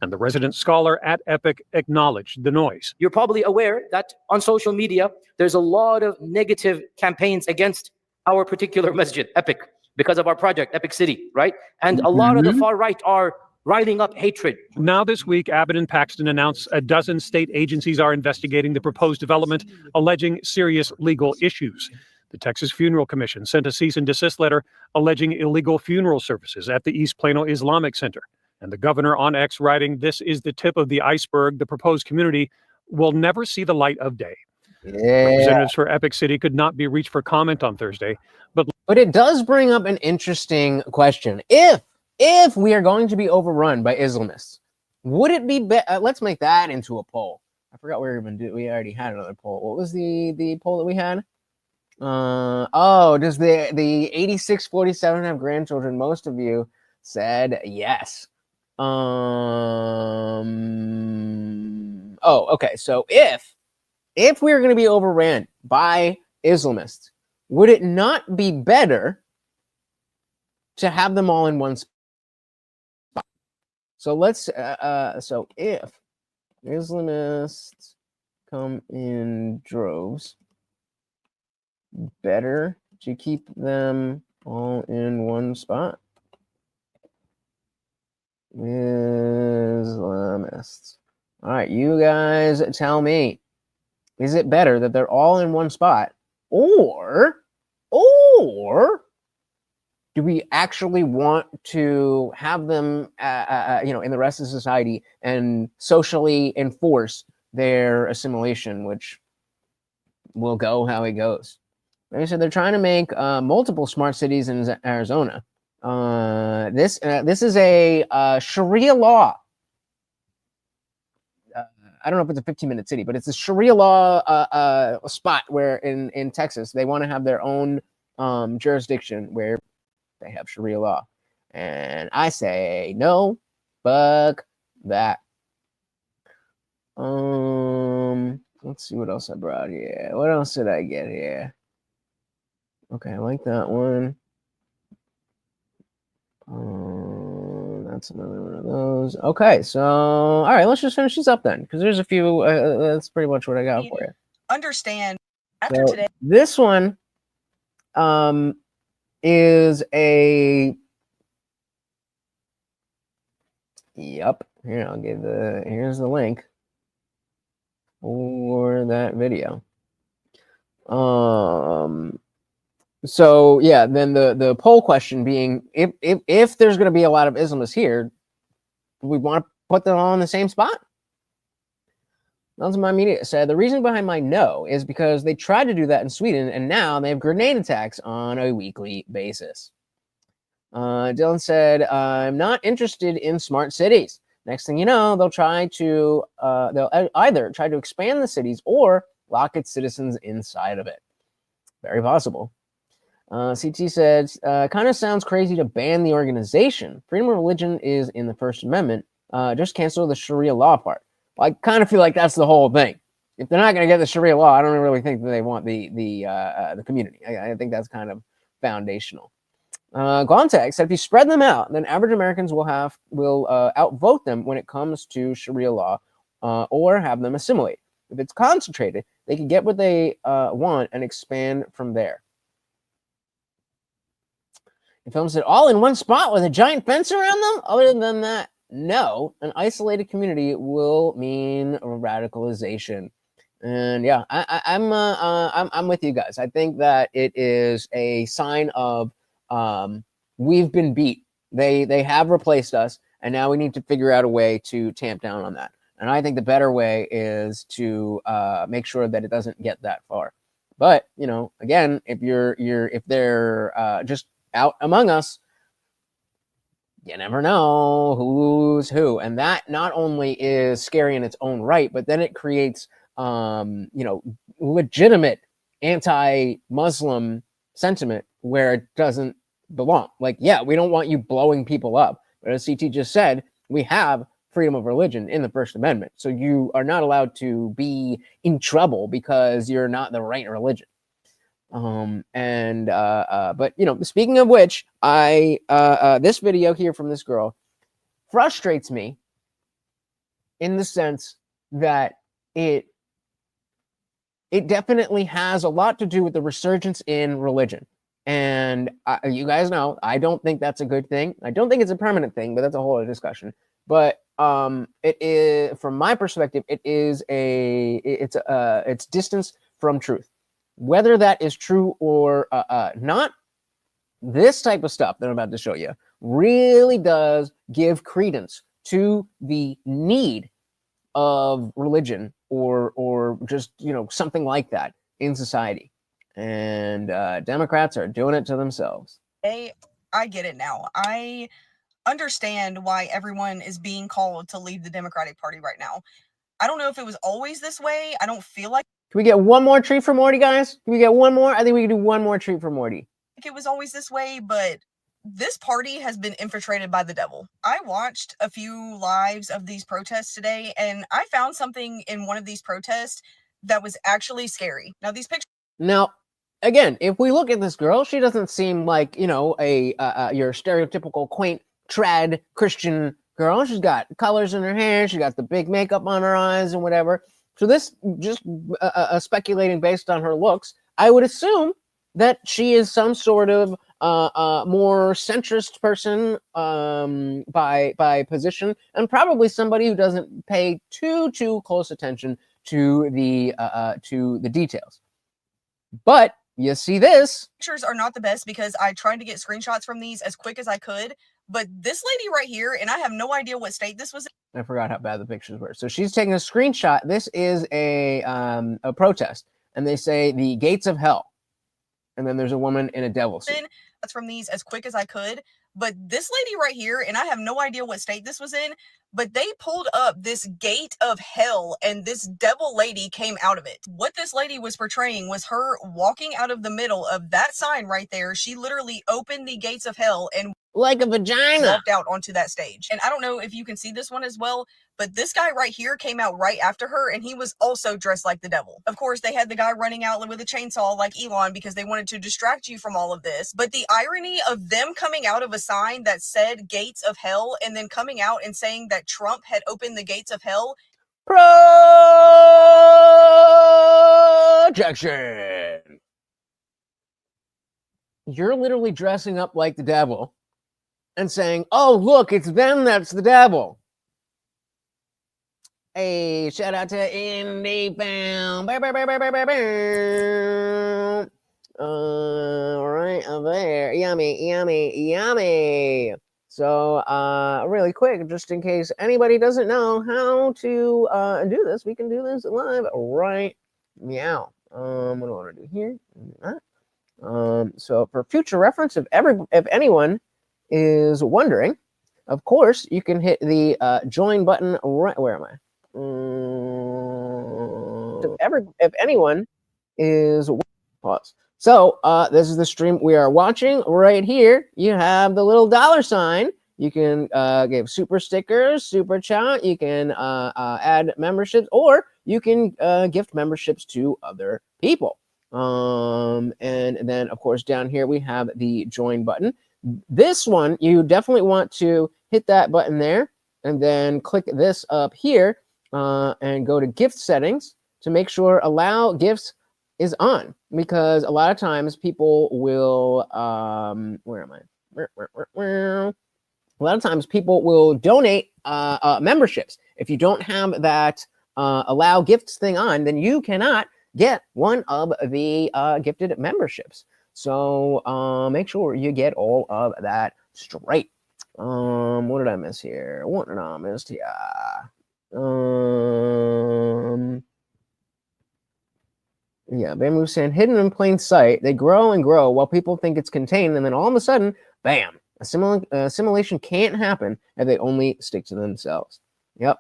And the resident scholar at Epic acknowledged the noise. You're probably aware that on social media, there's a lot of negative campaigns against our particular masjid, Epic, because of our project, Epic City, right? And a lot of the far right are riling up hatred. Now this week, Abbott and Paxton announced a dozen state agencies are investigating the proposed development, alleging serious legal issues. The Texas Funeral Commission sent a cease and desist letter alleging illegal funeral services at the East Plano Islamic Center. And the governor on X writing, "This is the tip of the iceberg. The proposed community will never see the light of day." Yeah. Representatives for Epic City could not be reached for comment on Thursday, but it does bring up an interesting question. If we are going to be overrun by Islamists, would it be let's make that into a poll. I forgot we already had another poll. What was the poll that we had? Does the 8647 have grandchildren? Most of you said yes. Okay. So if we're going to be overran by Islamists, would it not be better to have them all in one spot? So let's so if Islamists come in droves, better to keep them all in one spot. Islamists. All right, you guys tell me. Is it better that they're all in one spot, or do we actually want to have them, in the rest of society and socially enforce their assimilation, which will go how it goes? Like I said, they're trying to make multiple smart cities in Arizona. This is a Sharia law. I don't know if it's a 15-minute city, but it's a Sharia law spot where in Texas they want to have their own jurisdiction where they have Sharia law. And I say no, fuck that. Let's see what else I brought here. What else did I get here? Okay, I like that one. That's another one of those. Okay, so all right, let's just finish these up then, because there's a few. That's pretty much what I got for you. Understand after today. This one, is a. Yep. Here, I'll give here's the link for that video. So yeah, then the poll question being, if there's going to be a lot of Islamists here, do we want to put them all in the same spot? My media said the reason behind my no is because they tried to do that in Sweden, and now they have grenade attacks on a weekly basis. Dylan said, I'm not interested in smart cities. Next thing you know, they'll either try to expand the cities or lock its citizens inside of it. Very possible. CT said, kind of sounds crazy to ban the organization. Freedom of religion is in the First Amendment. Just cancel the Sharia law part. Well, I kind of feel like that's the whole thing. If they're not going to get the Sharia law, I don't really think that they want the community. I think that's kind of foundational. Gontek said, if you spread them out, then average Americans will outvote them when it comes to Sharia law, or have them assimilate. If it's concentrated, they can get what they want and expand from there. The film said, all in one spot with a giant fence around them? Other than that, no. An isolated community will mean radicalization. And yeah, I'm with you guys. I think that it is a sign of we've been beat. They have replaced us, and now we need to figure out a way to tamp down on that. And I think the better way is to make sure that it doesn't get that far. But again, if they're just out among us, you never know who's who, and that not only is scary in its own right, but then it creates legitimate anti-Muslim sentiment where it doesn't belong. Like, yeah, we don't want you blowing people up. But as CT just said, we have freedom of religion in the First Amendment. So you are not allowed to be in trouble because you're not the right religion. But you know, speaking of which, this video here from this girl frustrates me in the sense that it definitely has a lot to do with the resurgence in religion. And you guys know, I don't think that's a good thing. I don't think it's a permanent thing, but that's a whole other discussion. But it is, from my perspective, it's distance from truth. Whether that is true or not, this type of stuff that I'm about to show you really does give credence to the need of religion or just, you know, something like that in society. And Democrats are doing it to themselves. I get it now. I understand why everyone is being called to leave the Democratic Party right now. I don't know if it was always this way. I don't feel like Can we get one more treat for Morty, guys? Can we get one more? I think we can do one more treat for Morty. it was always this way, but this party has been infiltrated by the devil. I watched a few lives of these protests today, and I found something in one of these protests that was actually scary. Now, these pictures. Now, again, if we look at this girl, she doesn't seem like, you know, your stereotypical quaint trad Christian girl. She's got colors in her hair. She got the big makeup on her eyes and whatever. So this, just speculating based on her looks, I would assume that she is some sort of more centrist person by position, and probably somebody who doesn't pay too close attention to the details. But you see this. Pictures are not the best because I tried to get screenshots from these as quick as I could. But this lady right here, and I have no idea what state this was in. I forgot how bad the pictures were. So she's taking a screenshot. This is a protest, and they say the gates of hell. And then there's a woman in a devil suit. That's from these as quick as I could. But this lady right here, and I have no idea what state this was in, but they pulled up this gate of hell and this devil lady came out of it. What this lady was portraying was her walking out of the middle of that sign right there. She literally opened the gates of hell and like a vagina walked out onto that stage. And I don't know if you can see this one as well, but this guy right here came out right after her, and he was also dressed like the devil. Of course, they had the guy running out with a chainsaw like Elon because they wanted to distract you from all of this. But the irony of them coming out of a sign that said gates of hell and then coming out and saying that Trump had opened the gates of hell. Projection. You're literally dressing up like the devil and saying, oh, look, it's them that's the devil. Hey, shout out to Indie Bound. Right there. Yummy. So, really quick, just in case anybody doesn't know how to do this, we can do this live right now. What do I want to do here? So for future reference, if anyone is wondering, of course, you can hit the join button right. Where am I? If anyone is pause. So this is the stream we are watching right here. You have the little $sign. You can give super stickers, super chat. You can add memberships, or you can gift memberships to other people. And then of course down here we have the join button. This one, you definitely want to hit that button there and then click this up here and go to gift settings to make sure allow gifts is on, because a lot of times people will where am I? A lot of times people will donate memberships. If you don't have that allow gifts thing on, then you cannot get one of the gifted memberships. So make sure you get all of that straight. What did I miss here? What did I miss here? Yeah, Bamboo saying hidden in plain sight. They grow and grow while people think it's contained, and then all of a sudden, bam! Assimilation can't happen if they only stick to themselves. Yep.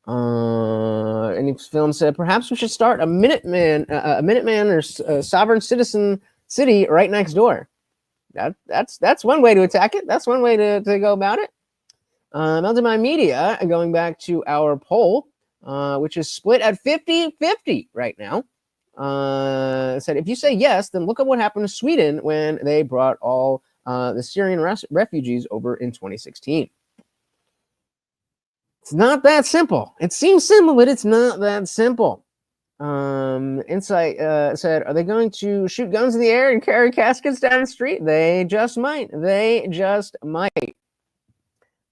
Any film said perhaps we should start a Minuteman or sovereign citizen city right next door. That's one way to attack it. That's one way to go about it. Meltdown Media, going back to our poll, which is split at 50-50 right now, said if you say yes, then look at what happened to Sweden when they brought all the Syrian refugees over in 2016. It's not that simple. It seems simple, but it's not that simple. Insight said, are they going to shoot guns in the air and carry caskets down the street? They just might. They just might.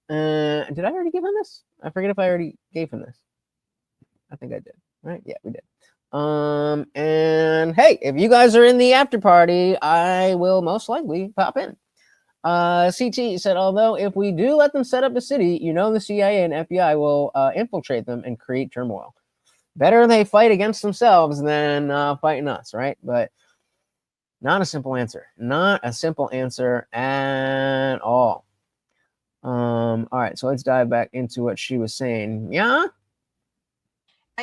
Did I already give him this? I forget if I already gave him this. I think I did. Right? Yeah, we did. And hey, if you guys are in the after party, I will most likely pop in. CT said, although if we do let them set up a city, you know the CIA and FBI will infiltrate them and create turmoil. Better they fight against themselves than fighting us, right? But not a simple answer. Not a simple answer at all. All right, so let's dive back into what she was saying. Yeah?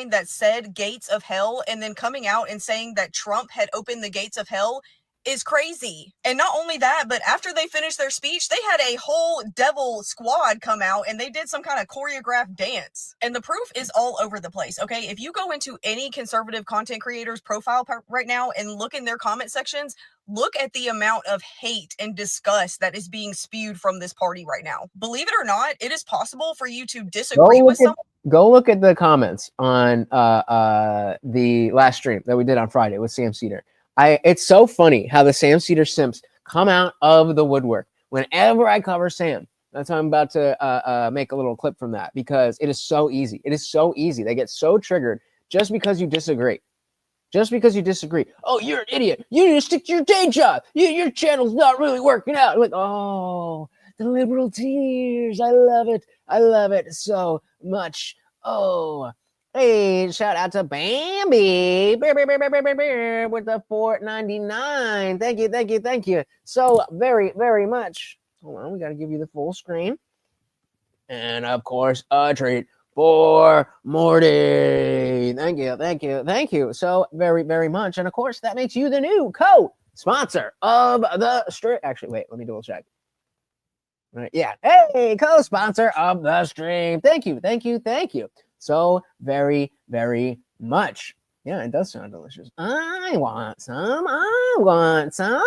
That said gates of hell, and then coming out and saying that Trump had opened the gates of hell is crazy. And not only that, but after they finished their speech, they had a whole devil squad come out and they did some kind of choreographed dance. And the proof is all over the place, okay? If you go into any conservative content creator's profile right now and look in their comment sections, look at the amount of hate and disgust that is being spewed from this party right now. Believe it or not, it is possible for you to disagree with someone. Go look at the comments on the last stream that we did on Friday with Sam Cedar. It's so funny how the Sam Cedar simps come out of the woodwork whenever I cover Sam. That's why I'm about to make a little clip from that, because it is so easy. It is so easy. They get so triggered just because you disagree. Just because you disagree. Oh, you're an idiot. You need to stick to your day job. Your channel's not really working out. Like, oh, the liberal tears. I love it. I love it so much. Oh, hey, shout out to Bambi with the $4.99. Thank you, thank you, thank you so very, very much. Hold on, we got to give you the full screen. And of course, a treat for Morty. Thank you, thank you, thank you so very, very much. And of course, that makes you the new co-sponsor of the stream. Actually, wait, let me double check. Right, yeah. Hey, co-sponsor of the stream. Thank you, thank you, thank you so very, very much. Yeah, it does sound delicious. I want some. I want some.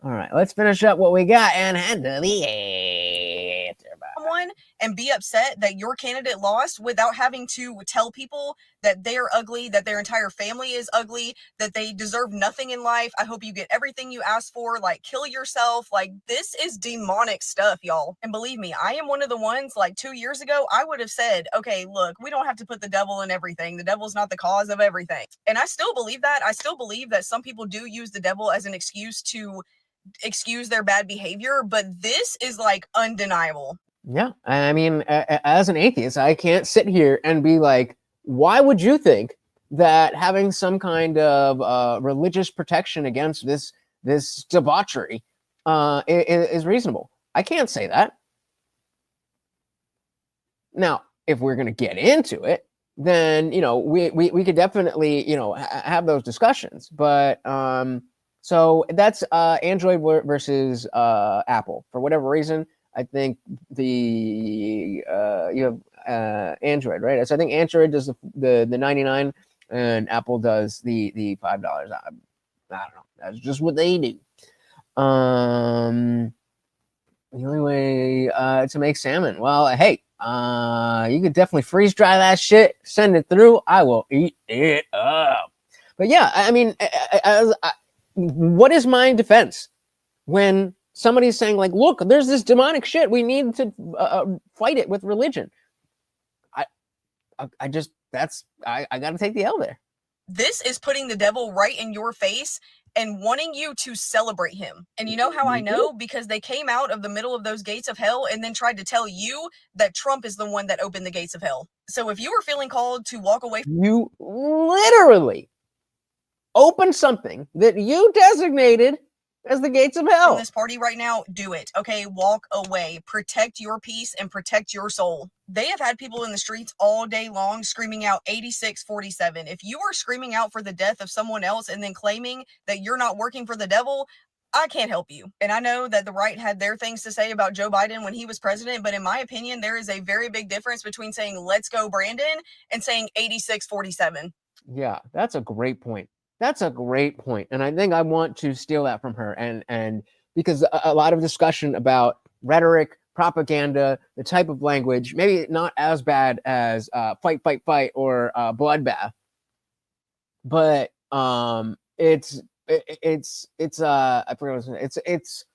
All right, let's finish up what we got and head to the after. Someone and be upset that your candidate lost without having to tell people that they're ugly, that their entire family is ugly, that they deserve nothing in life. I hope you get everything you asked for, like kill yourself. Like, this is demonic stuff, y'all. And believe me, I am one of the ones, like 2 years ago, I would have said, okay, look, we don't have to put the devil in everything. The devil's not the cause of everything. And I still believe that. I still believe that some people do use the devil as an excuse to excuse their bad behavior, but this is like undeniable. Yeah, I mean, as an atheist, I can't sit here and be like, why would you think that having some kind of religious protection against this debauchery is reasonable? I can't say that. Now, if we're going to get into it, then, you know, we could definitely, you know, have those discussions. But so that's Android versus Apple. For whatever reason, I think you have Android, right? So I think Android does the 99 and Apple does the $5. I don't know. That's just what they do. The only way to make salmon, well, hey, you could definitely freeze dry that shit, send it through. I will eat it up. But yeah, I mean, what is my defense when somebody's saying, like, look, there's this demonic shit. We need to fight it with religion. I got to take the L there. This is putting the devil right in your face and wanting you to celebrate him. And you know how I know? Because they came out of the middle of those gates of hell and then tried to tell you that Trump is the one that opened the gates of hell. So if you were feeling called to walk away, you literally opened something that you designated as the gates of hell. In this party right now, do it. Okay, walk away. Protect your peace and protect your soul. They have had people in the streets all day long screaming out 8647. If you are screaming out for the death of someone else and then claiming that you're not working for the devil, I can't help you. And I know that the right had their things to say about Joe Biden when he was president, but in my opinion, there is a very big difference between saying, let's go, Brandon, and saying 8647. Yeah, that's a great point. That's a great point. And I think I want to steal that from her. And because a lot of discussion about rhetoric, propaganda, the type of language, maybe not as bad as fight, fight, fight, or bloodbath, but it's I forget what I was saying. It's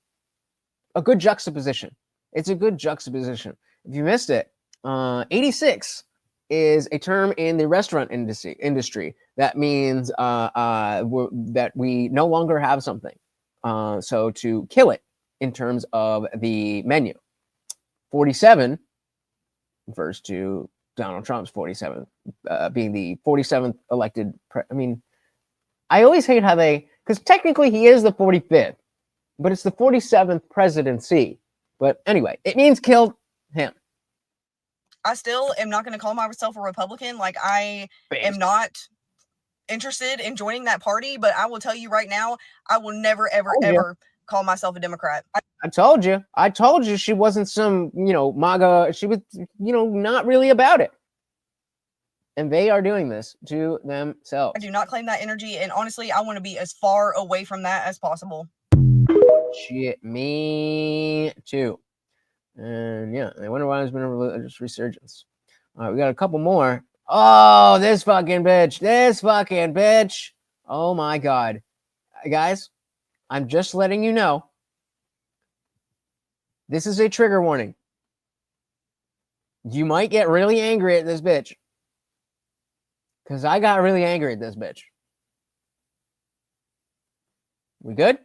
a good juxtaposition. It's a good juxtaposition. If you missed it, 86 is a term in the restaurant industry that means that we no longer have something. So to kill it in terms of the menu. 47 refers to Donald Trump's 47th, being the 47th elected. I mean, I always hate how because technically he is the 45th, but it's the 47th presidency. But anyway, it means killed him. I still am not going to call myself a Republican. Like, I am not interested in joining that party, but I will tell you right now, I will never, ever, ever call myself a Democrat. I told you she wasn't some, MAGA. She was, not really about it. And they are doing this to themselves. I do not claim that energy. And honestly, I want to be as far away from that as possible. Shit, me too. And yeah, I wonder why there's been a religious resurgence. All right, we got a couple more. Oh, this fucking bitch. Oh my God. Guys, I'm just letting you know. This is a trigger warning. You might get really angry at this bitch. Because I got really angry at this bitch. We good?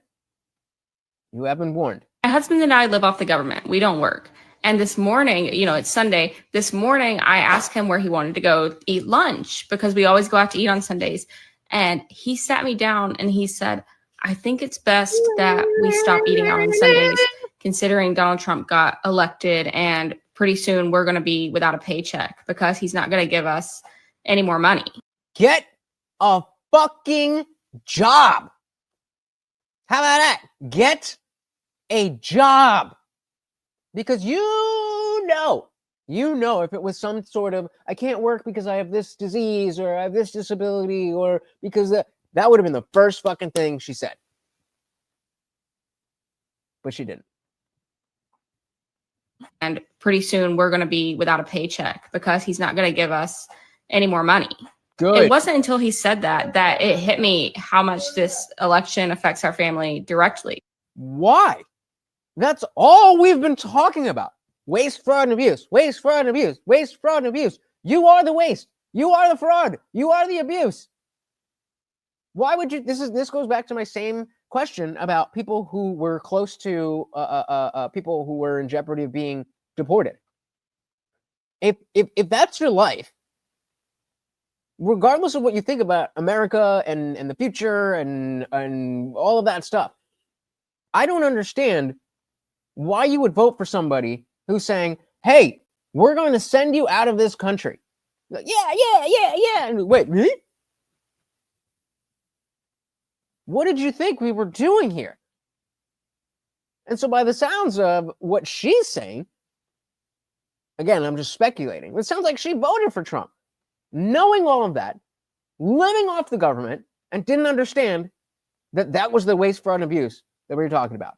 You have been warned. My husband and I live off the government. We don't work. And this morning, it's Sunday. This morning, I asked him where he wanted to go eat lunch because we always go out to eat on Sundays. And he sat me down and he said, I think it's best that we stop eating out on Sundays, considering Donald Trump got elected and pretty soon we're going to be without a paycheck because he's not going to give us any more money. Get a fucking job. How about that? Get a job. Because you know, if it was some sort of, I can't work because I have this disease or I have this disability or because that would have been the first fucking thing she said. But she didn't. And pretty soon we're going to be without a paycheck because he's not going to give us any more money. Good. It wasn't until he said that it hit me how much this election affects our family directly. Why? That's all we've been talking about. Waste, fraud, and abuse. Waste, fraud, and abuse. Waste, fraud, and abuse. You are the waste. You are the fraud. You are the abuse. Why would you? This goes back to my same question about people who were close to people who were in jeopardy of being deported. If that's your life, regardless of what you think about America and the future and all of that stuff, I don't understand why you would vote for somebody who's saying, hey, we're going to send you out of this country. Like, yeah. And wait, me? What did you think we were doing here? And so by the sounds of what she's saying, again, I'm just speculating. It sounds like she voted for Trump, knowing all of that, living off the government, and didn't understand that was the waste, fraud, and abuse that we were talking about.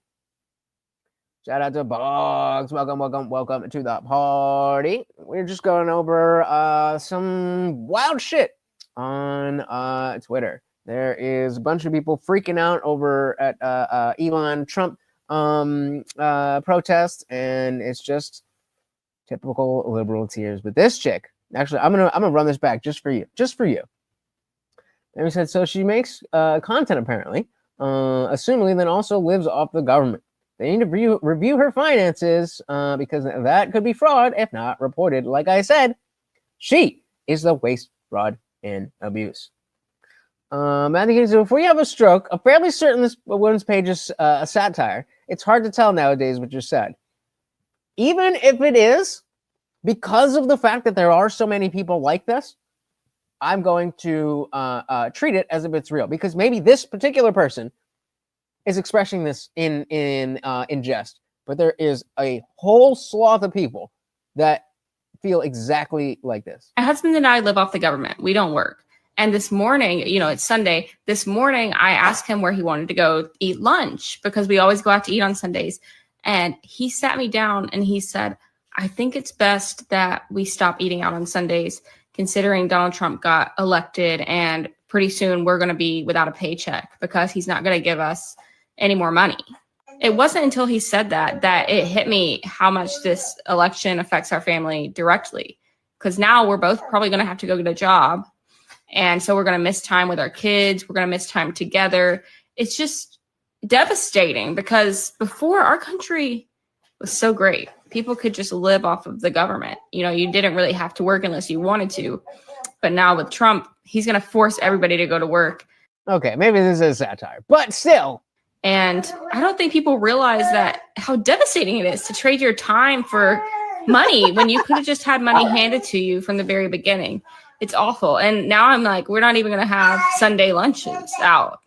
Shout out to Boggs. Welcome to the party. We're just going over some wild shit on Twitter. There is a bunch of people freaking out over at Elon Trump protests, and it's just typical liberal tears. But this chick, actually, I'm gonna run this back just for you. And we said, so she makes content apparently, assumingly then also lives off the government. They need to review her finances because that could be fraud if not reported. Like I said, she is the waste, fraud, and abuse. Matthew, so before you have a stroke, I'm fairly certain this woman's page is a satire. It's hard to tell nowadays what you said. Even if it is, because of the fact that there are so many people like this, I'm going to treat it as if it's real, because maybe this particular person is expressing this in jest, but there is a whole swath of people that feel exactly like this. My husband and I live off the government. We don't work. And this morning, it's Sunday. This morning, I asked him where he wanted to go eat lunch, because we always go out to eat on Sundays. And he sat me down and he said, I think it's best that we stop eating out on Sundays, considering Donald Trump got elected and pretty soon we're going to be without a paycheck because he's not going to give us any more money. It wasn't until he said that it hit me how much this election affects our family directly, because now we're both probably going to have to go get a job. And so we're going to miss time with our kids. We're going to miss time together. It's just devastating, because before, our country was so great. People could just live off of the government. You didn't really have to work unless you wanted to. But now with Trump, he's going to force everybody to go to work. Okay, maybe this is satire, but still. And I don't think people realize how devastating it is to trade your time for money when you could have just had money handed to you from the very beginning. It's awful. And now I'm like, we're not even going to have Sunday lunches out.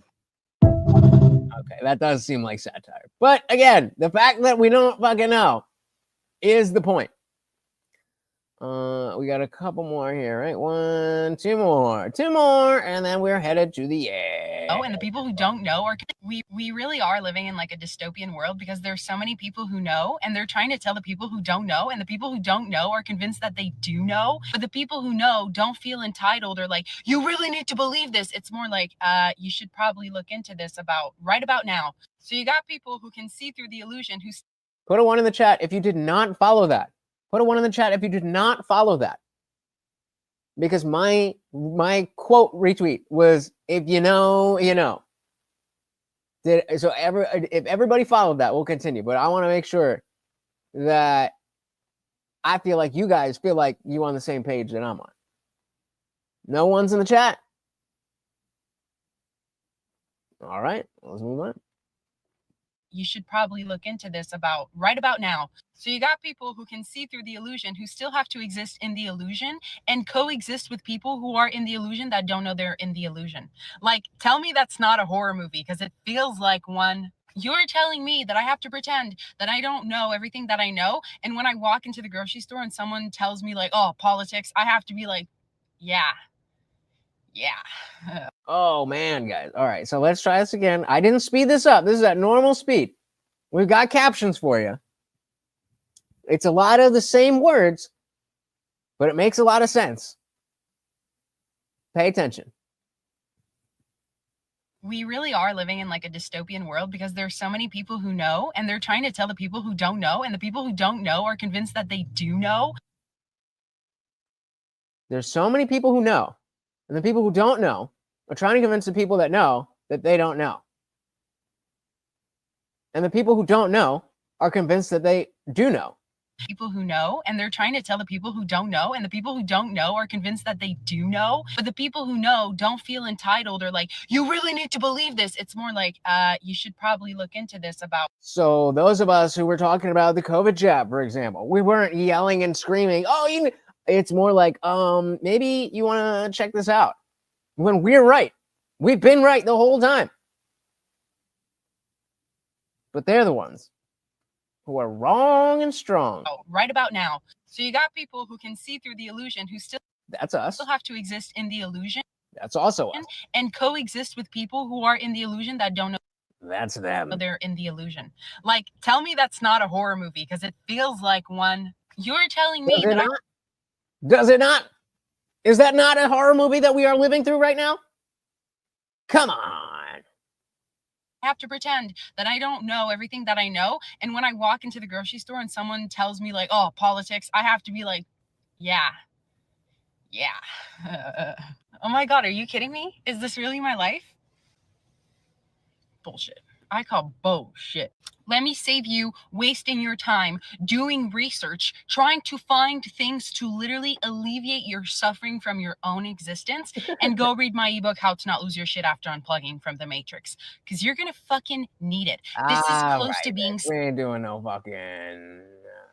Okay, that does seem like satire. But again, the fact that we don't fucking know is the point. We got a couple more here, right? Two more, and then we're headed to the end. Oh, and the people who don't know we really are living in like a dystopian world, because there's so many people who know, and they're trying to tell the people who don't know, and the people who don't know are convinced that they do know, but the people who know don't feel entitled or like, you really need to believe this. It's more like, you should probably look into this right about now. So you got people who can see through the illusion who Put a 1 in the chat if you did not follow that. Put a 1 in the chat if you did not follow that. Because my quote retweet was, if you know, you know. If everybody followed that, we'll continue. But I want to make sure that I feel like you guys feel like you on the same page that I'm on. No one's in the chat. All right, let's move on. you should probably look into this right about now. So you got people who can see through the illusion, who still have to exist in the illusion and coexist with people who are in the illusion that don't know they're in the illusion. Like, tell me that's not a horror movie, because it feels like one. You're telling me that I have to pretend that I don't know everything that I know. And when I walk into the grocery store and someone tells me like, oh, politics, I have to be like, yeah. Oh man, guys. All right, so let's try this again. I didn't speed this up. This is at normal speed. We've got captions for you. It's a lot of the same words, but it makes a lot of sense. Pay attention. We really are living in like a dystopian world, because there's so many people who know, and they're trying to tell the people who don't know, and the people who don't know are convinced that they do know. There's so many people who know, and the people who don't know are trying to convince the people that know that they don't know. And the people who don't know are convinced that they do know. People who know, and they're trying to tell the people who don't know, and the people who don't know are convinced that they do know, but the people who know don't feel entitled or like, you really need to believe this. It's more like, you should probably look into this So those of us who were talking about the COVID jab, for example, we weren't yelling and screaming, it's more like, maybe you want to check this out. When we're right. We've been right the whole time. But they're the ones who are wrong and strong. right about now. So you got people who can see through the illusion, who That's us. still have to exist in the illusion. That's also us. And coexist with people who are in the illusion that don't know. That's them. They're in the illusion. Like, tell me that's not a horror movie, because it feels like one. You're telling me that Does it not? Is that not a horror movie that we are living through right now? Come on. I have to pretend that I don't know everything that I know. And when I walk into the grocery store and someone tells me like, oh, politics, I have to be like, yeah. Oh my God, are you kidding me? Is this really my life? Bullshit. I call bullshit. Let me save you wasting your time doing research, trying to find things to literally alleviate your suffering from your own existence, and go read my ebook, How to Not Lose Your Shit After Unplugging from the Matrix, because you're going to fucking need it. This is close to being... We ain't doing no fucking...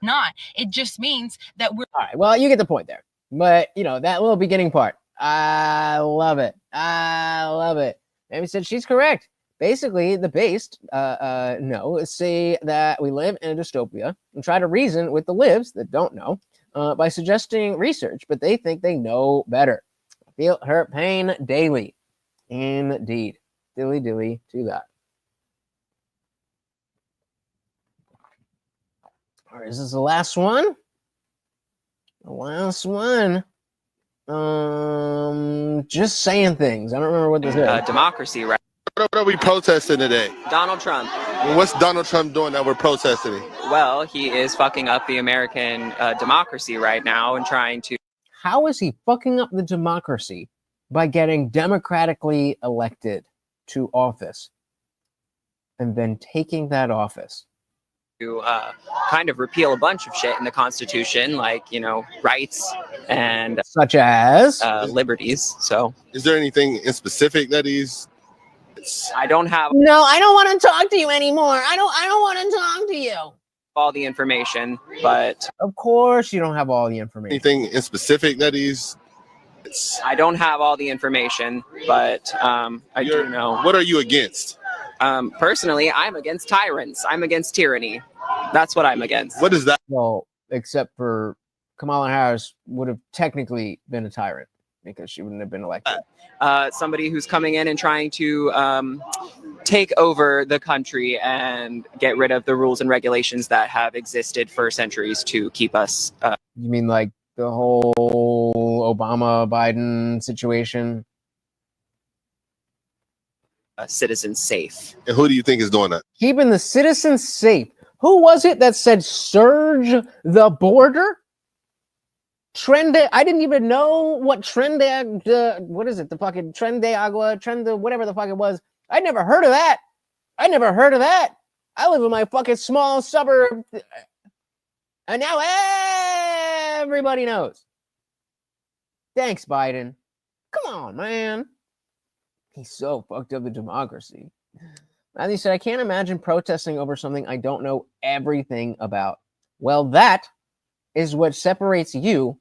not. It just means that we're All right. Well, you get the point there. But, you know, that little beginning part, I love it. I love it. Amy said she's correct. Basically, the based say that we live in a dystopia and try to reason with the libs that don't know by suggesting research, but they think they know better. Feel her pain daily. Indeed. Dilly to that. All right, is this the last one? The last one. Just saying things. I don't remember what this is. Democracy, right? What are we protesting today? Donald Trump. What's Donald Trump doing that we're protesting? Well, he is fucking up the American democracy right now and trying to. How is he fucking up the democracy by getting democratically elected to office and then taking that office? To kind of repeal a bunch of shit in the Constitution, like, you know, rights and such as liberties. So, is there anything in specific that he's? I don't have. No, I don't want to talk to you anymore. I don't want to talk to you. All the information, but of course you don't have all the information. Anything in specific that he's? I don't have all the information, but I do know. What are you against? Personally, I'm against tyrants. I'm against tyranny. That's what I'm against. What is that? Well, except for Kamala Harris would have technically been a tyrant because she wouldn't have been elected. Somebody who's coming in and trying to take over the country and get rid of the rules and regulations that have existed for centuries to keep us. You mean like the whole Obama-Biden situation? Citizens safe. And who do you think is doing that? Keeping the citizens safe. Who was it that said surge the border? I didn't even know what what is it? The fucking whatever the fuck it was. I never heard of that. I live in my fucking small suburb. And now everybody knows. Thanks, Biden. Come on, man. He's so fucked up the democracy. Matthew said, I can't imagine protesting over something I don't know everything about. Well, that is what separates you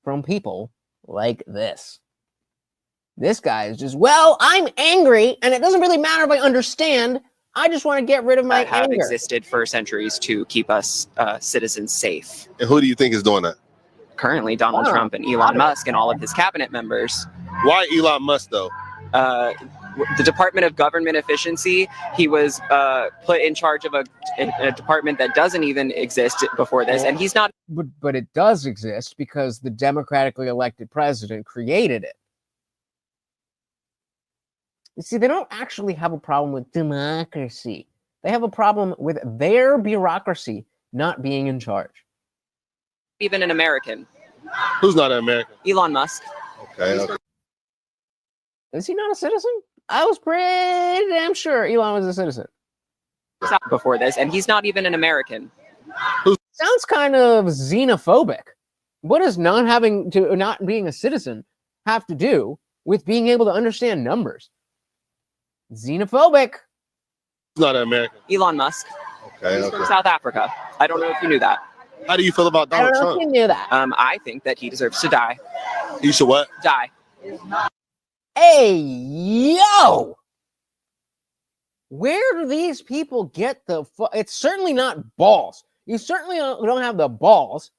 from people like this. This guy is just, well, I'm angry, and it doesn't really matter if I understand. I just want to get rid of my that have anger. Existed for centuries to keep us citizens safe. And who do you think is doing that? Currently, Donald Trump and Elon Musk and all of his cabinet members. Why Elon Musk, though? The Department of Government Efficiency, he was put in charge of a department that doesn't even exist before this, and he's not. But it does exist because the democratically elected president created it. You see, they don't actually have a problem with democracy. They have a problem with their bureaucracy not being in charge. Even an American. Who's not an American? Elon Musk. Okay. Is he not a citizen? I was pretty damn sure Elon was a citizen. Before this, and he's not even an American. Sounds kind of xenophobic. What does not being a citizen have to do with being able to understand numbers? Xenophobic. He's not an American. Elon Musk. Okay. He's from South Africa. I don't know if you knew that. How do you feel about Donald Trump? I don't know if you knew that. I think that he deserves to die. He should what? Die. Hey, yo! Where do these people get the it's certainly not balls. You certainly don't have the balls.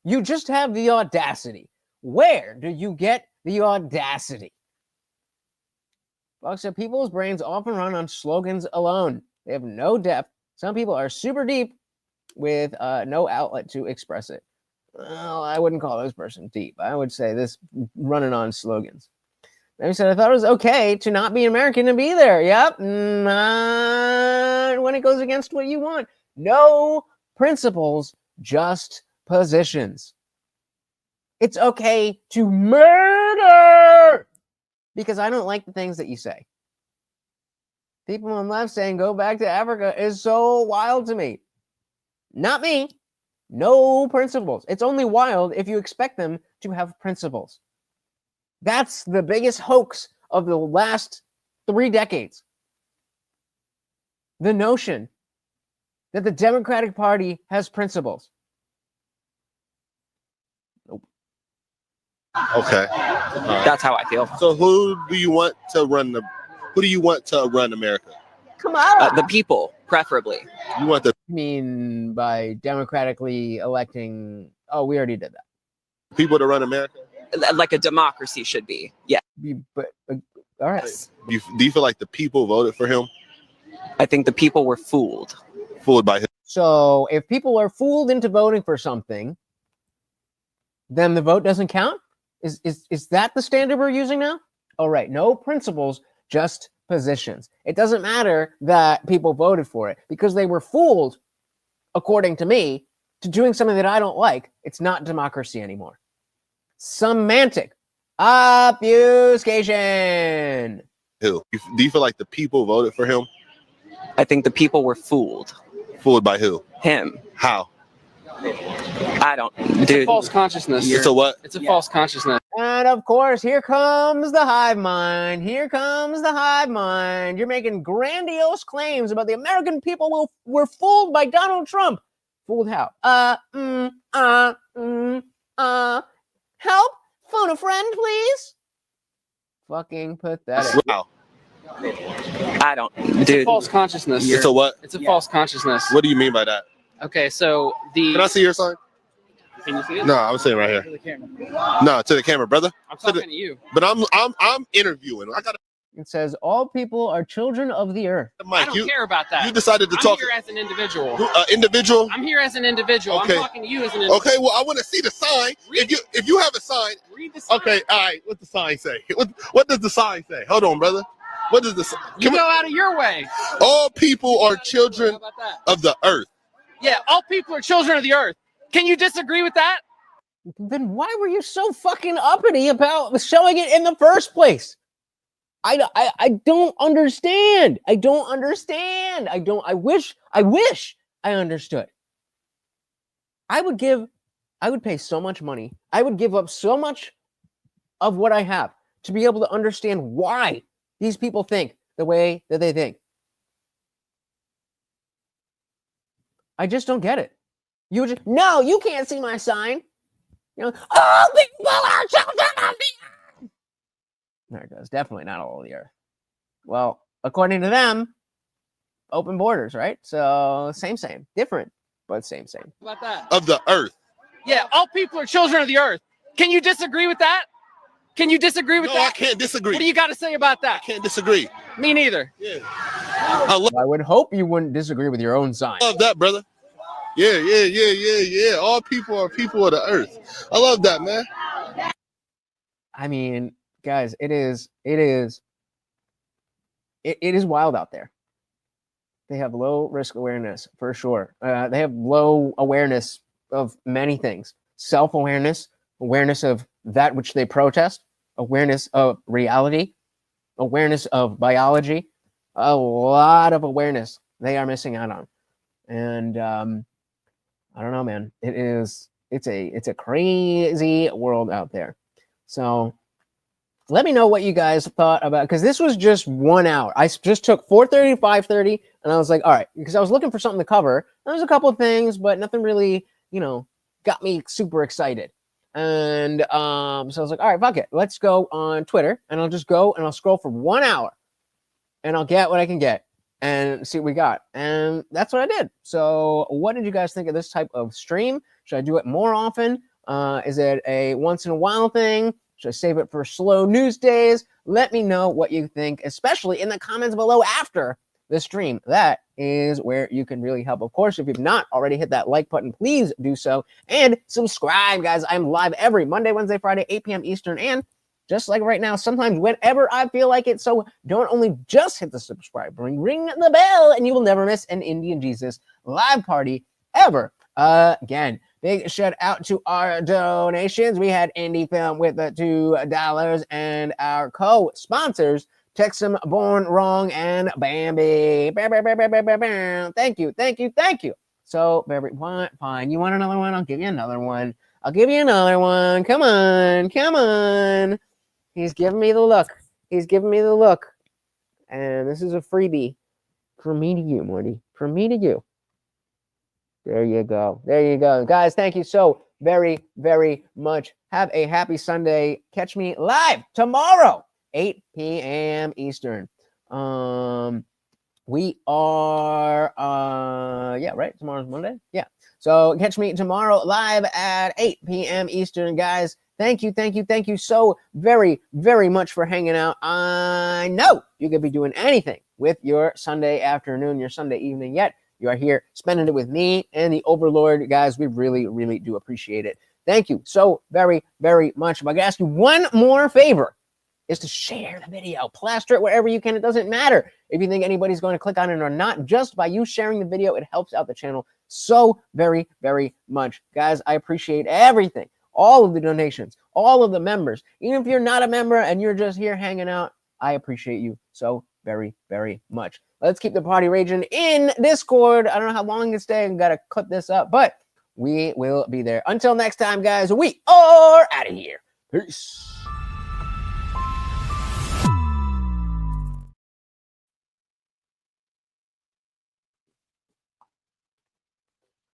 You just have the audacity. Where do you get the audacity? Folks, people's brains often run on slogans alone. They have no depth. Some people are super deep with no outlet to express it. Well, I wouldn't call this person deep. I would say this running on slogans. They said, I thought it was okay to not be American and be there. Yep. Not when it goes against what you want. No principles, just positions. It's okay to murder because I don't like the things that you say. People on the left saying go back to Africa is so wild to me. Not me. No principles. It's only wild if you expect them to have principles. That's the biggest hoax of the last 3 decades. The notion that the Democratic Party has principles. Okay. That's how I feel. So who do you want to run America? Come on. The people, preferably. You want the I mean, by democratically electing. Oh, we already did that. people to run America? Like a democracy should be. Yeah. But all right. Do you feel like the people voted for him? I think the people were fooled. Fooled by him. So if people are fooled into voting for something, then the vote doesn't count? Is that the standard we're using now? All right, no principles, just positions. It doesn't matter that people voted for it because they were fooled, according to me, to doing something that I don't like. It's not democracy anymore. Semantic obfuscation. Who? Do you feel like the people voted for him? I think the people were fooled. Fooled by who? Him. How? I don't, It's a false consciousness. It's a what? It's a false consciousness. And of course, here comes the hive mind. Here comes the hive mind. You're making grandiose claims about the American people were fooled by Donald Trump. Fooled how? Help? Phone a friend, please. Fucking pathetic. Wow. I don't, It's a false consciousness. It's a what? It's a false consciousness. What do you mean by that? Okay, so the. Can I see your sign? Can you see it? No, I'm sitting right here. To the camera. No, to the camera, brother. I'm talking to you. But I'm interviewing. I got. It says all people are children of the earth. I don't care about that. You decided to I'm talk. here as an individual. Individual. I'm here as an individual. Okay. I'm talking to you as an individual. Okay, well, I want to see the sign. If you have a sign. Read the sign. Okay, all right. What the sign say? What does the sign say? Hold on, brother. What does the sign? You go out of your way. All people are children of the earth. Yeah, all people are children of the earth. Can you disagree with that? Then why were you so fucking uppity about showing it in the first place? I don't understand. I wish I understood. I would pay so much money. I would give up so much of what I have to be able to understand why these people think the way that they think. I just don't get it. No, you can't see my sign. You know, all people are children of the earth. There it goes. Definitely not all of the earth. Well, according to them, open borders, right? So same, different, but same. About that. Of the earth. Yeah, all people are children of the earth. Can you disagree with that? Can you disagree with that? No, I can't disagree. What do you got to say about that? I can't disagree. Me neither. Yeah. I would hope you wouldn't disagree with your own sign. I love that, brother. Yeah. All people are people of the earth. I love that, man. I mean, guys, it is wild out there. They have low risk awareness for sure. They have low awareness of many things. Self-awareness, awareness of that which they protest, awareness of reality, awareness of biology, a lot of awareness they are missing out on. And I don't know, man. It's a crazy world out there. So let me know what you guys thought about, because this was just 1 hour. I just took 4:30 to 5:30, and I was like, all right, because I was looking for something to cover. There was a couple of things, but nothing really, got me super excited. And so I was like, all right, fuck it. Let's go on Twitter, and I'll just go and I'll scroll for 1 hour, and I'll get what I can get and see what we got. And that's what I did. So what did you guys think of this type of stream? Should I do it more often? Is it a once in a while thing? Should I save it for slow news days? Let me know what you think, especially in the comments below after the stream. That is where you can really help. Of course, if you've not already hit that like button, please do so. And subscribe, guys. I'm live every Monday, Wednesday, Friday, 8 p.m. Eastern. And just like right now, sometimes whenever I feel like it. So don't only just hit the subscribe button, ring the bell, and you will never miss an Indian Jesus live party ever again. Big shout out to our donations. We had Indie Film with the $2 and our co-sponsors, Texam, Born Wrong, and Bambi. Thank you. So, fine. You want another one? I'll give you another one. Come on. He's giving me the look. And this is a freebie from me to you, Morty. From me to you. There you go. Guys, thank you so very, very much. Have a happy Sunday. Catch me live tomorrow, 8 p.m. Eastern. We are, yeah, right? Tomorrow's Monday? Yeah. So catch me tomorrow live at 8 p.m. Eastern, guys. Thank you so very, very much for hanging out. I know you could be doing anything with your Sunday afternoon, your Sunday evening, yet you are here spending it with me and the Overlord. Guys, we really, really do appreciate it. Thank you so very, very much. If I could ask you one more favor, is to share the video, plaster it wherever you can. It doesn't matter if you think anybody's going to click on it or not. Just by you sharing the video, it helps out the channel so very, very much. Guys, I appreciate everything, all of the donations, all of the members. Even if you're not a member and you're just here hanging out, I appreciate you so very, very much. Let's keep the party raging in Discord. I don't know how long it's staying. Got to cut this up, but we will be there. Until next time, guys, we are out of here. Peace.